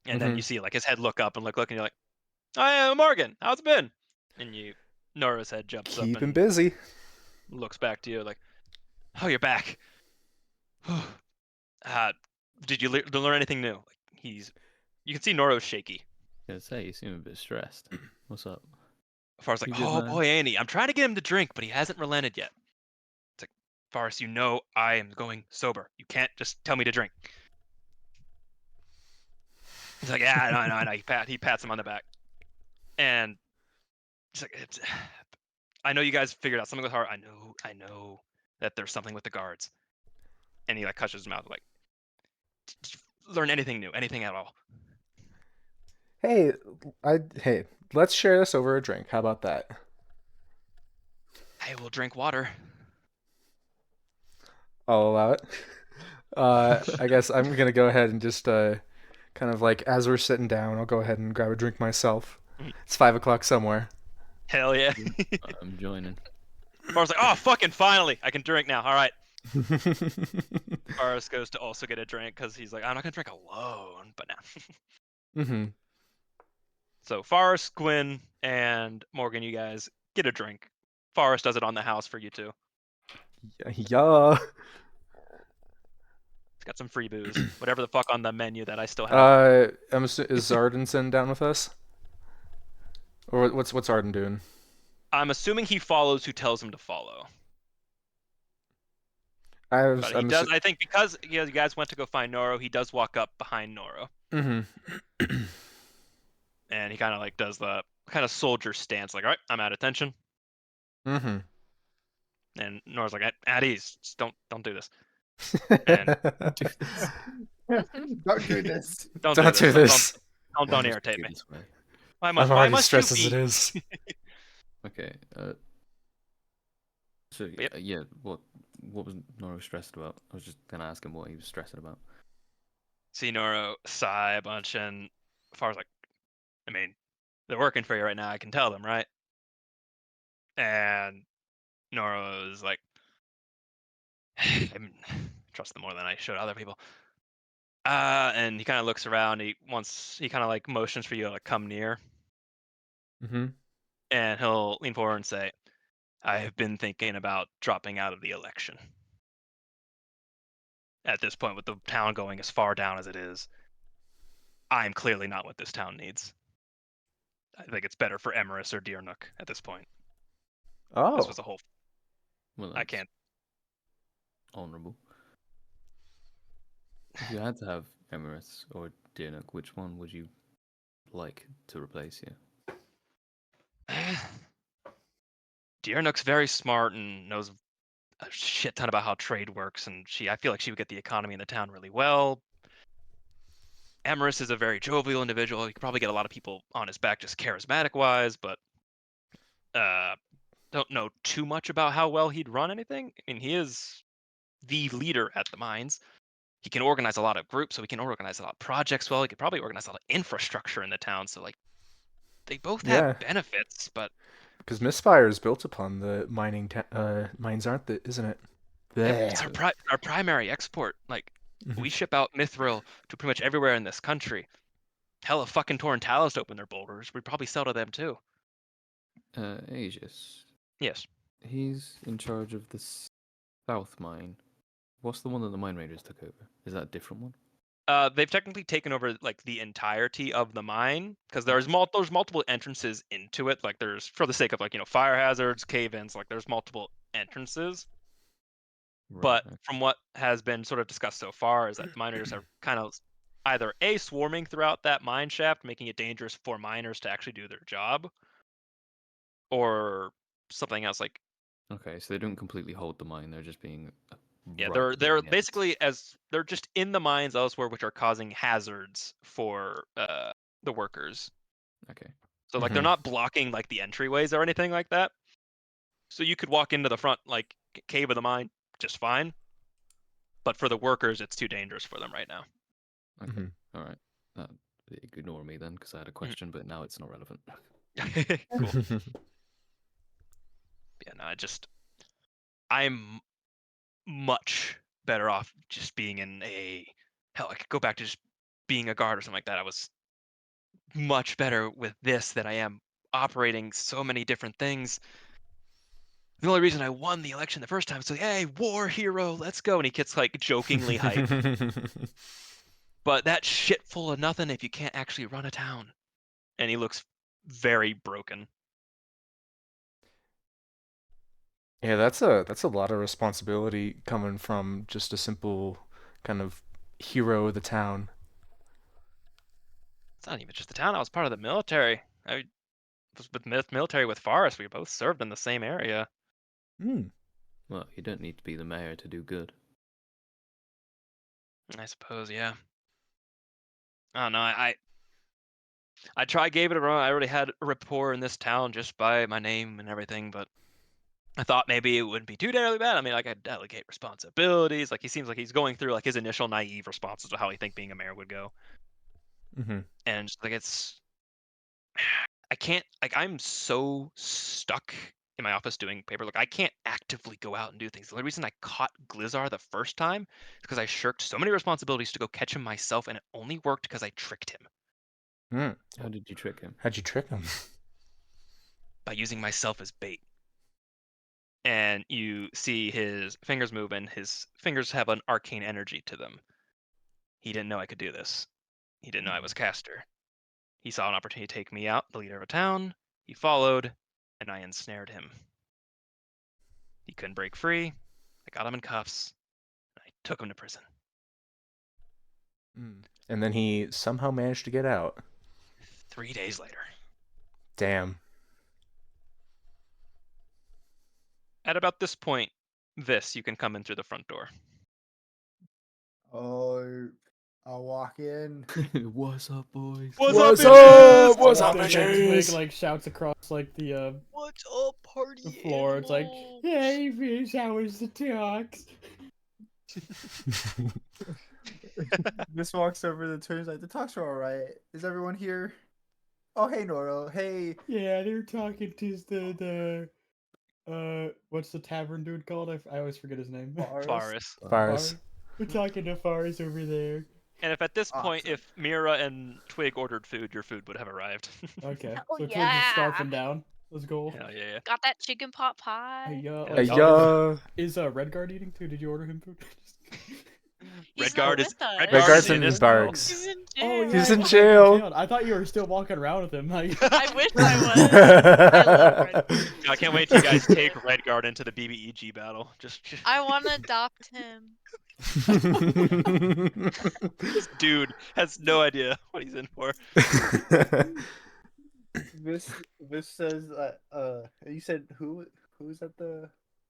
And then Mhm. you see like his head look up and look and you're like, "Oh, Morgan, how's it been?" And Nora's head jumps up Keep him and busy. looks back to you like, "Oh, you're back. uh, did you learn anything new?" Like you can see Noro's shaky. Gonna say you seem a bit stressed. What's up? Forrest's like, You good, "Oh man? boy, Annie, I'm trying to get him to drink, but he hasn't relented yet." It's like, "Forrest, I am going sober. You can't just tell me to drink." He's like, "Yeah, I know." He pats him on the back, and he's like, "I know you guys figured out something with her. I know that there's something with the guards." And he like cusses his mouth like, "Did you learn anything new? Anything at all?" Hey, hey, let's share this over a drink. How about that? I will drink water. I'll allow it. I guess I'm gonna go ahead and just kind of like as we're sitting down, I'll go ahead and grab a drink myself. Mhm. It's 5 o'clock somewhere. Hell yeah. I'm joining. Forrest's like, "Oh, fucking finally, I can drink now. All right." Forrest goes to also get a drink because he's like, "I'm not gonna drink alone." But now. Mm-hmm. So Forrest, Gwyn, and Morgan, you guys get a drink. Forrest does it on the house for you two. Yeah. It's got some free booze, whatever the fuck on the menu that I still have. Is Ardenson down with us? Or what's Arden doing? I'm assuming he follows who tells him to follow. But he I'm does. I think because you guys went to go find Noro, he does walk up behind Noro, Mm-hmm. and he kind of like does the kind of soldier stance, like, "All right, I'm at attention." Mm-hmm. And Nora's like, "At ease. Just don't do this. And Do this. Don't do this. Don't Don't do do this. this. Don't Just irritate go me. this way. I'm Why already must you stressed as it be?" is. Okay. So Yep. yeah, what was Noro stressed about? I was just gonna ask him what he was stressing about. See Noro sigh a bunch, and Far's like, "I mean, they're working for you right now. I can tell them, right?" And Noro is like, "I mean, trust them more than I should other people." And he kind of looks around. He kind of like motions for you to like come near, Mm-hmm. and he'll lean forward and say, "I have been thinking about dropping out of the election. At this point, with the town going as far down as it is, I am clearly not what this town needs. I think it's better for Emerus or Deernook at this point." This Oh. was a whole. Well, I that's can't. honorable. If you had to have Emirates or Dirnook, which one would you like to replace you? Deernook's very smart and knows a shit ton about how trade works, and I feel like she would get the economy in the town really well. Emerus is a very jovial individual. He could probably get a lot of people on his back just charismatic wise, but don't know too much about how well he'd run anything. I mean, he is the leader at the mines. He can organize a lot of groups, so he can organize a lot of projects well. He could probably organize a lot of infrastructure in the town. So like, they both have Yeah, benefits, but because Mistfire is built upon the mines, aren't they? Isn't it? it's Yeah. our primary export. Like, Mhm. we ship out mithril to pretty much everywhere in this country. Hell, if fucking Torrentalis open their boulders, we'd probably sell to them too. Aegis. Yes. He's in charge of the South Mine. What's the one that the Mine Raiders took over? Is that a different one? They've technically taken over like the entirety of the mine because there's multiple entrances into it. Like there's, for the sake of like, fire hazards, cave-ins, like there's multiple entrances. Right. But Okay. from what has been sort of discussed so far is that the miners are kind of either swarming throughout that mine shaft, making it dangerous for miners to actually do their job, or something else. Like, Okay, so they don't completely hold the mine. They're just being yeah, right they're wing it. basically they're just in the mines elsewhere, which are causing hazards for the workers. Okay. So like they're not blocking like the entryways or anything like that. So you could walk into the front like cave of the mine just fine. But for the workers, it's too dangerous for them right now. Okay. All right. Ignore me then, because I had a question, but now it's not relevant. Cool. Yeah, no, I'm much better off just being in hell, I could go back to just being a guard or something like that. I was much better with this than I am operating so many different things. The only reason I won the election the first time is like, hey, war hero, let's go. And he gets like jokingly hype. But that shit full of nothing if you can't actually run a town. And he looks very broken. Yeah, that's a lot of responsibility coming from just a simple kind of hero of the town. It's not even just the town. I was part of the military. I was with military with Forrest. We both served in the same area. Mm. Well, you don't need to be the mayor to do good. I suppose, yeah. I don't know. Gave it a run. I already had a rapport in this town just by my name and everything, but I thought maybe it wouldn't be too terribly bad. I mean, like, I delegate responsibilities. Like, he seems like he's going through like his initial naive responses to how he think being a mayor would go. Mm-hmm. And just, like, I can't, like, I'm so stuck in my office doing paper. Look, I can't actively go out and do things. The only reason I caught Glizzar the first time is because I shirked so many responsibilities to go catch him myself, and it only worked because I tricked him Mm. How did you trick him? How'd you trick him? by using myself as bait. And you see his fingers move, and his fingers have an arcane energy to them. He didn't know I could do this. He didn't know I was caster. He saw an opportunity to take me out, the leader of a town. He followed, and I ensnared him. He couldn't break free. I got him in cuffs, and I took him to prison. And then he somehow managed to get out. 3 days later. Damn. At about this point, you can come in through the front door. Oh, I'll walk in. What's up, boys? What's What's up, up? bitches? What's up, Twig bitches? like shouts across like the What's up, party floor. It's like, animals? hey, fish, how was the talks? This walks over to the turns like the talks are all right. Is everyone here? Oh hey Noro. Hey. Yeah, they're talking to the what's the tavern dude called? I always forget his name. Faris. Fires. We're talking to Faris over there. And if at this point, Awesome. if Mira and Twig ordered food, your food would have arrived. Okay, Hell so Twig's just yeah. scarfing down. Let's go. Hell yeah. Got that chicken pot pie. Hey, Hell like, yeah. is Redguard eating too? Did you order him food? He's Redguard not is with us. Redguard's in in his barracks. He's in Oh, jail. yeah, He's in he's jail. I thought you were still walking around with him. Like, I wish I was. I love Redguard. I can't wait till you guys take Redguard into the BBEG battle. Just I want to adopt him. this dude has no idea what he's in for. This says you said who's at the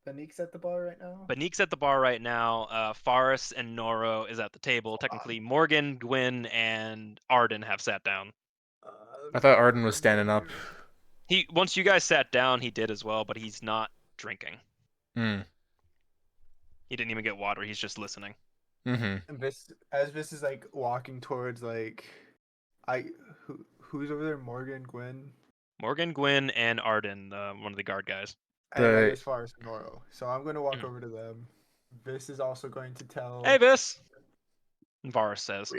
Banik's at the bar right now. Banik's at the bar right now. Faris and Noro is at the table. Technically, Morgan, Gwyn, and Arden have sat down. I thought Arden was standing up. Once you guys sat down, he did as well, but he's not drinking. Mm. He didn't even get water. He's just listening. Mm-hmm. And as Vis is like walking towards like, who's over there? Morgan, Gwen. Morgan, Gwyn, and Arden, one of the guard guys. And as far as Noro, so I'm going to walk Mhm. over to them. Vis is also going to tell. Hey, Vis! And Varus says.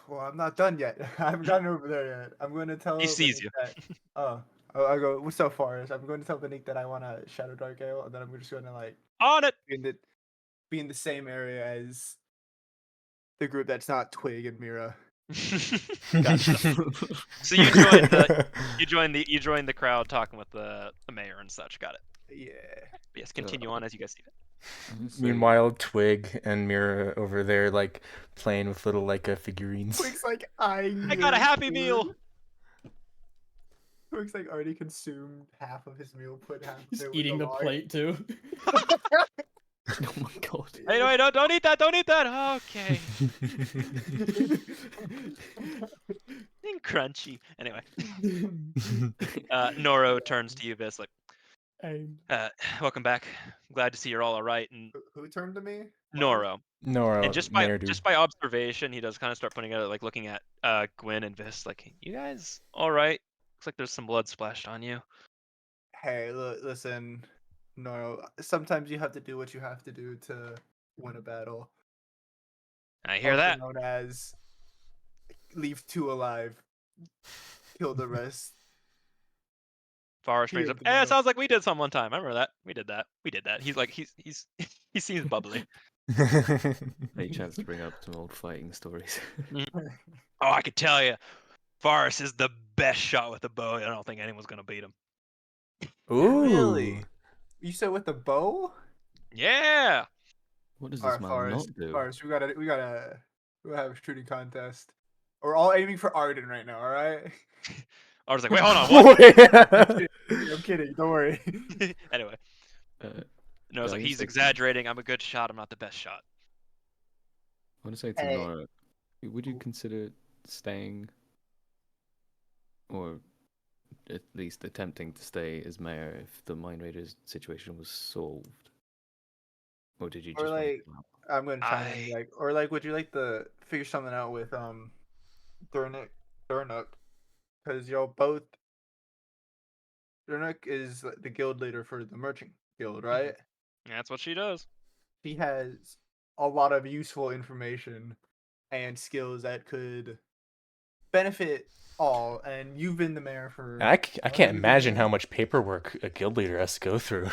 Well, I'm not done yet. I haven't gotten over there yet. I'm going to tell. He sees Benik you. That, I go. What's up, Forrest? I'm going to tell Benik that I want to Shadow Dark Ale, and then I'm just going to like On it! be in the same area as the group that's not Twig and Mira. Gotcha. So you join the crowd talking with the mayor and such. Got it. Yeah. Yes, continue on as you guys see it. Meanwhile, Twig and Mira over there, like, playing with little, like, figurines. Twig's like, I got a Happy Meal. Twig's like already consumed half of his meal, put half He's of it with eating the log. plate too. Oh my god. Hey, wait, don't eat that! Don't eat that! Okay. Crunchy. Anyway. Noro turns to you, Vis, like, welcome back. Glad to see you're all alright. And Who turned to me? Noro. Nora, And just by observation, he does kind of start putting out, like, looking at Gwyn and Vis, like, you guys alright? Looks like there's some blood splashed on you. Hey, listen, Noro. Sometimes you have to do what you have to do to win a battle. I hear Also that. known as leave two alive, kill the rest. Forrest brings up, it sounds like we did some one time. I remember that. We did that. He's like, he seems bubbly. Any chance to bring up some old fighting stories? Oh, I could tell you, Forrest is the best shot with a bow. I don't think anyone's gonna beat him. Ooh. Really? You said with the bow? Yeah. What does All this right, man not do? Forrest, we gotta have a shooting contest. We're all aiming for Arden right now. All right. I was like, wait, hold on, what? I'm kidding. Don't worry. Anyway, no, I was yeah, like, you he's said- exaggerating. I'm a good shot. I'm not the best shot. I want to say to Hey. Nora, would you consider staying, or at least attempting to stay as mayor if the Mind Raiders situation was solved? Or did you Or just want to like, come out? I'm gonna chime in. Like, or like, would you like to figure something out with Durnook, because y'all both. Durnook is the guild leader for the merchant guild, right? That's what she does. He has a lot of useful information and skills that could benefit all. And you've been the mayor for. I can't imagine how much paperwork a guild leader has to go through.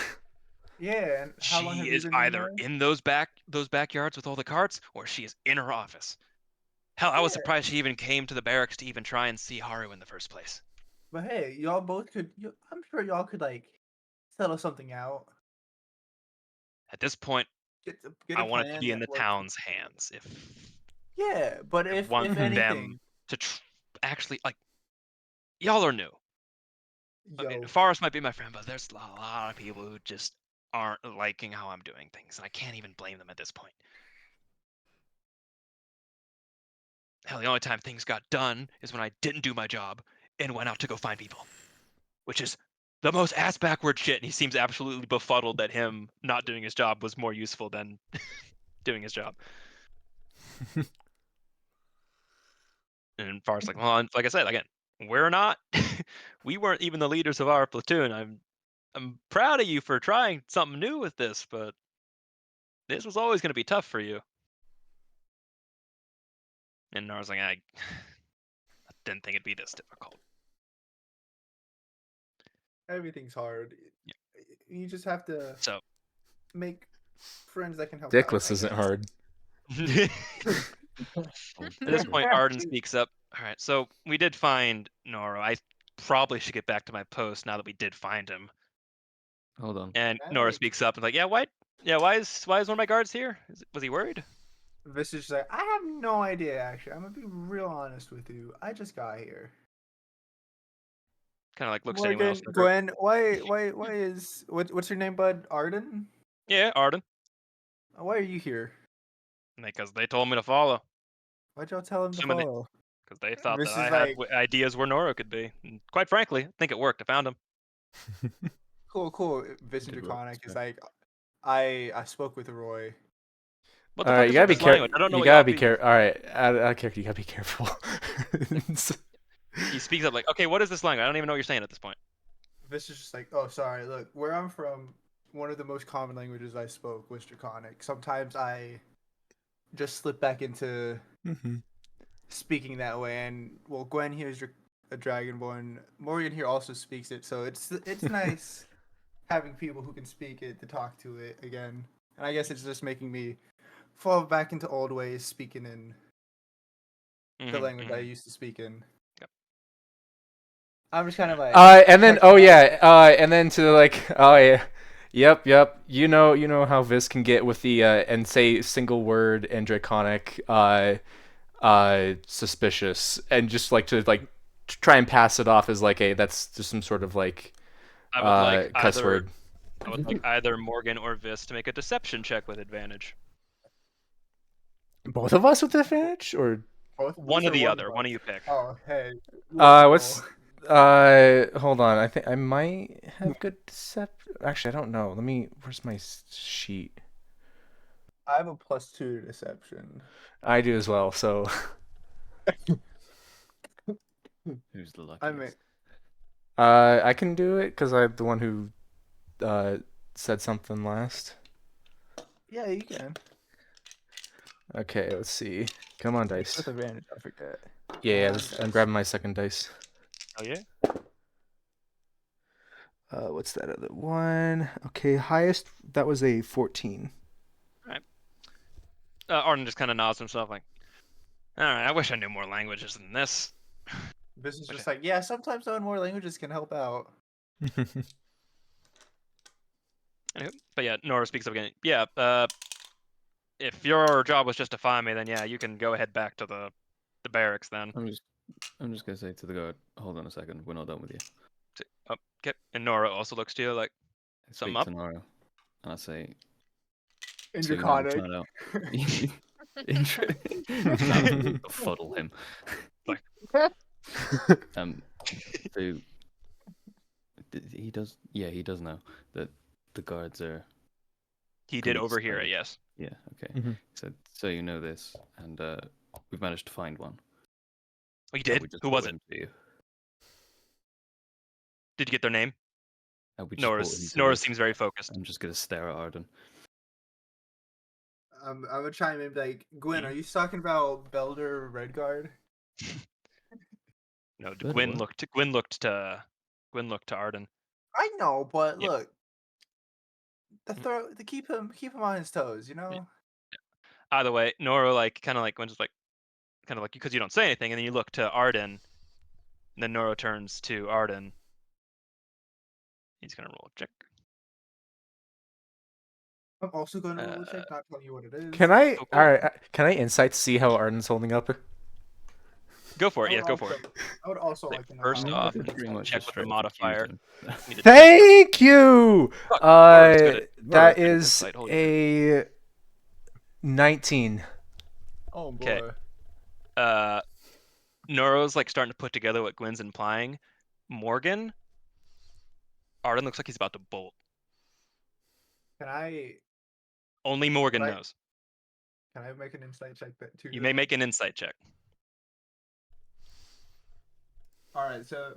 Yeah, and how long have She you is been the either mayor? in those backyards with all the carts, or she is in her office. Hell, I was Yeah. surprised she even came to the barracks to even try and see Haru in the first place. But hey, y'all both could. I'm sure y'all could like settle something out. At this point, Get I a want it to plan be in that the works. town's hands. If Yeah, but I if want anything, them to actually, like, y'all are new. I mean, yo, Forrest might be my friend, but there's a lot of people who just aren't liking how I'm doing things, and I can't even blame them at this point. Hell, the only time things got done is when I didn't do my job and went out to go find people, which is the most ass backward shit. And he seems absolutely befuddled that him not doing his job was more useful than doing his job. And Forrest's like, well, like I said, again, we're not. We weren't even the leaders of our platoon. I'm proud of you for trying something new with this, but this was always going to be tough for you. And I was like, I didn't think it'd be this difficult. everything's hard. Yeah. You just have to So make friends that can help. Dickless isn't hard. at this point, Arden speaks up. All right, so we did find Nora. I probably should get back to my post now that we did find him. Hold on. And Right. Nora speaks up and like, why is one of my guards here? Was he worried? This is like, I have no idea. Actually, I'm gonna be real honest with you. I just got here. Kind of like looks at anyone Morgan, else in the group. Gwen, why is what's your name, bud? Arden? Yeah, Arden. Why are you here? Because they told me to follow. Why'd y'all tell him to Some of the- follow? Because they thought This that I is had like ideas where Nora could be. And quite frankly, I think it worked. I found him. cool. Vision Did work, Draconic that's is fair. like I spoke with Roy. What the All fuck right, you is gotta with be this careful. language? I don't know You what gotta y'all be be. careful. All right, out of character, you gotta be careful. He speaks up like, okay, what is this language? I don't even know what you're saying at this point. This is just like, oh, sorry. Look, where I'm from, one of the most common languages I spoke was Draconic. Sometimes I just slip back into speaking that way, and well, Gwen here is a Dragonborn. Morgan here also speaks it, so it's nice having people who can speak it to talk to it again. And I guess it's just making me fall back into old ways, speaking in the language I used to speak in. Yep. I'm just kind of like, and then checking out. and then to like, oh yeah, yep. You know how Vis can get with the and say single word and draconic suspicious, and just like to like try and pass it off as like that's just some sort of like I would like cuss either word. I would like either Morgan or Vis to make a deception check with advantage. Both of us with advantage, or Both of One us or or the one other. of One us? of you pick. Oh, hey. what's hold on. I think I might have good deception. Actually, I don't know. Where's my sheet? I have a +2 to deception. I do as well. So Who's the luckiest? I mean, I can do it because I'm the one who said something last. yeah, you can. Okay, let's see. Come on, dice. With advantage, I forget. Yeah, Dice. I'm grabbing my second dice. Oh yeah. What's that other one? Okay, highest that was a 14. Arden just kind of nods himself like, all right. I wish I knew more languages than this. This is Okay. just like, yeah, sometimes knowing more languages can help out. Anywho, but yeah, Nora speaks up again. Yeah. If your job was just to find me, then yeah, you can go ahead back to the barracks then. I'm just gonna say to the guard, hold on a second, we're not done with you. Okay. And Nora also looks to you like, I something speak up? to Nora, and I say, In so you know, Draconic. turn out. Trying to befuddle him. Like- So he does. Yeah, he does know that the guards are. He Can did be overhear it, displayed. yes. Yeah. Okay. Mhm. So you know this, and we've managed to find one. Oh, you So did? we just Who brought was it? him to you. Did you get their name? We just brought him to Nora you. seems very focused. I'm just gonna stare at Arden. I'm gonna try and maybe like, Gwen, are you talking about Belder Redguard? No, Good Gwyn one. looked to Arden. I know, but Yeah. look, to keep him on his toes, you know. Either way, Nora like kind of like Gwen's just like kind of like because you don't say anything, and then you look to Arden, and then Nora turns to Arden. He's gonna roll a check. I'm also going to roll a check, not telling you what it is. Can I? Cool. All right. Can I insight to see how Arden's holding up? Go for it. I Yes, would go for it. also- I would also Like, like to know. first how off, Arden is pretty going. much check just with the straight up modifier. accused him. Need to check Thank you. Fuck, Nora's good at- Nora's That good at is insight, holy shit. a 19. Oh boy. Okay. Nora's like starting to put together what Gwen's implying. Morgan, Arden looks like he's about to bolt. Can I Only Morgan Right. knows. can I make an insight check that too? You may make an insight check. All right, so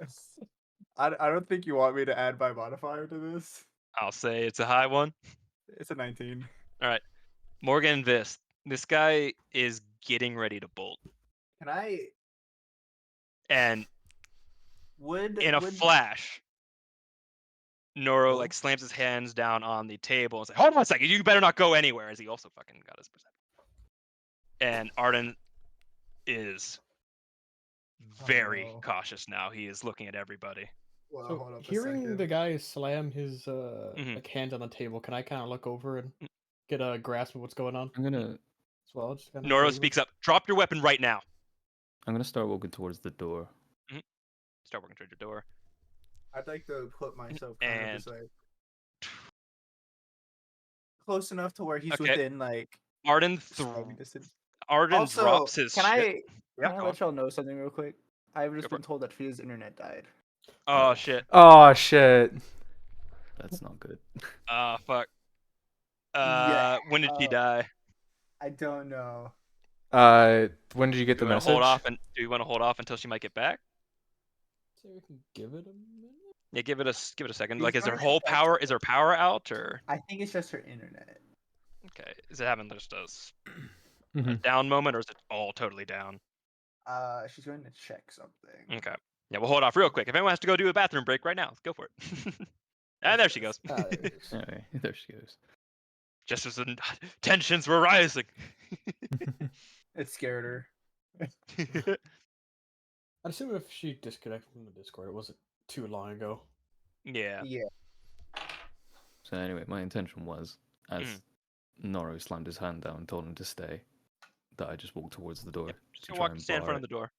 I don't think you want me to add my modifier to this. I'll say it's a high one. It's a 19. All right. Morgan, this guy is getting ready to bolt, Can I and would in a would flash, Noro Oh. like slams his hands down on the table and says, "Hold on a second, you better not go anywhere." As he also fucking got his percent. And Arden is very no. cautious now. He is looking at everybody. Well, So hold up a hearing second. the guy slam his Mhm. like hand on the table, can I kind of look over and get a grasp of what's going on I'm gonna as well? Just kind of Noro speaks up. Drop your weapon right now. start walking towards the door. Start working towards your door. I'd like to put myself kind of And just like close enough to where he's Okay. within like Arden striking distance. Arden Also, drops his can shit. can I let y'all know something real quick? I've Go just for been told that Fia's internet died. Oh shit. Oh shit. That's not good. Ah fuck. Yeah. When did she die? I don't know. When did you get Do the you want to hold message? off and do you want to hold off until she might get back? So we can give it a minute. Yeah, give it a second. He's Like, is her gonna whole text power? her. Is her power out or? I think it's just her internet. Okay, is it having just a Mhm. down moment or is it all totally down? She's going to check something. Okay. Yeah, we'll hold off real quick. If anyone has to go do a bathroom break right now, let's go for it. And there she goes. Ah, there it is. Anyway, there she goes. Just as the tensions were rising. It scared her. I'd assume if she disconnected from the Discord, it wasn't too long ago. Yeah. Yeah. So anyway, my intention was, as Noro slammed his hand down and told him to stay, that I just walked towards the door Just to go try walk, and stand in bar front of it. the door.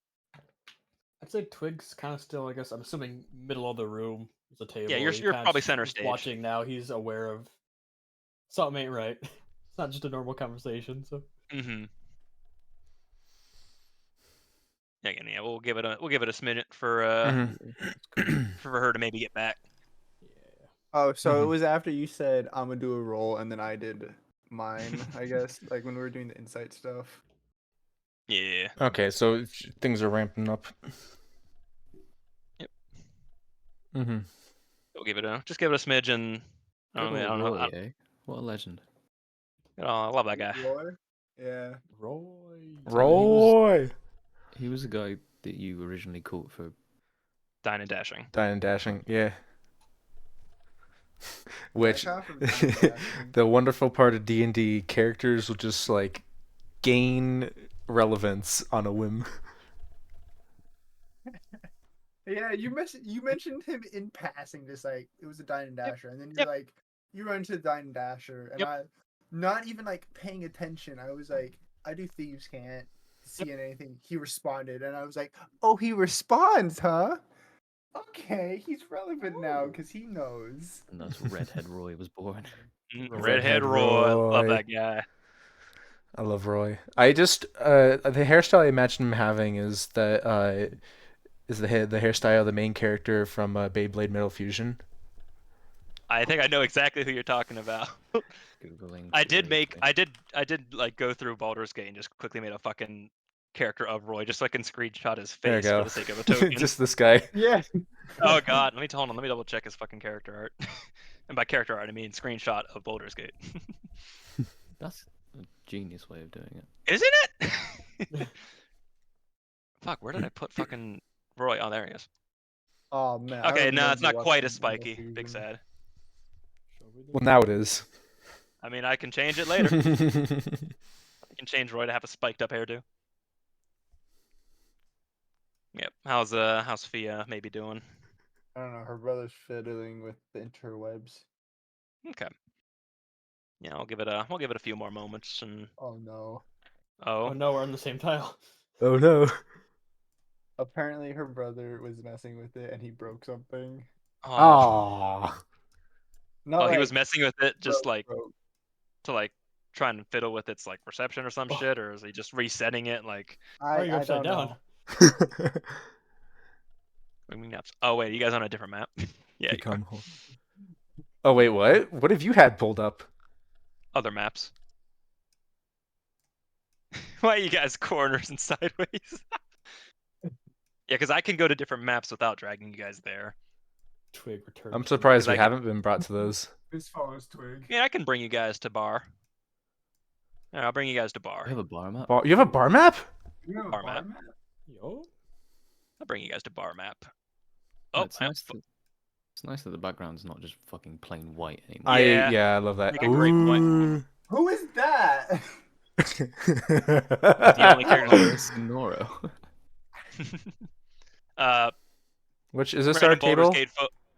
I'd say Twig's kind of still, I guess, I'm assuming middle of the room is a table. Yeah, you're He you're kinda probably center is stage. watching now. He's aware of something ain't right. It's not just a normal conversation. So Mm-hmm. Yeah, we'll give it a minute for for her to maybe get back. yeah, Oh, so it Mhm. was after you said I'm gonna do a roll, and then I did mine. I guess like when we were doing the insight stuff. Yeah. Okay, so things are ramping up. Yep. Mm-hmm. We'll give it a smidge and I Good don't old know. Roy, eh? What a legend. I love that guy. Roy? Yeah. Roy. So he was Roy. he was the guy that you originally caught for. Dine and dashing. Dying and dashing, yeah. Which I from Dying and Dashing. the wonderful part of D&D, characters will just like gain relevance on a whim. Yeah, you mentioned him in passing, just like it was a Dine and Yep. Dasher, and then you're Yep. like, you run into the Dine and Dasher, and Yep. I, not even like paying attention. I was like, I do thieves can't see anything. He responded, and I was like, oh, he responds, huh? Okay, he's relevant now because he knows. And that's Redhead Roy was born. Redhead Roy. Love that guy. I love Roy. I just the hairstyle I imagine him having is the hairstyle of the main character from Beyblade Metal Fusion. I think I know exactly who you're talking about. Googling. I did furiously. like go through Baldur's Gate and just quickly made a fucking character of Roy just so I can screenshot his There you face for go. the sake of a token. Just this guy. Yeah. Oh god, hold on, let me double check his fucking character art. And by character art I mean screenshot of Baldur's Gate. That's a genius way of doing it. Isn't it? Fuck, where did I put fucking Roy? Oh, there he is. Oh man. I Okay, no, it's remember not quite watching as Metal spiky. Big Fusion. sad. Well, now it is. I mean, I can change it later. I can change Roy to have a spiked up hairdo. Yep. How's Fia maybe doing? I don't know. Her brother's fiddling with the interwebs. Okay. Yeah, we'll give it a few more moments and Oh no. Oh oh. no, we're on the same tile. Oh no. Apparently, her brother was messing with it, and he broke something. Oh. Aww. Not Oh, like he was messing with it just broke, like broke. to like try and fiddle with its like reception or some Oh. shit, or is he just resetting it like Why are you I upside don't down? know. Oh wait, you guys on a different map? Yeah, you are. Become whole. Oh wait, what? What have you had pulled up? Other maps. Why are you guys corners and sideways? Yeah, because I can go to different maps without dragging you guys there. Twig returned. I'm surprised we I can- haven't been brought to those. This follows Twig. Yeah, I can bring you guys to bar. Yeah, I'll bring you guys to I bar. have a bar map. You have a bar map? You have a Bar bar map. map? Yo. I'll bring you guys to bar map. No, Oh, it's nice that the background's not just fucking plain white anymore. Yeah. I love that. Make a great point. Ooh. Who is that? The only characters. Noro. Which is this Random our table?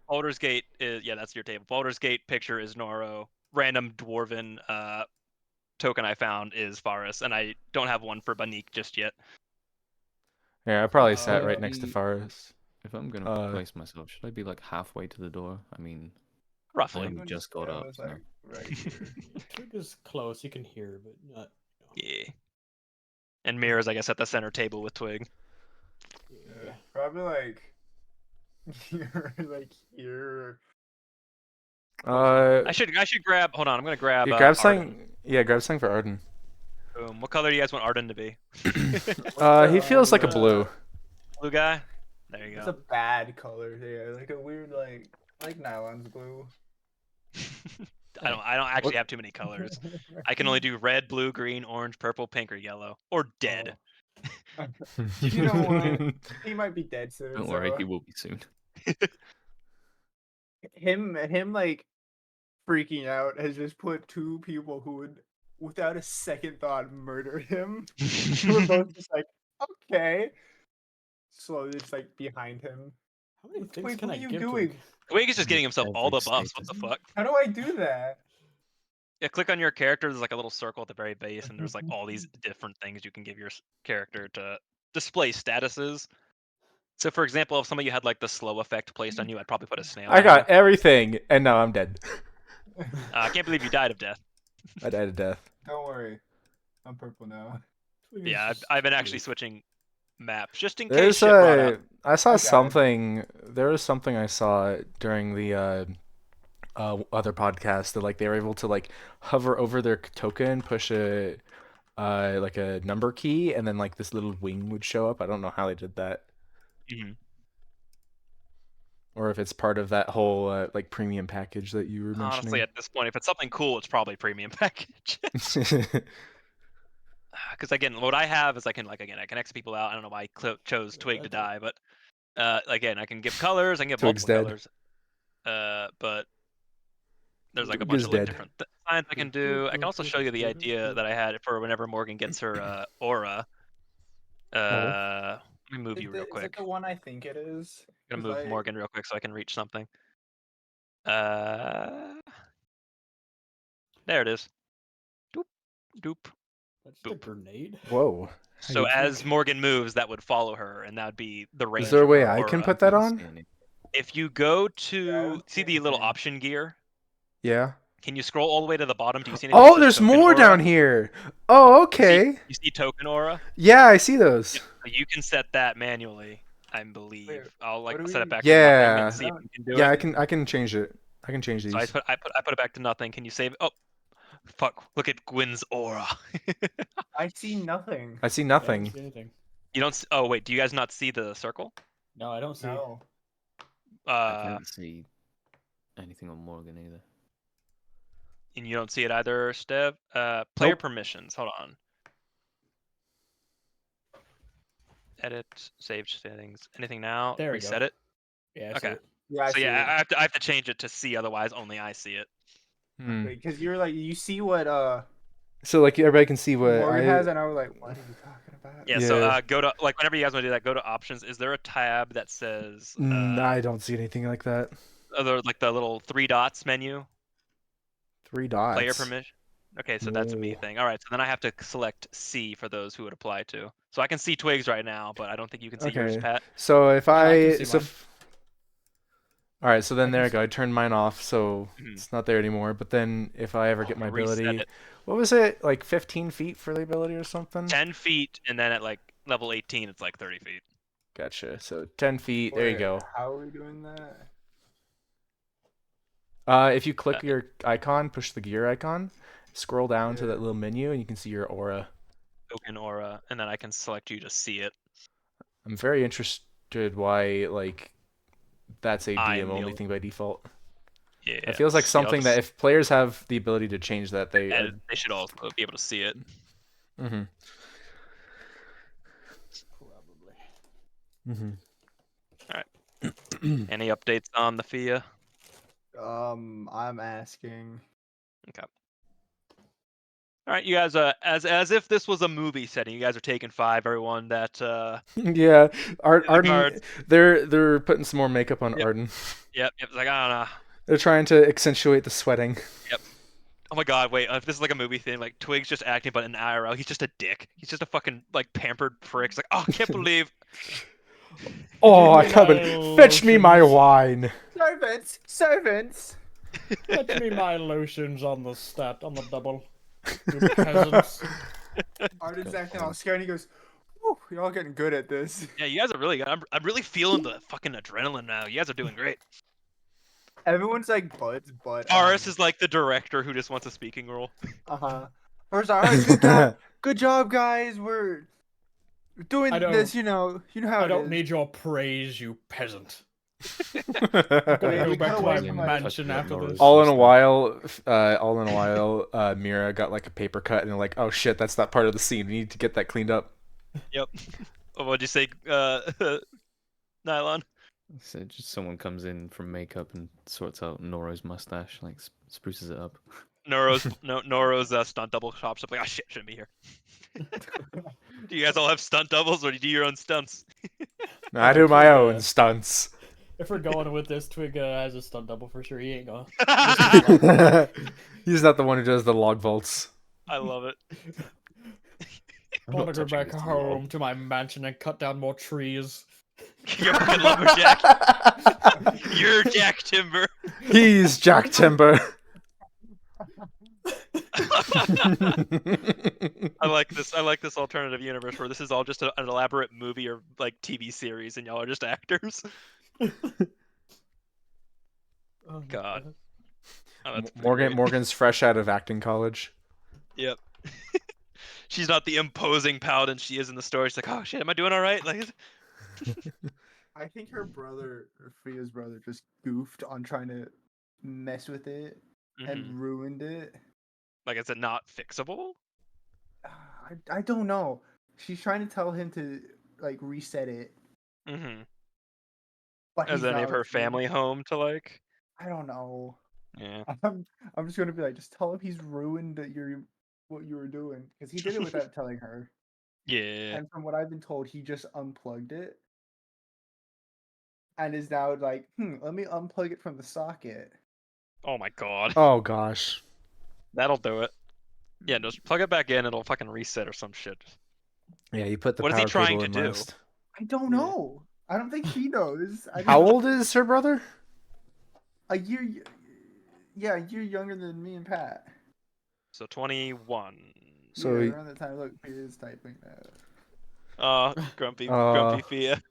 Baldur's Gate is that's your table. Baldur's Gate picture is Noro. Random dwarven token I found is Faris, and I don't have one for Banik just yet. Yeah, I probably Oh, sat right yeah. next to Faris. If I'm gonna place myself, should I be like halfway to the door? I mean, I Roughly. only just got up. was So. like right here. Twig is close. You can hear, but not. Yeah. And Mirror's, I guess, at the center table with Twig. Yeah, probably like here, like here. I should grab. Hold on, I'm gonna grab. You grab Arden. something. Yeah, grab something for Arden. Boom. What color do you guys want Arden to be? He feels like a blue. Blue guy. There you It's go. a bad color. Yeah, like a weird like nylon's blue. I don't actually have too many colors. I can only do red, blue, green, orange, purple, pink, or yellow, or dead. You know what? He might be dead soon. Don't so, worry, he will be soon. him like freaking out has just put two people who would, without a second thought, murder him. We're both just like, okay. Slowly just like behind him. How many things Twig, can what I are you give doing? Twig? Twig is just getting himself all the Every buffs. What the status. fuck? How do I do that? Yeah, click on your character. There's like a little circle at the very base, and there's like all these different things you can give your character to display statuses. So, for example, if some of you had like the slow effect placed on you, I'd probably put a snail. I on got you. everything, and now I'm dead. I can't believe you died of death. I died of death. Don't worry. I'm purple now. Twig is Yeah, just I've been actually blue. switching maps just in case There's shit brought up. I saw I got it. something. There was something I saw during the other podcast that like they were able to like hover over their token, push a like a number key, and then like this little wing would show up. I don't know how they did that, Mhm. or if it's part of that whole like premium package that you were Honestly, mentioning. at this point, if it's something cool, it's probably premium package. Because again, what I have is I can I can X people out. I don't know why I chose Twig to die, but again, I can give colors. I can give Twig's multiple dead. colors. But there's like a Twig bunch is of like dead. different signs I can do. I can also show you the idea that I had for whenever Morgan gets her aura. Let me move you real Is quick. it the one I think it is? I'm gonna 'Cause move I- Morgan real quick so I can reach something. There it is. Doop, doop. That's just a Boop. grenade. Whoa. So as Morgan moves, that would follow her, and that would be the range. Is there a of way her I can aura. put that Can't on? see anything. If you go to Yeah, see the same little thing. option gear, Yeah. can you scroll all the way to the bottom? Do you see anything? that Oh, says there's token more aura? down here. Oh, okay. You see token aura? Yeah, I see those. Yep. So you can set that manually, I believe. Wait, I'll like what do set we- it back to nothing Yeah. and see if you can do Yeah, it. I can change it. I can change these. So I put it back to nothing. Can you save it? Oh, fuck! Look at Gwyn's aura. I see nothing. I see I don't nothing. see anything. You don't. Oh wait, do you guys not see the circle? No, I don't see. No. I can't see anything on Morgan either. And you don't see it either, Stev. Player Nope. permissions. Hold on. Edit, save settings. Anything now? There we Reset go. it. Yeah, I see Okay. it. Yeah, I So see yeah, it. I have to change it to see. Otherwise, only I see it. Because you're like, you see what So like everybody can see what Morgan I has, and I was like, what are you talking about? Yeah. So Yeah. go to like whenever you guys want to do that, go to options. Is there a tab that says I don't see anything like that. like the little 3 dots menu? 3 dots. Player permission. Okay, so that's a me No. thing. All right, so then I have to select C for those who would apply to. So I can see Twigs right now, but I don't think you can see yours, Okay. Pat. So if I I, can see so mine. all right, so then I there can I go. I turned mine off, so Mhm. it's not there anymore. But then if I ever get my Reset ability, it. what was it? Like 15 feet for the ability or something? 10 feet, and then at like level 18, it's like 30 feet. Gotcha. So 10 feet. There you Wait, go. How are we doing that? If you click your icon, push the gear icon, scroll down to that little menu, and you can see your aura. Token aura, and then I can select you to see it. I'm very interested why like that's a I'm DM the only only- thing by default. Yeah. It feels like see, I'll something that just if players have the ability to change that, they are. edit- they should also be able to see it. Mm-hmm. Probably. Mm-hmm. Any updates on the FIA? I'm asking. All right, you guys. As if this was a movie setting, you guys are taking 5. Everyone that. Yeah, Arden. guards. They're putting some more makeup on Yep. Arden. Yep. It's like I don't know. They're trying to accentuate the sweating. Oh my god, wait, if this is like a movie thing, like Twig's just acting, but in IRL, he's just a dick. He's just a fucking, like, pampered prick. It's like, oh, I can't believe... Oh, I me come my and fetch me my lotions. wine. Servants, servants. Fetch me my lotions on the double. You peasants. Arden's Got acting all fun. scared. And he goes, "Whew, you're all getting good at this." Yeah, you guys are really good. I'm really feeling the fucking adrenaline now. You guys are doing great. Everyone's like, but. Aris is like the director who just wants a speaking role. Uh-huh. First, all right, good job, guys. We're doing I don't- this. You know how I it don't is. need your praise, you peasant. Wait, Go we back cut to away my from, like, mansion touching up after Nora's this. all in a mustache. while, Mira got like a paper cut, and they're like, "Oh shit, that's not part of the scene. We need to get that cleaned up." Yep. What'd you say, Nylon? So just someone comes in from makeup and sorts out Noro's mustache, like spruces it up. Noro's stunt double shops up like, ah shit, shouldn't be here. Do you guys all have stunt doubles, or do you do your own stunts? No, I Oh, do my Twig, own stunts. If we're going with this, Twig has a stunt double for sure. He ain't gonna. He's not the one who does the log vaults. I love it. I want to go touching back this home log. to my mansion and cut down more trees. You're fucking lumberjack. You're Jack Timber. He's Jack Timber. I like this. I like this alternative universe where this is all just an elaborate movie or like TV series, and y'all are just actors. Oh, God. Oh, that's pretty Morgan great. Morgan's fresh out of acting college. Yep. She's not the imposing paladin she is in the story. She's like, oh shit, am I doing all right? Like, I think her brother, or Fria's brother, just goofed on trying to mess with it mhm. and ruined it. Like, is it not fixable? I don't know. She's trying to tell him to like reset it, Mm-hmm. but Is he's any not of her listening. family home to like? I don't know. Yeah. I'm just gonna be like, just tell him he's ruined what you were doing, because he did it without telling her. Yeah. And from what I've been told, he just unplugged it and is now like, let me unplug it from the socket. Oh my god. Oh gosh. That'll do it. Yeah, just plug it back in. It'll fucking reset or some shit. Yeah, you put the What is he power trying cable to in do? last. I don't Yeah. know. I don't think she knows. How old is her brother? A year, yeah, a year younger than me and Pat. So 21. So yeah, he- around that time. Look, he is typing that. Grumpy Uh, Fia.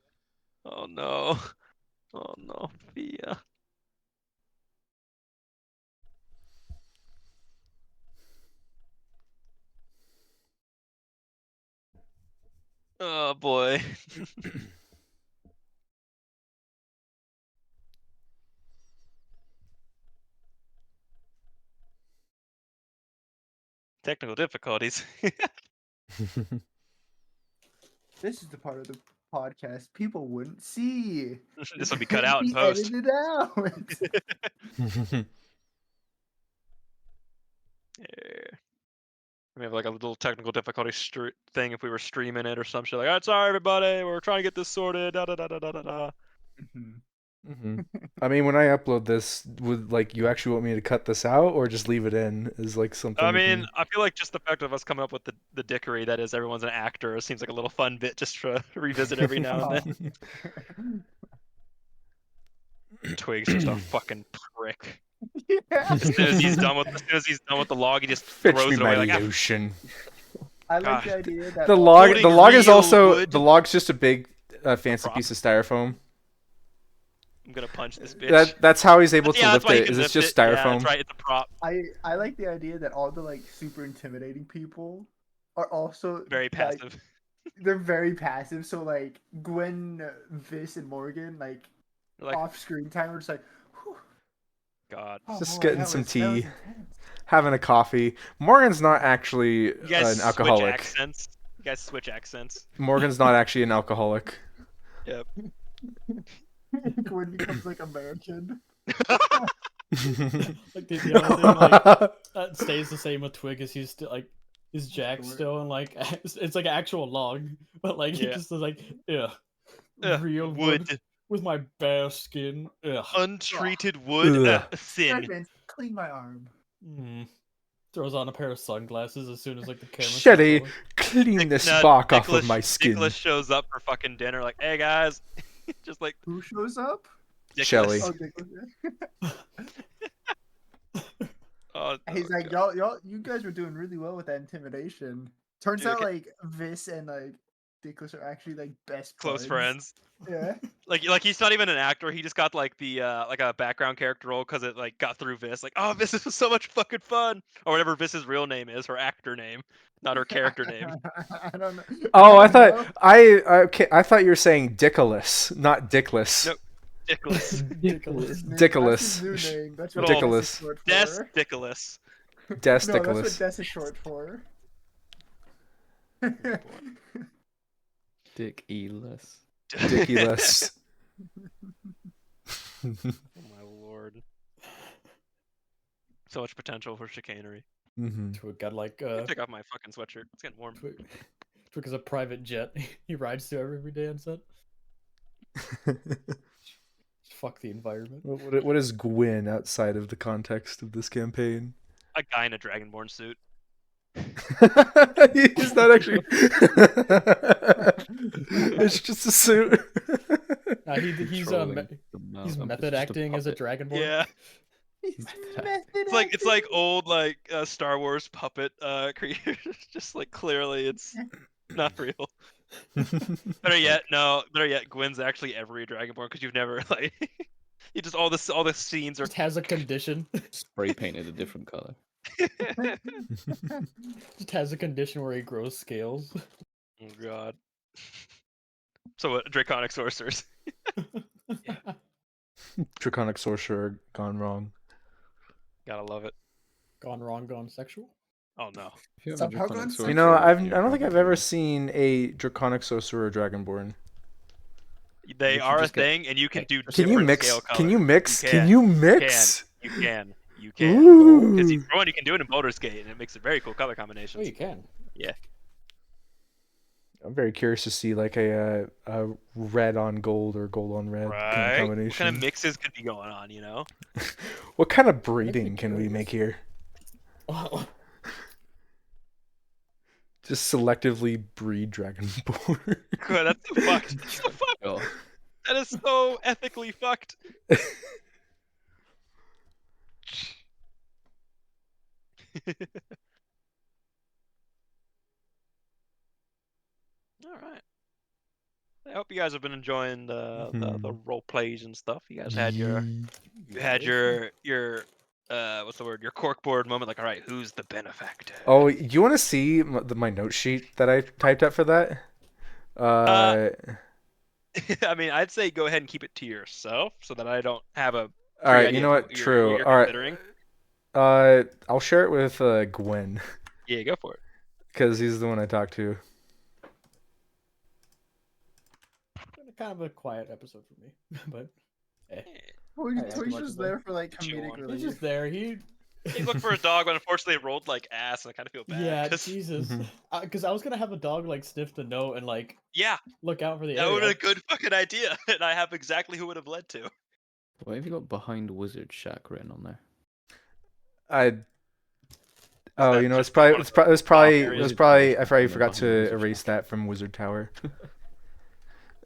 Oh no. Oh no, Fia. Oh boy. Technical difficulties. This is the part of the podcast people wouldn't see. This will be cut out in He post. edited out. Yeah. We have like a little technical difficulty thing if we were streaming it or some shit. Like, alright, sorry everybody, we're trying to get this sorted. Da da da da da da da. I mean, when I upload this, would like you actually want me to cut this out or just leave it in? Is like something. I we mean, can- I feel like just the fact of us coming up with the dickery that is everyone's an actor seems like a little fun bit just to revisit every now and then. Twig's just a fucking prick. Yeah. As soon as he's done with the log, he just Fetch throws me it away my like, ah, lotion. I like God. the idea that The log. Floating The log is real also wood. the log's just a big, fancy prop. piece of styrofoam. I'm gonna punch this bitch. That's how he's able to Yeah, that's lift why he it. can Is it's lift just it. Yeah, styrofoam? that's right. It's a prop. I like the idea that all the like super intimidating people are also Very like, passive. they're very passive. So like Gwen, Vis, and Morgan, like Like, off screen time, are just like, whew, God. oh, Just boy, getting that some was tea. intense. Having a coffee. Morgan's not actually You guys an switch alcoholic. accents. You guys switch accents. Morgan's not actually an alcoholic. Yep. Gwen becomes like American. Like the other thing, like that stays the same with Twig, as he's still like he's Jack Sure. still, and like it's like an actual log, but like he Yeah. just is like, yeah, Ugh, real wood with my bare skin. Ugh. Untreated wood. Ugh. Thin. Servant, clean my arm. Mm. Throws on a pair of sunglasses as soon as like the camera. starts Shetty, rolling. clean the spark off of Nicholas- my skin. Nicholas shows up for fucking dinner like, hey guys. Just like Who shows up? Shelley. ridiculous. Oh, Oh, he's like, God. you guys were doing really well with that intimidation. Turns Dude, out like Vis and like Dickless are actually like best close buds. friends. Yeah. Like he's not even an actor. He just got like the like a background character role because it like got through Vis. Like, oh, Vis is so much fucking fun, or whatever Vis's real name is, her actor name, not her character name. I don't know. Oh, I don't thought know. I thought you were saying Dickless, not Dickless. Nope. Dickless. Ridiculous. Dickless. That's his new name. That's what Good old Des is Dickless. short Des for. Dickless. Des No, that's what Dickless. Des is short for. Dick E-less. Dickuless. Oh my lord. So much potential for chicanery. Mm-hmm. Twig got like Take off my fucking sweatshirt. It's getting warm. Twig is a private jet. He rides to every day on set. Fuck the environment. What is Gwyn outside of the context of this campaign? A guy in a dragonborn suit. He's not actually. It's just a suit. He's Controlling the mount. he's It's method just acting as a puppet. dragonborn. Yeah. He's Method method It's like acting. old like Star Wars puppet creators. Just like clearly it's not real. Better yet, Gwen's actually every dragonborn because you've never like you just all the scenes are Just has a condition. Spray painted a different color. Just has a condition where he grows scales. Oh god. So what? Draconic sorcerers. Draconic sorcerer gone wrong. Gotta love it. Gone wrong, gone sexual. Oh no. If you have a Somehow draconic gone sorcerer, You know, I you're don't think I've dragonborn. ever seen a draconic sorcerer dragonborn. They You are a just get thing, and you can do Can you different mix? scale Can you colors. mix? You Can you mix? You can. Because Ooh. for one, you can do it in Baldur's Gate, and it makes a very cool color Oh, combinations. you can. Yeah. I'm very curious to see like a red on gold or gold on red kind of Right. What combination. kind of mixes could be going on? You know. What kind of me breeding can we curious. make here? Oh, Just selectively breed dragonborn. God, that's so fucked. That's so fucked. Oh, That is so ethically fucked. All right. I hope you guys have been enjoying the role plays and stuff. You guys had your what's the word? Your corkboard moment. Like, all right, who's the benefactor? Oh, you want to see my note sheet that I typed up for that? I mean, I'd say go ahead and keep it to yourself so that I don't have a All free right, idea you know of what? what True. you're All right. considering. I'll share it with Gwen Yeah, go for it. because he's the one I talked to. been kind of a quiet episode for me, but He's just there for like Chew comedic on. he's relief. just there. He looked for his dog, but unfortunately it rolled like ass, and I kind of feel bad. yeah, 'cause- Jesus. Mhm. Because I was gonna have a dog like sniff the note and like Yeah, look out for the that would area. have been a good fucking idea, and I have exactly who would have led to. why have you got behind Wizard Shack written on there? Oh, that you know, just one of the it was probably Wizard I Tower's probably behind forgot the to Wizard erase Shack. that from Wizard Tower.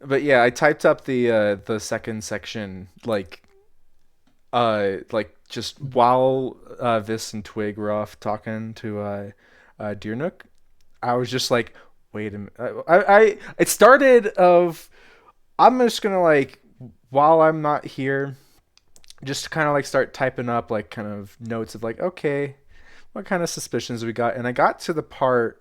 But yeah, I typed up the second section like just while Vis and Twig were off talking to Deer Nook. I was just like, wait a minute. It started of I'm just gonna like while I'm not here, just kind of like start typing up like kind of notes of like, okay, what kind of suspicions we got, and I got to the part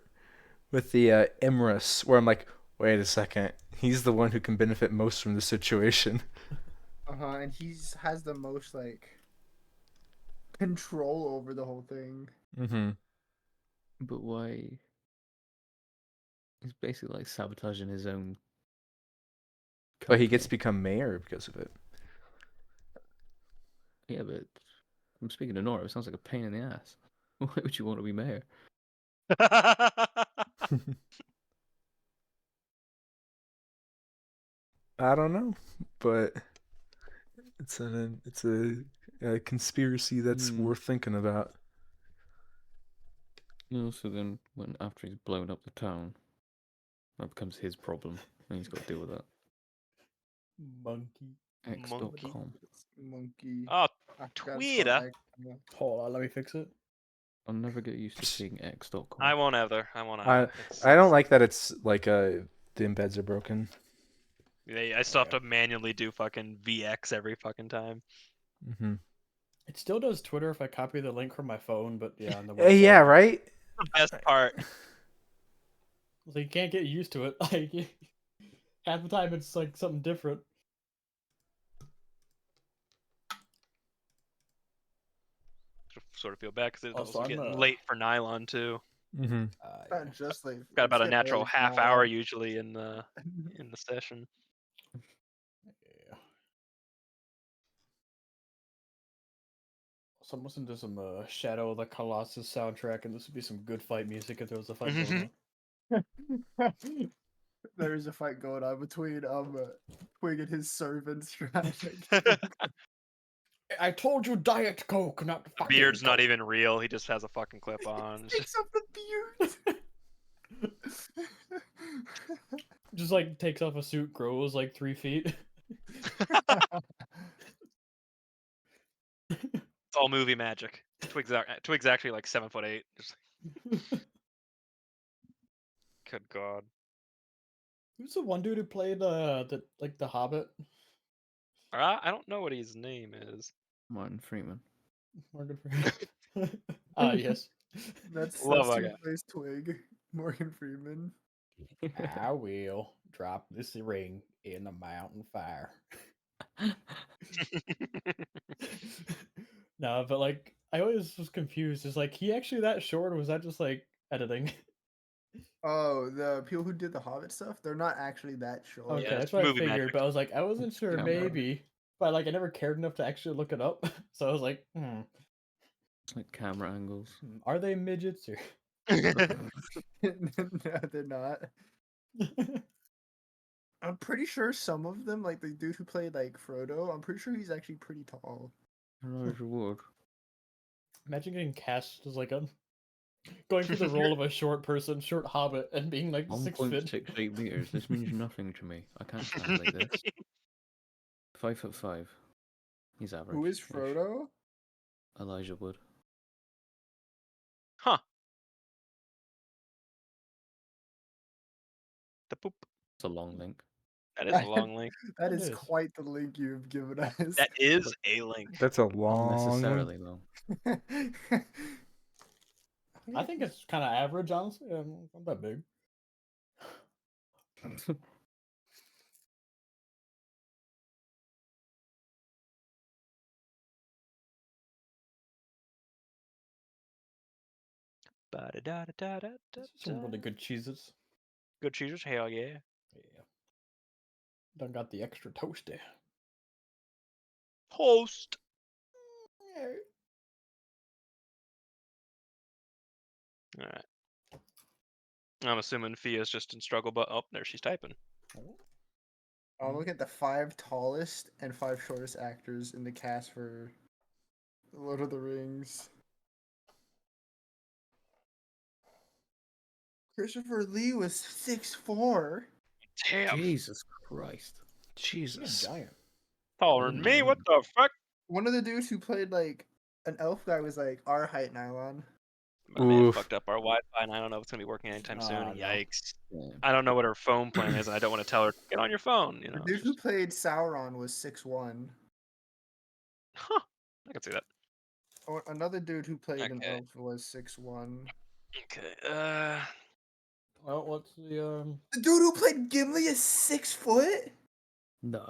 with the Imrus where I'm like, wait a second, he's the one who can benefit most from the situation. And has the most like control over the whole thing. Mm-hmm. But why? He's basically like sabotaging his own. But he gets to company. become mayor because of it. Yeah, but I'm speaking to Nora. It sounds like a pain in the ass. Why would you want to be mayor? I don't know, but it's a conspiracy that's Hmm. worth thinking about. So then, when after he's blown up the town, that becomes his problem, and he's got to deal with that. Monkey. X.com. Monkey. Oh, I forgot it's called Twitter. X. Yeah. Hold on, let me fix it. I'll never get used to seeing X.com. I won't either. I won't I either. I don't like that it's like the embeds are broken. I still have to manually do fucking VX every fucking time. Mm-hmm. It still does Twitter if I copy the link from my phone, but yeah, on the Yeah, yeah, website. right. The best part. So you can't get used to it. Like half the time it's like something different. Sort of feel bad because it's Also, also I'm getting late for nylon too. Mm-hmm. Not just like Got it's about a getting natural early for half now. hour usually in the session. Yeah. So I'm listening to some Shadow of the Colossus soundtrack, and this would be some good fight music if there was a fight going on. There is a fight going on between Twig and his servants trying I told you Diet Coke, not The fucking beard's not Coke. even real. He just has a fucking clip on. takes up the beard. Just like takes off a suit, grows like 3 feet. It's all movie magic. Twig's actually like 7'8". Just good god. Who's the one dude who played the Hobbit? I don't know what his name is. Martin Freeman. Morgan Freeman. Ah, yes. That's Love that who guy. plays Twig, Morgan Freeman. I will drop this ring in the mountain fire. No, but like I always was confused. Is like he actually that short, or was that just like editing? Oh, the people who did the Hobbit stuff, they're not actually that short. Okay, Yeah, that's it's what I movie figured. magic. But I was like, I wasn't sure, Yeah, maybe. But like, I never cared enough to actually look it up. So I was like, It's like camera angles. are they midgets or? No, they're not. I'm pretty sure some of them, like the dude who played like Frodo, I'm pretty sure he's actually pretty tall. Elijah Wood. Imagine getting cast as like a going for the role of a short person, short hobbit, and being like 6'. 1.68 meters. This means nothing to me. I can't translate this. 5'5". He's average. Who is Frodo? Elijah Wood. Huh. The poop. It's a long link. That is a long link. That It is is. quite the link you've given us. That is a link. That's a long. Unnecessarily long. I think it's kind of average, honestly. Not that big. Ba-da-da-da-da-da-da. These are some really good cheeses. Good cheeses, hell yeah. Yeah. Done got the extra toasty. Host. All right. I'm assuming Fia's just in struggle, but oh, there she's typing. I'll look at the 5 tallest and 5 shortest actors in the cast for Lord of the Rings. Christopher Lee was 6'4". Damn. Jesus Christ. He's Jesus. a giant. Taller than me. What the fuck? One of the dudes who played like an elf guy was like our height nylon. My man Oof. fucked up our Wi-Fi, and I don't know if it's gonna be working anytime soon. Oh, no. Yikes! Yeah. I don't know what her phone plan is, and I don't want to tell her get on your phone. You The know. dude it's who just- played Sauron was 6'1". Huh. I can see that. Oh, another dude who played an Okay. elf was 6'1". Okay. Well, what's the The dude who played Gimli is 6 foot. No.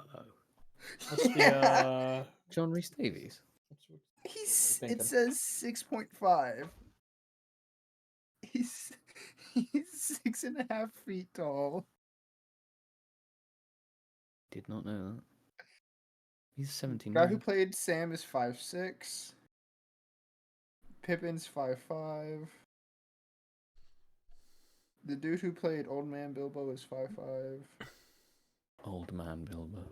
what's the John Rhys Davies. He's thinking? it says 6.5. He's 6.5 feet tall. Did not know that. He's The 79. guy who played Sam is 5'6". Pippin's 5'5". The dude who played Old Man Bilbo is 5'5". Old man Bilbo.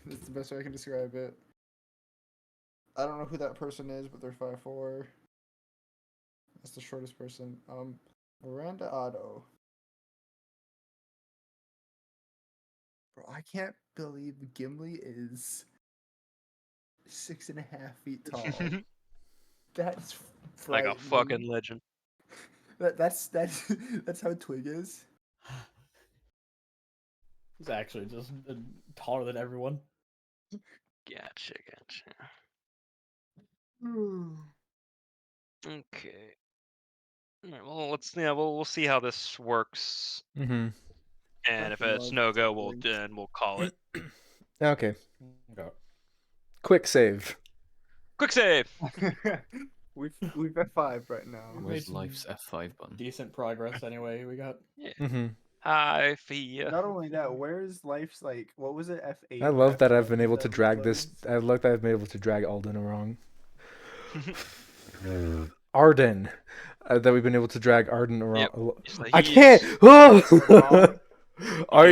That's the best way I can describe it. I don't know who that person is, but they're 5'4". That's the shortest person. Miranda Otto. Bro, I can't believe Gimli is 6.5 feet tall. That's Like a frightening. fucking legend. That's that's how Twig is. He's actually just taller than everyone. Gotcha. Okay. All right, well, we'll see how this works, Mm-hmm. and if Fucking it's love no go, we'll siblings. call it. Okay. Okay. Quick save. Quick save. We've at 5 right now. We've Where's made some life's F5 button? decent progress anyway. We got Yeah. Mm-hmm. Hi, Fia. Not only that, where's life's like what was it F8? I or love that I've F7 been able to that drag was? this. I love that I've been able to drag Alden along. Arden. That we've been able to drag Arden around. Yep. So I he's can't. Wrong. I did it wrong. All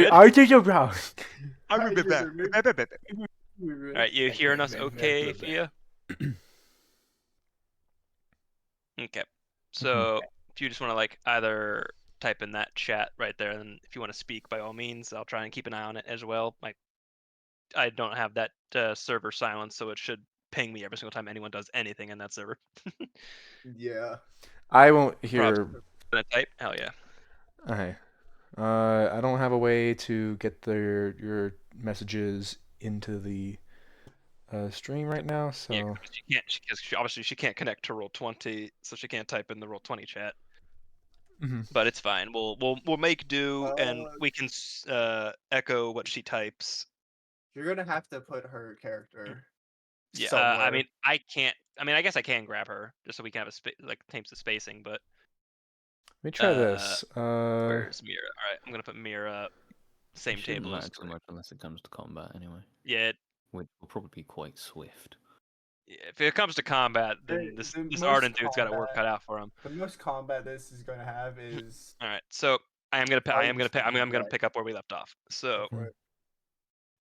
All right, you hearing us okay, Fia? Okay. So if you just want to like either type in that chat right there, and if you want to speak, by all means, I'll try and keep an eye on it as well. I don't have that server silence, so it should ping me every single time anyone does anything in that server. Yeah. I won't Props. hear. Gonna type? Hell yeah. Okay. I don't have a way to get your messages into the stream right now, so. Yeah, she can't because obviously she can't connect to Roll20, so she can't type in the Roll20 chat. Mhm. But it's fine. We'll make do, and we can echo what she types. You're gonna have to put her character Yeah, somewhere. I mean, I can't. I mean, I guess I can grab her just so we can have like tapes of spacing. But Let me try this. where's Mira? All right, I'm gonna put Mira same It shouldn't table matter as. too much unless it comes to combat anyway. Yeah, Which will probably be quite swift. if it comes to combat, then The this most Arden dude's got it work combat- cut out for him. The most combat this is gonna have is All right, so I'm gonna pick up where we left off. So for it.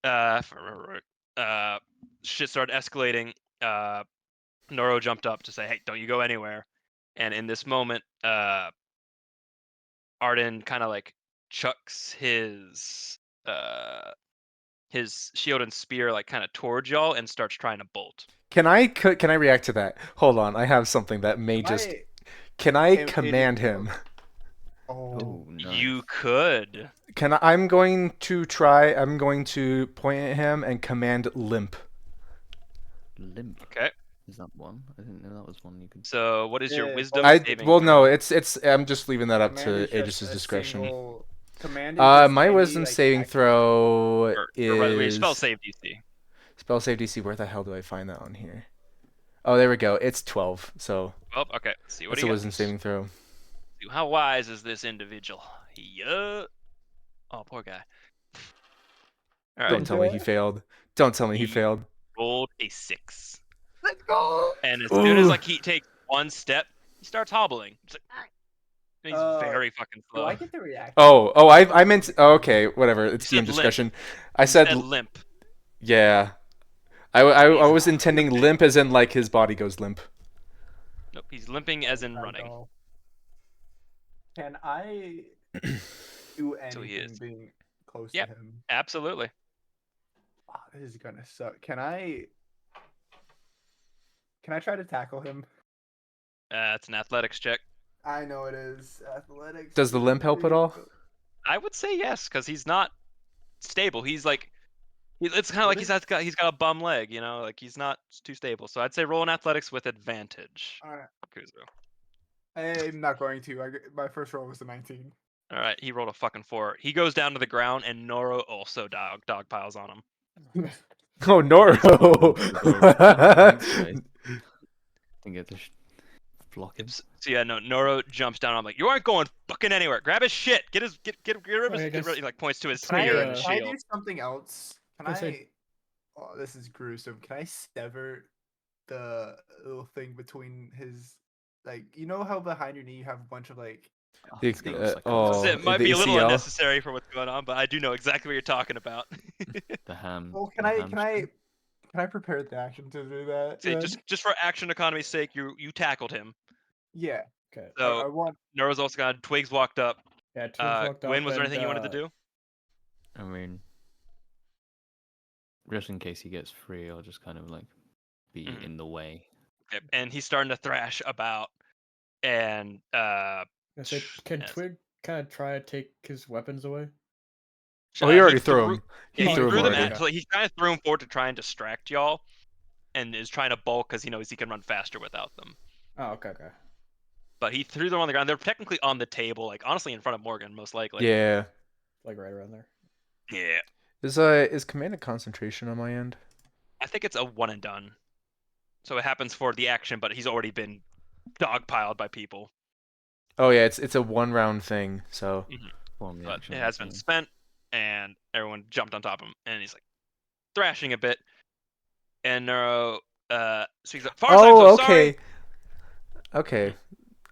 if I remember right, shit started escalating. Noro jumped up to say, "Hey, don't you go anywhere." And in this moment, Arden kind of like chucks his shield and spear like kind of towards y'all and starts trying to bolt. Can I react to that? Hold on, I have something that may just. Can I command him? Oh, nice. You could. Can I? I'm going to try. I'm going to point at him and command limp. Limp. Okay. Is that one? I didn't know that was one you could. So what is your Yeah, wisdom both- saving Well, no, throw? it's. I'm just leaving that up command to is just Aegis's a discretion. single- Command is just My any, wisdom like, saving action. throw Wait, spell is save DC. spell save DC. Where the hell do I find that on here? Oh, there we go. It's 12. So Well, okay. Let's see what it's he a wisdom gets. saving throw. How wise is this individual? Yeah. Oh, poor guy. All right. Don't tell me he failed. Don't tell me he He- failed. Rolled a 6. Let's go. And as soon as Ooh. like he takes one step, he starts hobbling. It's like, and he's very fucking Do slow. I get to react? Oh, I meant. Oh, okay, whatever. It's You DM said limp. discretion. I He said, limp. yeah. I was intending limp as in like his body goes limp. Nope, he's limping as in I running. don't. Can I do So he anything is. being close Yep. to him? Absolutely. Oh, this is gonna suck. Can I try to tackle him? It's an athletics check. I know it is athletics. Does the limp help at all? I would say yes, because he's not stable. He's like, it's kind of What like he's got a bum leg, you know, like he's not too stable. So I'd say roll an athletics with advantage. All right. Kuzo. I'm not going to. My first roll was a 19. All right, he rolled a fucking 4. He goes down to the ground, and Noro also dog piles on him. Oh, Noro! Didn't get to block him. So yeah, no, Noro jumps down. I'm like, you aren't going fucking anywhere. Grab his shit. Get rid of his. He like points to his Can I, spear and uh, his Can I shield. do something else? Can Can I I? say- Oh, this is gruesome. Can I sever the little thing between his, like, you know how behind your knee you have a bunch of like. The, So it might the be a little ACL. unnecessary for what's going on, but I do know exactly what you're talking about. The ham. Well, the hamstring. can I prepare the action to do that? Say, then? just for action economy's sake, you tackled him. Yeah. Okay. So I want. Noro's also got Twigs walked up. Yeah, Twigs walked Gwen, up was there and, anything you wanted to do? I mean, just in case he gets free, I'll just kind of like be Mhm. in the way. Yep, and he's starting to thrash about, and I say, can yes. Twig kind of try to take his weapons away? Oh, he already threw him. Yeah, he threw threw him them already. at. So he's trying to throw him forward to try and distract y'all, and is trying to bulk because he knows he can run faster without them. Oh, okay. But he threw them on the ground. They're technically on the table, like honestly in front of Morgan, most likely. Yeah. Like right around there. Yeah. Is command and concentration on my end? I think it's a one and done. So it happens for the action, but he's already been dogpiled by people. Oh yeah, it's a 1 round thing. So Well, the But action it has been spent, and everyone jumped on top of him, and he's like thrashing a bit. And Neuro speaks up. Farsight, I'm so sorry. Okay.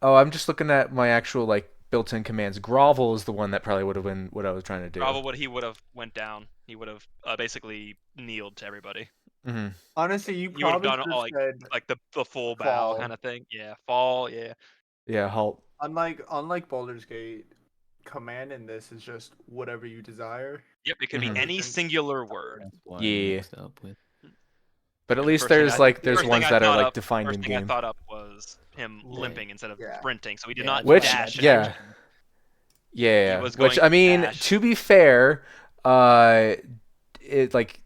Oh, I'm just looking at my actual like built-in commands. Grovel is the one that probably would have been what I was trying to do. Probably he would have went down. He would have basically kneeled to everybody. Mm-hmm. Honestly, you He would have probably done should all have said like the full bow fall. kind of thing. Yeah, fall. Yeah. Yeah, halt. Unlike Baldur's Gate, command in this is just whatever you desire. Yep. It could Mhm. be any Everything- singular word. That's why I Yeah. mixed it up with. But at And the least first thing there's I- like the there's first thing ones I that are thought like up- defined in First thing I game. thought up was him Right. limping instead of Yeah. sprinting. So he did Yeah, not that's Which what I dash. yeah. Yeah. was Which going I mean, dash. to be fair, it like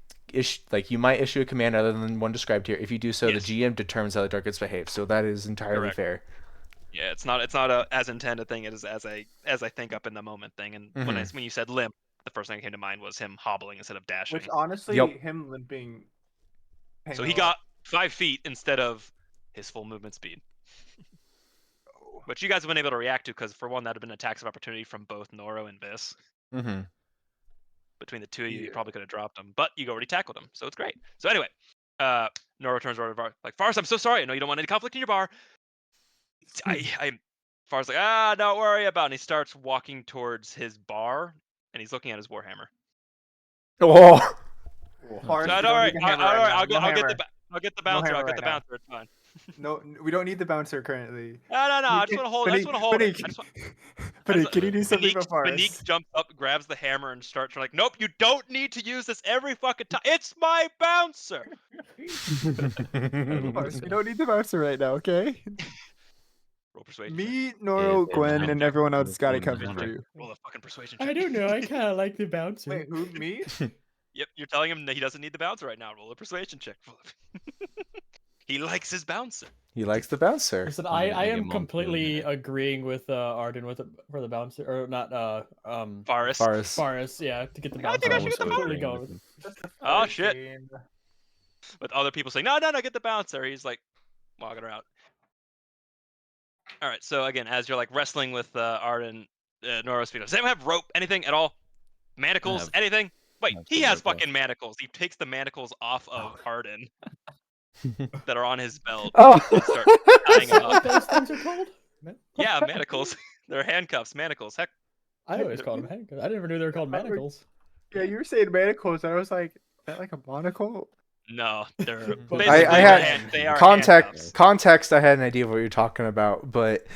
you might issue a command other than one described here. If you do so, Yes. the GM determines how the targets behave. So that is entirely Correct. fair. Yeah, it's not a as intended thing as I think up in the moment thing. And when Mhm. when you said limp, the first thing that came to mind was him hobbling instead of dashing. Which honestly, Yep. him limping. So he got 5 feet instead of his full movement speed, which you guys have been able to react to because for one, that would have been attacks of opportunity from both Noro and Biss. Mm-hmm. Between the two of you, you Yeah. probably could have dropped him, but you already tackled him, so it's great. So anyway, Noro turns over to Var, like, Fars, I'm so sorry. I know you don't want any conflict in your bar. Far's like, don't worry about it. And he starts walking towards his bar, and he's looking at his warhammer. Oh. Forrest, No, we don't don't worry. need the hammer right now. No I'll get hammer. the bouncer. hammer I'll get right the now. bouncer. It's fine. No, we don't need the bouncer currently. No. I just want to hold. I just want to hold it. But can you do something Benique, for Forrest? Benique jumps up, grabs the hammer, and starts like, nope, you don't need to use this every fucking time. It's my bouncer. Forrest, we don't need the bouncer right now, okay? Roll persuasion. Me, Noro, Yeah, Gwen, yeah. and everyone else got it Yeah. covered for you. Roll a fucking persuasion check. I don't know. I kind of like the bouncer. Wait, who? Me? Yep, you're telling him that he doesn't need the bouncer right now. Roll a persuasion check. He likes his bouncer. He likes the bouncer. Listen, I'm I gonna get am Monk doing completely it. agreeing with Arden for the bouncer, or not Forest. Faris. Faris, yeah, to get the I bouncer. think I I'm should get the completely bouncer. going with Oh shit. With other people saying, no, get the bouncer. He's like walking around. All right, so again, as you're like wrestling with Arden, Noro Speedo, does anyone have rope? Anything at all? Manacles? have- Anything? Wait, have he some has rope left. fucking manacles. He takes the manacles off of Arden that are on his belt Oh. and start tying him what up. those things are called? Yeah, manacles. They're handcuffs, manacles. Heck, I always called them handcuffs. I never knew they were called manacles. Yeah, you were saying manacles, and I was like, is that like a monocle? no, they're But- basically I they're had they are context. handcuffs. I had an idea of what you're talking about, but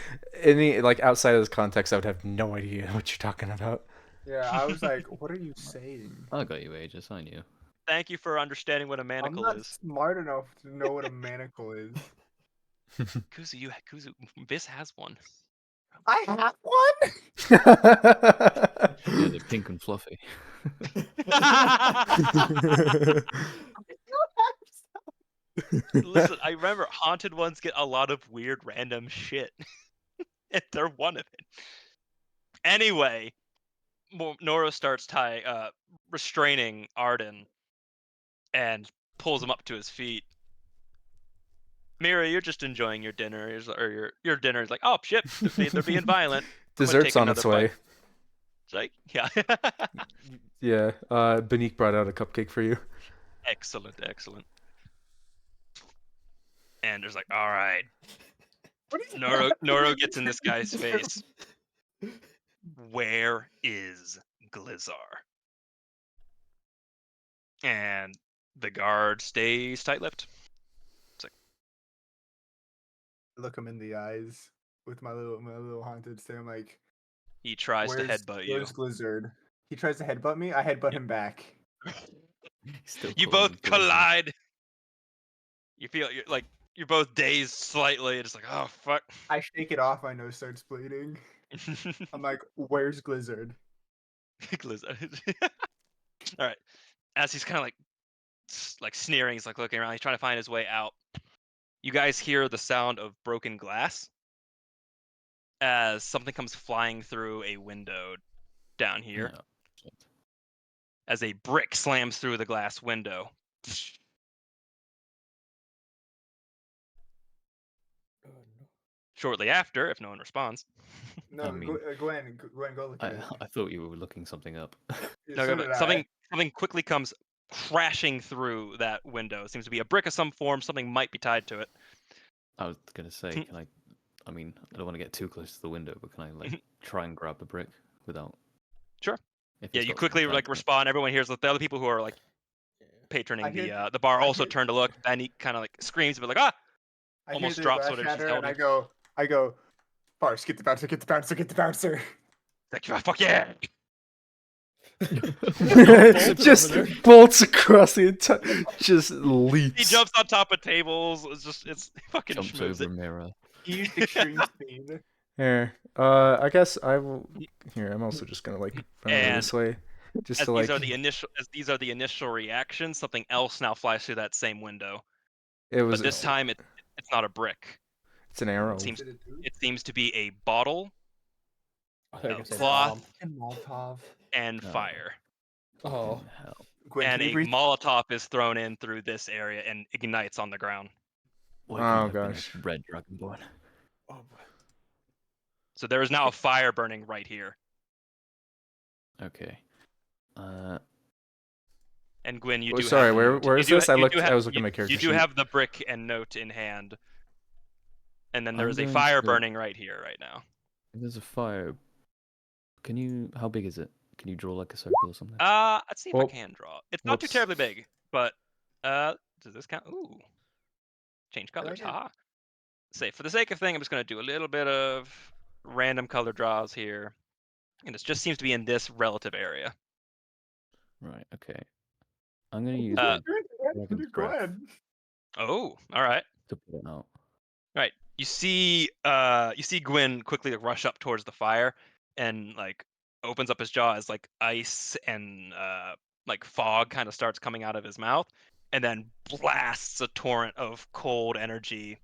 any like outside of this context, I would have no idea what you're talking about. Yeah, I was like, what are you saying? I got you, Aegis. I knew. Thank you for understanding what a I'm manacle not is. smart enough to know what a manacle is. Kuzu, Biss has one. I have one. Yeah, they're pink and fluffy. Listen, I remember haunted ones get a lot of weird random shit. And they're one of it. Anyway, Nora starts restraining Arden and pulls him up to his feet. Mira, you're just enjoying your dinner, or your dinner is like, oh shit, they're being violent. I'm gonna Dessert's take on its another way. bite. It's like, yeah. Yeah, Benique brought out a cupcake for you. Excellent. And there's like, all right. Noro gets in this guy's face. Where is Glizzar? And the guard stays tight-lipped. Look him in the eyes with my little haunted stare. I'm like, He tries to headbutt you. Where's Blizzard? He tries to headbutt me. I headbutt him back. Still You calling both me Blizzard. collide. You feel you're both dazed slightly. It's like, oh fuck. I shake it off. My nose starts bleeding. I'm like, "Where's Blizzard?" Blizzard. All right. As he's kind of like sneering, he's like looking around. He's trying to find his way out. You guys hear the sound of broken glass as something comes flying through a window down here. Yeah. Shit. As a brick slams through the glass window. Oh, no. Shortly after, if no one responds. No, I mean, Gwen, go look at it. I thought you were looking something up. Yeah, No, so but did I. something quickly comes crashing through that window. It seems to be a brick of some form. Something might be tied to it. I was gonna say, can I? I mean, I don't want to get too close to the window, but can I like try and grab the brick without? Sure. If Yeah, it's you got something quickly tied like to it. respond. Everyone hears the other people who are like Yeah. patroning I hear the bar I also hear- turn to look. Benny kind of like screams, but like ah, I almost hear the drops glass whatever she's shatter, and holding. I go, Bars, get the bouncer, get the bouncer, get the bouncer. Like "Ah, fuck yeah. Bolted Just over there. bolts across the entire. Just He leaps. jumps on top of tables. It's fucking Jumps schmooze over it. a mirror. He used extreme speed. Here, I guess I will. Here, I'm also just gonna like run over And this way, just As to these like. are the initial reactions, something else now flies through that same window. It But was. this time it's not a brick. It's an arrow. It seems to be a bottle, I thought you were of gonna say cloth, bomb. And Molotov. and Oh. fire. Oh. Fucking hell. Gwen, And can you a breathe? Molotov is thrown in through this area and ignites on the ground. Why couldn't Oh, it have been gosh. a red dragonborn? Oh boy. So there is now a fire burning right here. Okay. And Gwyn, you Oh, do sorry, have the note. where You is do this? ha- I you looked. do I ha- was looking you, at my character you do sheet. have the brick and note in hand. And then there I'm is a going fire to- burning right here, right now. If there's a fire, can you? How big is it? Can you draw like a circle or something? Let's see if I Well, can draw. It's not too whoops. terribly big, but does this count? Ooh, change I like colors. it. Haha. Say for the sake of thing, I'm just gonna do a little bit of random color draws here, and it just seems to be in this relative area. Right. Okay. I'm gonna use Uh, my dragon's Go breath ahead. Oh, all right. to put it out. Right. You see Gwyn quickly like, rush up towards the fire and like opens up his jaw as like ice and like fog kind of starts coming out of his mouth and then blasts a torrent of cold energy.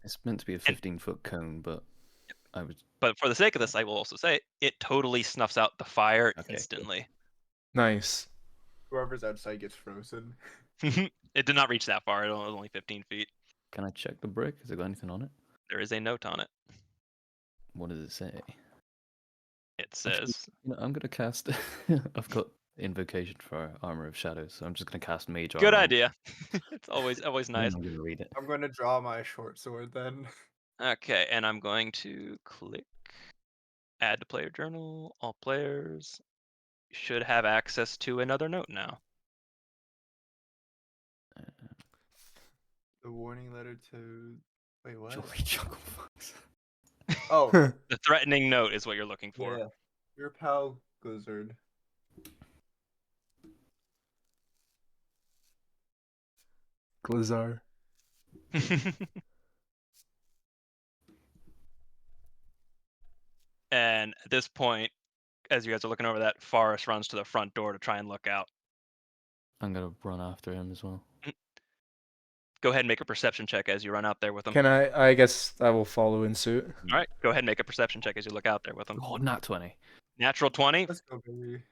It's meant to be a 15-foot cone, but I was But for the sake of this, I will also say it totally snuffs out the fire Okay, good. instantly. Nice. Whoever's outside gets frozen. It did not reach that far. It was only 15 feet. Can I check the brick? Has it got anything on it? There is a note on it. What does it say? It Actually, says, I'm gonna cast. I've got invocation for Armor of Shadows, so I'm just gonna cast Mage "Good Armor. idea." It's always And nice. I'm gonna read it. I'm gonna draw my short sword then. Okay, and I'm going to click add to player journal. All players should have access to another note now. The warning letter to. Wait, what? Jolly Chuckle Fox. Oh, The threatening note is what you're looking for. yeah. Your pal Blizzard. Glazar. And at this point, as you guys are looking over that, Forrest runs to the front door to try and look out. I'm gonna run after him as well. Go ahead and make a perception check as you run out there with him. Can I? I guess I will follow in suit. All right, go ahead and make a perception check as you look out there with him. Oh, nat 20. Natural 20. Let's go, baby.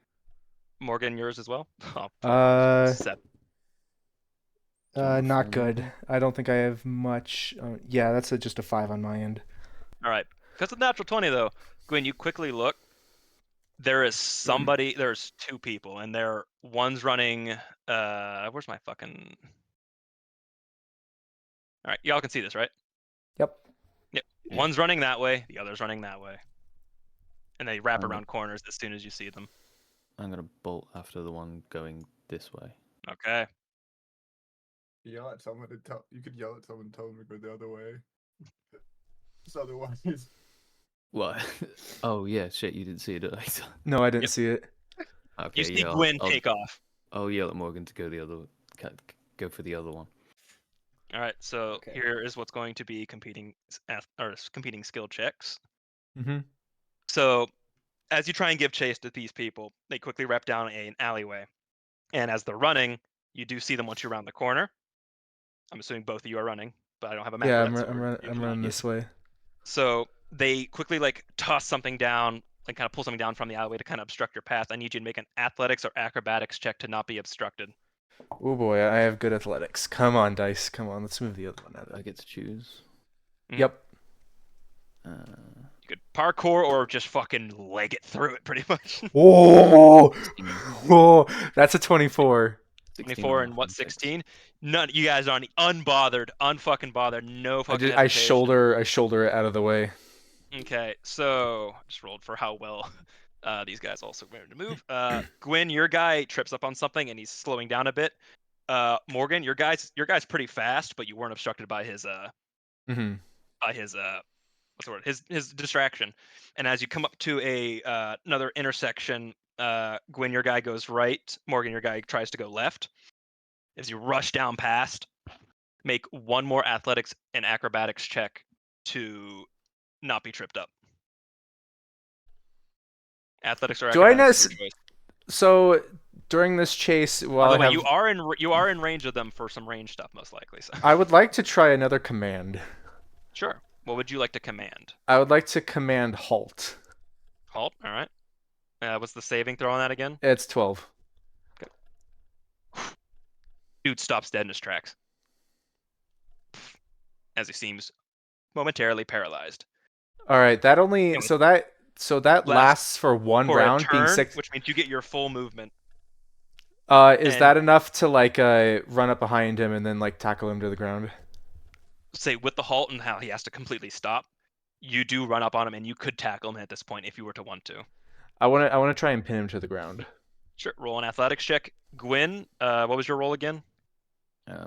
Morgan, yours as well? Oh, fuck. Uh, 7. John not Foreman. good. I don't think I have much. Yeah, that's just a 5 on my end. All right. Because of natural 20, though, Gwen, you quickly look. There is somebody, there's 2 people, and one's running, where's my fucking... All right, y'all can see this, right? Yep. Yep. Yeah. One's running that way, the other's running that way. And they wrap I'm around corners as soon as you see them. I'm gonna bolt after the one going this way. Okay. Yell at someone to tell. You could yell at someone and tell them to go the other way. Just otherwise. What? Oh yeah, shit, you didn't see it. Did I? No, I didn't Yep. see it. Okay, You see yeah, Gwen take off. I'll yell at Morgan to go go for the other one. All right, so Okay. here is what's going to be competing skill checks. Mm-hmm. So as you try and give chase to these people, they quickly wrap down an alleyway, and as they're running, you do see them once you round the corner. I'm assuming both of you are running, but I don't have a map Yeah, for I'm, that. ru- So I'm, we're run- doing I'm it on running you. this way. So they quickly like toss something down, like kind of pull something down from the alleyway to kind of obstruct your path. I need you to make an athletics or acrobatics check to not be obstructed. Oh boy, I have good athletics. Come on, dice. Come on, let's move the other one out of I it. get to choose. Mhm. Yep. You could parkour or just fucking leg it through it, pretty much. Oh, 16. whoa, that's a 24. 16 24 on and what, athletics. 16? None. You guys are unbothered, unfucking bothered, no I fucking just I hesitation. shoulder it out of the way. Okay, so just rolled for how well these guys also managed to move. Gwyn, your guy trips up on something and he's slowing down a bit. Morgan, your guy's pretty fast, but you weren't obstructed by his Mm-hmm. what's the word? His distraction. And as you come up to another intersection, Gwyn, your guy goes right. Morgan, your guy tries to go left. As you rush down past, make one more athletics and acrobatics check to not be tripped up. Athletics or Do I acrobatics of your choice. So during this chase, By while the I way, have, you are in range of them for some range stuff, most likely. So I would like to try another command. sure. What would you like to command? I would like to command halt. Halt. All right. What's the saving throw on that again? It's 12. Dude stops dead in his tracks as he seems momentarily paralyzed. All right, that only And so that lasts lasts for one for a round, being turn, 6. which means you get your full movement. Is and- that enough to like run up behind him and then like tackle him to the ground? Say with the halt and how he has to completely stop, you do run up on him and you could tackle him at this point if you were to want to. I want to try and pin him to the ground. Sure. Roll an athletics check. Gwyn, what was your roll again?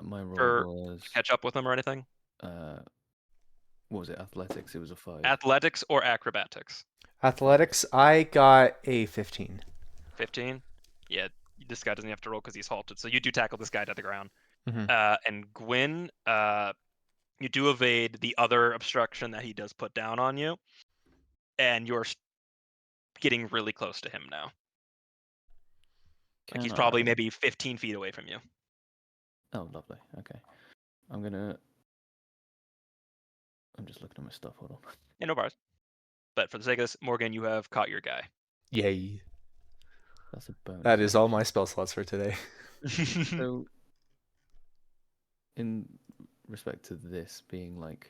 My roll For was catch up with him or anything? What was it? Athletics. It was a 5. Athletics or acrobatics? Athletics, I got a 15. 15. Yeah, this guy doesn't have to roll because he's halted. So you do tackle this guy to the ground. Mhm. And Gwyn, you do evade the other obstruction that he does put down on you, and you're getting really close to him now. Like he's probably maybe 15 feet away from you. Oh, lovely. Okay. I'm just looking at my stuff. Hold on. Yeah, no bars. But for the sake of this, Morgan, you have caught your guy. Yay. That's a bonus. That is all my spell slots for today. So, in respect to this being like,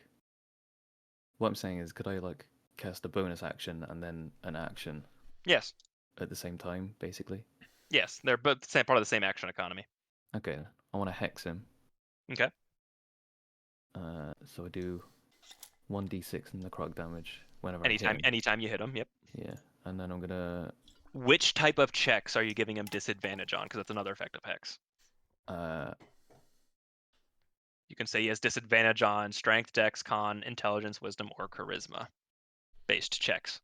what I'm saying is, could I like cast a bonus action and then an action Yes. at the same time, basically? Yes, they're both part of the same action economy. Okay, then. I want to hex him. Okay. So I do 1d6 necrotic damage whenever I hit him. Anytime you hit him, yep. Yeah, and then I'm gonna Which type of checks are you giving him disadvantage on? Because that's another effect of hex. You can say he has disadvantage on strength, dex, con, intelligence, wisdom, or charisma based checks.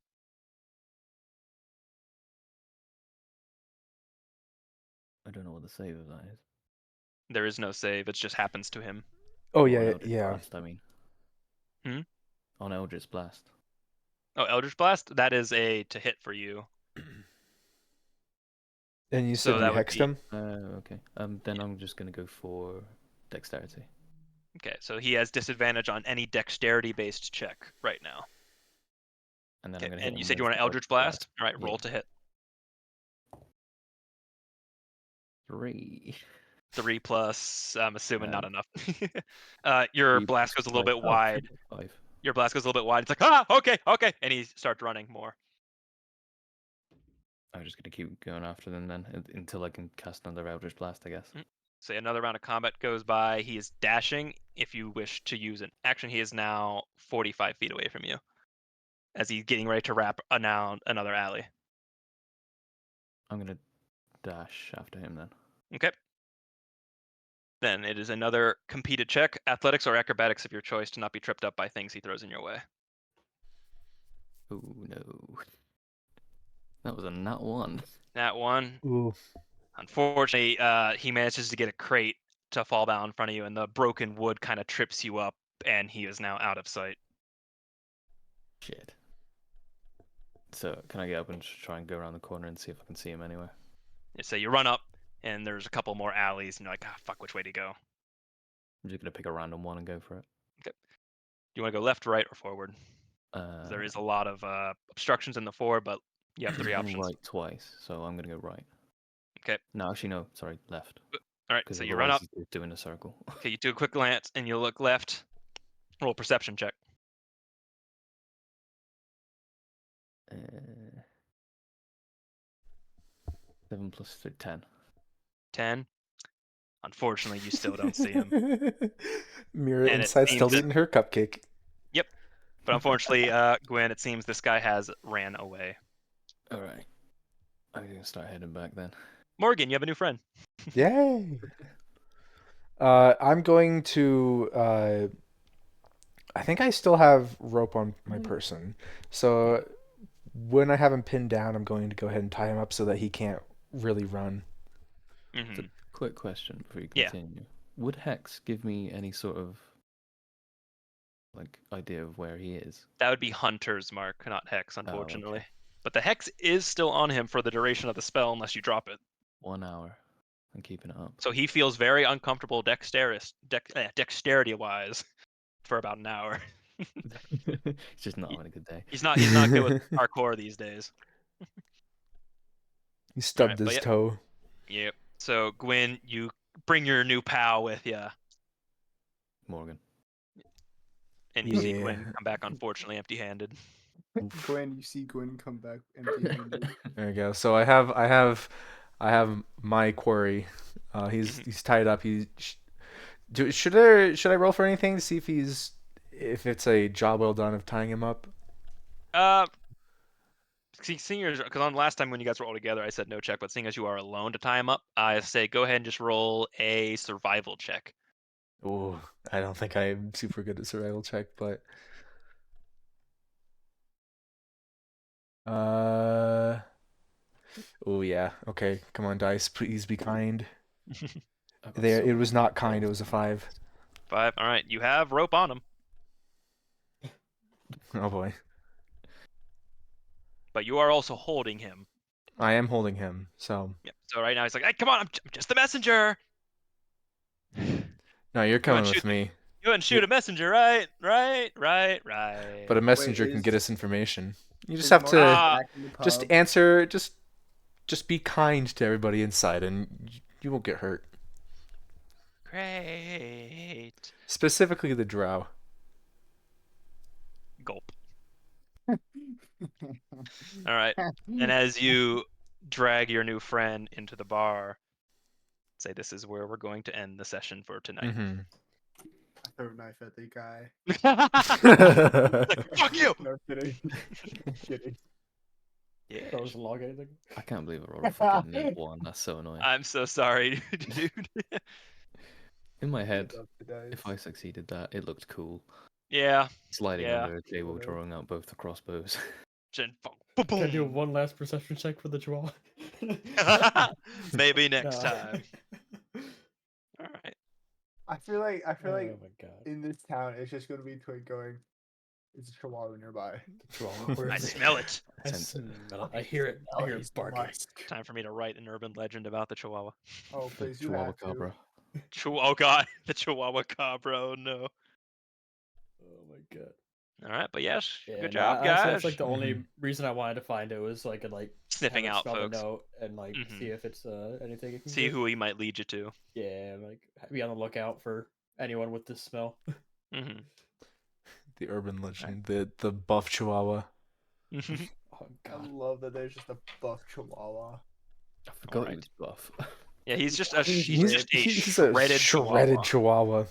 I don't know what the save of that is. There is no save, it just happens to him. Oh On yeah, Eldritch yeah. Blast, I mean. On Eldritch Blast. Oh, Eldritch Blast? That is a to hit for you. And you So said that you would hexed be- him? Okay. Then I'm just gonna go for dexterity. Okay, so he has disadvantage on any dexterity based check right now. And then Okay, I'm gonna hit and you him said you with want an Eldritch Blast? All right, Yeah. roll to hit. 3. 3 plus, I'm assuming not Um, enough. Your 3 blast plus goes a little 5. bit Oh, wide. 3 plus 5. Your blast goes a little bit wide. It's like, okay. And he starts running more. I'm just gonna keep going after them then until I can cast another Eldritch Blast, I guess. Say another round of combat goes by. He is dashing. If you wish to use an action, he is now 45 feet away from you as he's getting ready to wrap another alley. I'm gonna dash after him then. Okay. Then it is another competed check, athletics or acrobatics of your choice, to not be tripped up by things he throws in your way. Oh no. That was a nat 1. That one. Ooh. Unfortunately, he manages to get a crate to fall down in front of you, and the broken wood kind of trips you up, and he is now out of sight. Shit. So can I get up and try and go around the corner and see if I can see him anywhere? So you run up, and there's a couple more alleys, and you're like, ah, fuck, which way to go? I'm just gonna pick a random one and go for it. Okay. Do you want to go left, right, or forward? There is a lot of obstructions in the forward, but you have 3 options. Right twice, so I'm gonna go right. Okay. No, actually no. Sorry, left. All right. Because So you run up. he's doing a circle. Okay. You do a quick glance, and you look left. Roll a perception check. 7 plus 10. 10. Unfortunately, you still don't see him. Mirror And it inside seems still that- eating her cupcake. Yep. But unfortunately, Gwen, it seems this guy has ran away. All right. I'm gonna start heading back then. Morgan, you have a new friend. Yay! I'm going to. I think I still have rope on my person, so when I have him pinned down, I'm going to go ahead and tie him up so that he can't really run. Mm-hmm. Quick question before you Yeah. continue. Would Hex give me any sort of like idea of where he is? That would be Hunter's mark, not Hex, unfortunately. okay. But the Hex is still on him for the duration of the spell unless you drop it. 1 hour. I'm keeping it up. So he feels very uncomfortable dexterity-wise for about an hour. He's just not having a good day. He's not good with parkour these days. He stubbed but his yeah. toe. Yep. So Gwyn, you bring your new pal with you, Morgan. and you see Yeah. Gwyn come back unfortunately empty-handed. Gwen, you see Gwen come back empty-handed. There we go. So I have my quarry. He's tied up. Should I roll for anything to see if it's a job well done of tying him up? Seeing as, because on the last time when you guys were all together, I said no check, but seeing as you are alone to tie him up, I say go ahead and just roll a survival check. Oh, I don't think I'm super good at survival check, but oh yeah. Okay, come on, dice. Please be kind. There, it was not kind. It was a 5. 5. All right, you have rope on him, Oh boy. but you are also holding him. I am holding him. So Yep. So right now he's like, "Hey, come on, I'm just the messenger." no, you're coming shoot with me. You wouldn't shoot a messenger, right? Right. But a messenger can is- get us information. You just Is have Morgan to back in the just pub? answer. Just be kind to everybody inside, and you won't get hurt. Great. Specifically the drow. Gulp. All right. And as you drag your new friend into the bar, say this is where we're going to end the session for tonight. Mm-hmm. I throw a knife at the guy. Fuck you! No kidding. kidding. Yeah. Throws a log at anything. I can't believe I rolled a fucking nat 1. That's so annoying. I'm so sorry, dude. In my head, Up the dice. if I succeeded that, it looked cool. Yeah. Sliding Yeah. under a table, drawing out both the crossbows. Boom, Can I do boom. one last perception check for the chihuahua? Maybe next Nah. time. All right. I feel like Oh my god. in this town it's just gonna be Twig going. It's a chihuahua nearby. Chihuahua. Where I is it? smell it. I sense it. smell it. I hear it. I hear He's it barking. musk. Time for me to write an urban legend about the Chihuahua. Oh please, you Chihuahua have to. Cabra. Oh god, the Chihuahua Cabra. Oh no. Oh my god. All right, but yes, Yeah, good no, job, honestly, guys. that's like the only reason I wanted to find it was so I could like Sniffing have it out smell folks. the note and like Mhm. see if it's anything it can See do. who he might lead you to. Yeah, like be on the lookout for anyone with this smell. Mm-hmm. The urban legend, the buff chihuahua. Oh I god. love that there's just a buff chihuahua. I forgot Alright. he was buff. Yeah, he's just a He's shredded shredded chihuahua. chihuahua.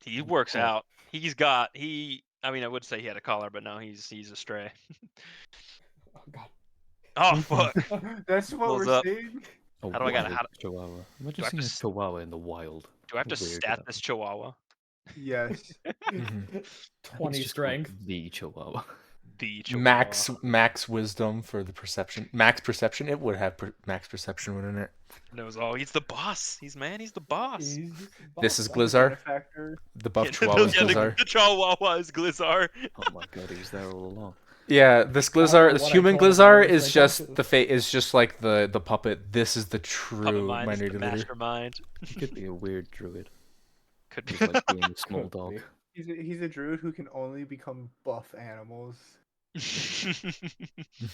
He works Oh. out. I mean, I would say he had a collar, but no, he's a stray. Oh god. Oh fuck! That's what Pulls we're up. seeing. A How do I gotta- wild how do- chihuahua. Imagine I have seeing to a s- chihuahua in the wild. Do I have to How weird stat would that this be? chihuahua? Yes. Mhm. I think 20 it's just called strength. The chihuahua. The Chihuahua. Max wisdom for the perception. Max perception. It would have max perception, wouldn't it? Knows all. He's the boss. He's the boss. He's just a This boss, is man. Glizzar. Benefactor. The buff Yeah, Chihuahua is yeah, Glizzar. the Chihuahua is Glizzar. Oh my god, he was there all along. Yeah, this I don't Glizzar, know this what I human told him, I Glizzar was is like, just "Okay." is just like the puppet. This is the Puppet true Mind is the minority leader. mastermind. He could be a weird druid. Could be. He's like being a small Could dog. be. He's a druid who can only become buff animals. So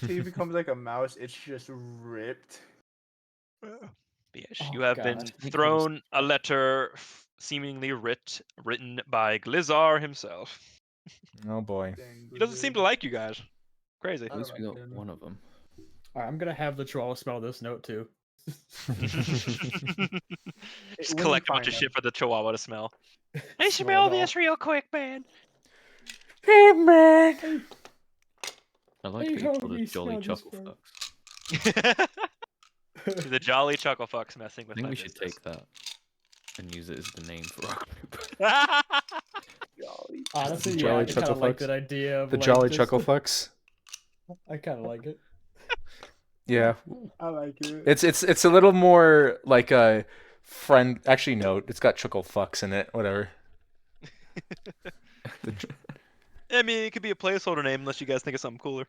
he becomes like a mouse. It's just ripped. Yes, Oh, you have God. been He thrown a letter seemingly written by Glizzar himself. Oh boy. Dang, He doesn't seem to Glizzard. like you guys. Crazy. At I least don't we like got him. one of them. Alright, I'm gonna have the Chihuahua spell this note too. Just When we collect a bunch find of him. shit for the Chihuahua to smell. Hey, smell it all. real quick, man. Hey man. I like Hey, that he called homie, us jolly smell this chuckle first. The jolly chuckle fucks messing I with think my we should business. take that and use it as the name for our group. Jolly. Honestly, The yeah, Jolly I kind Chuckle of like Fucks? that idea of The like, Jolly just- Chuckle Fucks. I kind of like it. Yeah. I like it. It's a little more like a friend. Actually, no. It's got Chuckle Fucks in it. Whatever. I mean, it could be a placeholder name unless you guys think of something cooler.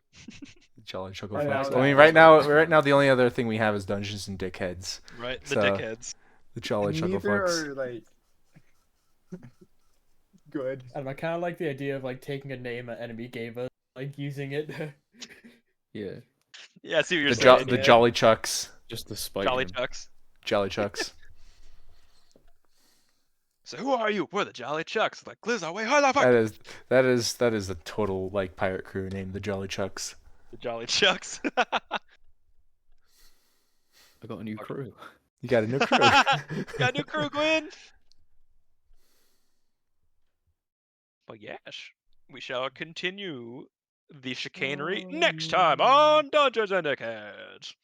Jolly Chuckle Right now, Fucks. I that mean, is right now, what it's the only other thing we have is Dungeons and Dickheads. Right? The So- dickheads. The Jolly Chuckle Neither Fucks. are like good. I don't know, I kind of like the idea of like taking a name an enemy gave us, like using it. Yeah, Yeah, I see what you're The saying. the yeah. Jolly Chucks. just to spite Jolly him. Chucks. Jolly Chucks. So who are you? We're the Jolly Chucks. Like, Glizzar, wait, hold the fuck. That is a total like pirate crew name, the Jolly Chucks. The Jolly Chucks. I got a new crew. You got a new crew. Got a new crew, Gwen. But yes, we shall continue the chicanery next time on Dungeons and Dickheads.